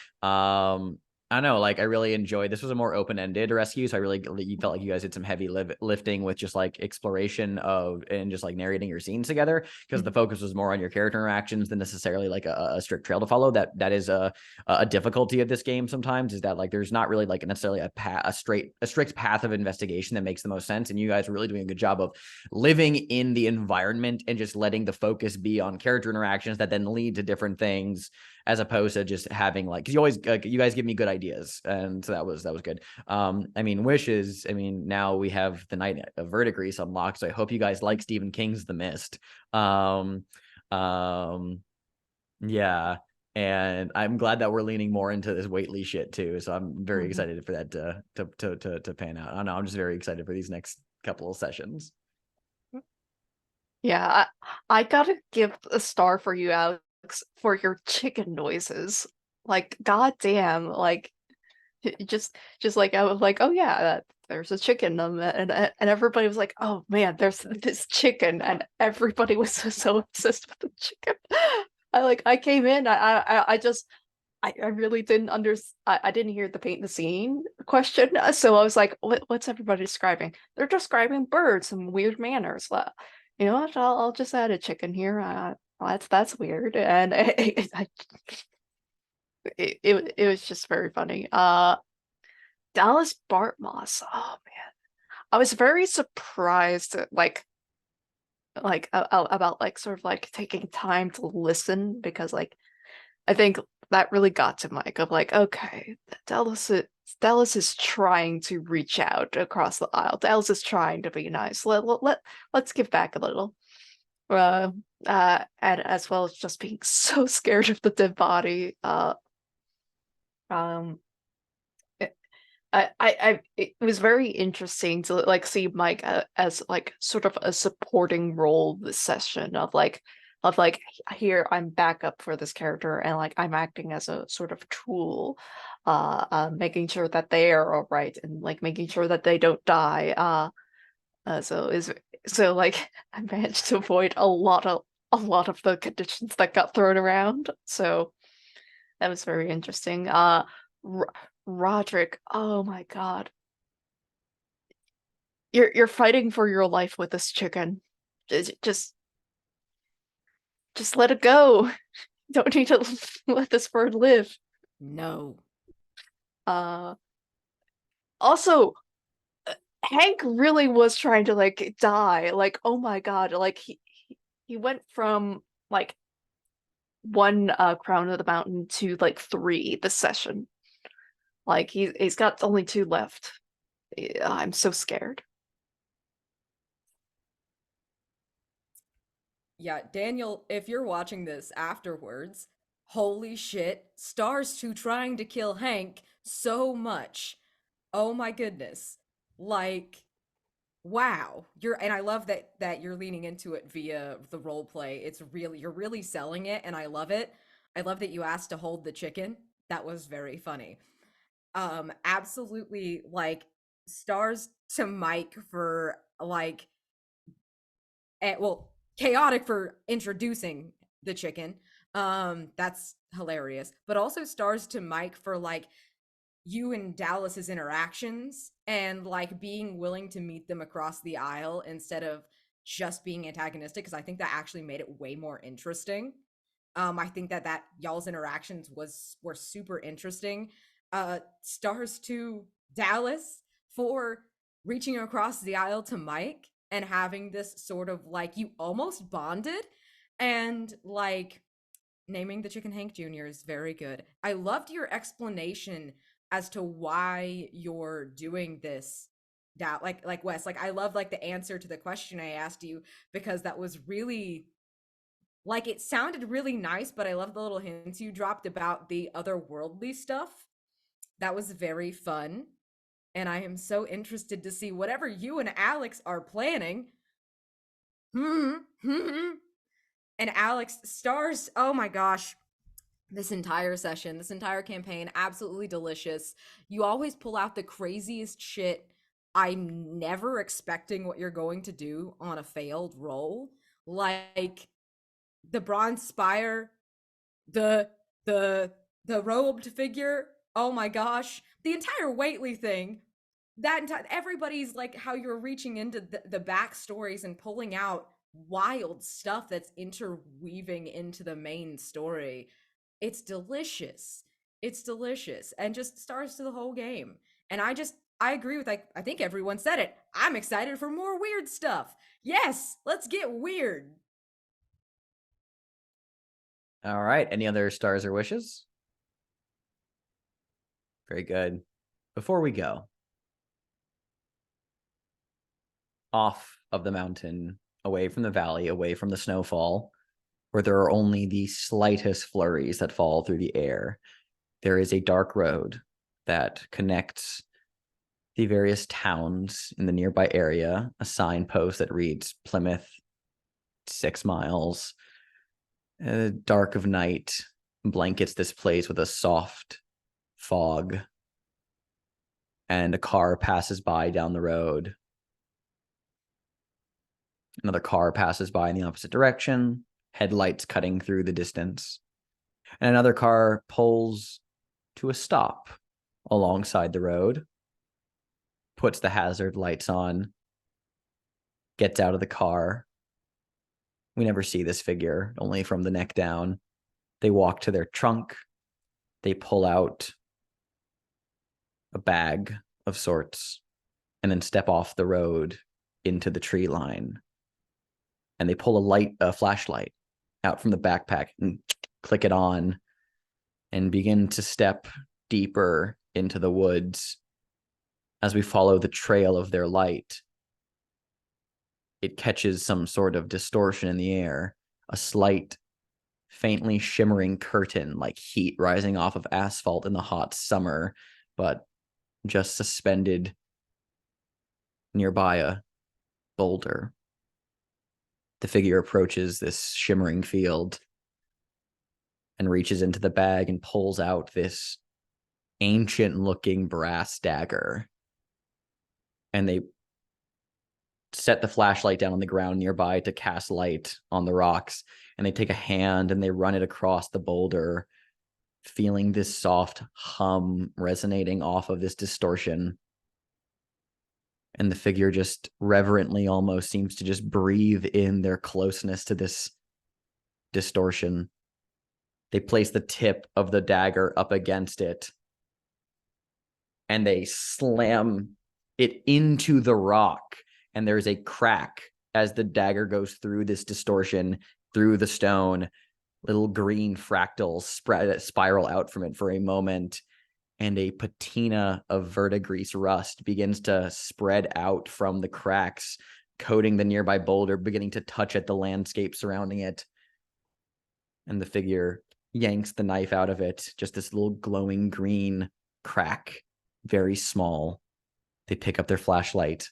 I don't know, like I really enjoyed this. Was a more open-ended rescue, so I really you felt like you guys did some heavy lifting with just like exploration of and just like narrating your scenes together, because the focus was more on your character interactions than necessarily like a strict trail to follow. That is a difficulty of this game sometimes, is that like there's not really like necessarily a strict path of investigation that makes the most sense. And you guys are really doing a good job of living in the environment and just letting the focus be on character interactions that then lead to different things, as opposed to just having like, because you always you guys give me good ideas, and so that was good. I mean, wishes. I mean, now we have the Night of Verdigris unlocked, so I hope you guys like Stephen King's The Mist. Yeah, and I'm glad that we're leaning more into this Waitley shit too. So I'm very excited for that to pan out. I don't know. I'm just very excited for these next couple of sessions. Yeah, I gotta give a star for you, Alex, for your chicken noises. Like, goddamn, like just like I was like, oh yeah, there's a chicken, and everybody was like, oh man, there's this chicken, and everybody was so obsessed with the chicken. I came in, I really didn't I didn't hear the paint the scene question, so I was like, what's everybody describing? They're describing birds and weird manners. You know what? I'll just add a chicken here. That's weird, and it was just very funny. Dallas Bartmoss. Oh man, I was very surprised at, about like sort of like taking time to listen, because like I think that really got to Mike of like, okay, Dallas is trying to reach out across the aisle. Dallas is trying to be nice. Let's give back a little. And as well as just being so scared of the dead body. It was very interesting to like see Mike as like sort of a supporting role this session of like here I'm back up for this character, and like I'm acting as a sort of tool, making sure that they are all right, and like making sure that they don't die. So like I managed to avoid a lot of the conditions that got thrown around. So that was very interesting. Rodrick, oh my god. You're fighting for your life with this chicken. Just let it go. Don't need to let this bird live. No. Also, Hank really was trying to like die. Like, oh my god, like he went from like one crown of the mountain to like 3 this session. Like he's got only 2 left. I'm so scared. Yeah, Daniel, if you're watching this afterwards, holy shit, stars to trying to kill Hank so much. Oh my goodness. Like, wow. And I love that you're leaning into it via the role play. You're really selling it, and I love it. I love that you asked to hold the chicken. That was very funny. Absolutely, like, stars to Mike for like well, chaotic for introducing the chicken. That's hilarious. But also stars to Mike for like you and Dallas's interactions, and like being willing to meet them across the aisle instead of just being antagonistic, because I think that actually made it way more interesting. I think that y'all's interactions were super interesting. Stars to Dallas for reaching across the aisle to Mike and having this sort of like you almost bonded, and like naming the chicken Hank Jr. is very good. I loved your explanation as to why you're doing this. Like Wes, like I love like the answer to the question I asked you, because that was really like it sounded really nice, but I love the little hints you dropped about the otherworldly stuff. That was very fun. And I am so interested to see whatever you and Alex are planning. And Alex, stars, oh my gosh. This entire session, this entire campaign, absolutely delicious. You always pull out the craziest shit. I'm never expecting what you're going to do on a failed roll. Like the bronze spire, the the robed figure. Oh my gosh, the entire Waitley thing. That entire everybody's like how you're reaching into the backstories and pulling out wild stuff that's interweaving into the main story. It's delicious. It's delicious and just stars to the whole game. And I agree with like I think everyone said it. I'm excited for more weird stuff. Yes, let's get weird. All right. Any other stars or wishes? Very good. Before we go, off of the mountain, away from the valley, away from the snowfall, where there are only the slightest flurries that fall through the air, there is a dark road that connects the various towns in the nearby area, a signpost that reads Plymouth, 6 miles. Dark of night blankets this place with a soft fog, and a car passes by down the road. Another car passes by in the opposite direction, headlights cutting through the distance. And another car pulls to a stop alongside the road, puts the hazard lights on, gets out of the car. We never see this figure, only from the neck down. They walk to their trunk. They pull out a bag of sorts and then step off the road into the tree line. And they pull a flashlight out from the backpack and click it on and begin to step deeper into the woods. As we follow the trail of their light, it catches some sort of distortion in the air, a slight, faintly shimmering curtain like heat rising off of asphalt in the hot summer, but just suspended nearby a boulder. The figure approaches this shimmering field and reaches into the bag and pulls out this ancient-looking brass dagger. And they set the flashlight down on the ground nearby to cast light on the rocks. And they take a hand and they run it across the boulder, feeling this soft hum resonating off of this distortion. And the figure just reverently almost seems to just breathe in their closeness to this distortion. They place the tip of the dagger up against it, and they slam it into the rock. And there's a crack as the dagger goes through this distortion, through the stone. Little green fractals spiral out from it for a moment, and a patina of verdigris rust begins to spread out from the cracks, coating the nearby boulder, beginning to touch at the landscape surrounding it. And the figure yanks the knife out of it, just this little glowing green crack, very small. They pick up their flashlight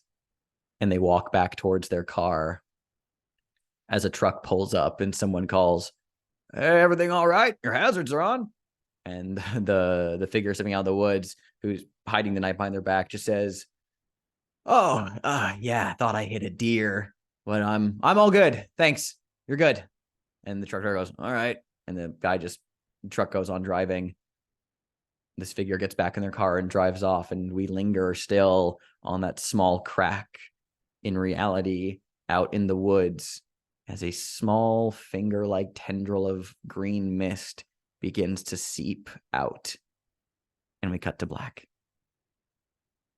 and they walk back towards their car as a truck pulls up and someone calls, "Hey, everything all right? Your hazards are on." And the figure stepping out of the woods, who's hiding the knife behind their back, just says, "Oh, yeah, I thought I hit a deer, but I'm all good. Thanks. You're good." And the truck driver goes, "All right." And the truck goes on driving. This figure gets back in their car and drives off, and we linger still on that small crack in reality out in the woods as a small finger-like tendril of green mist begins to seep out. And we cut to black.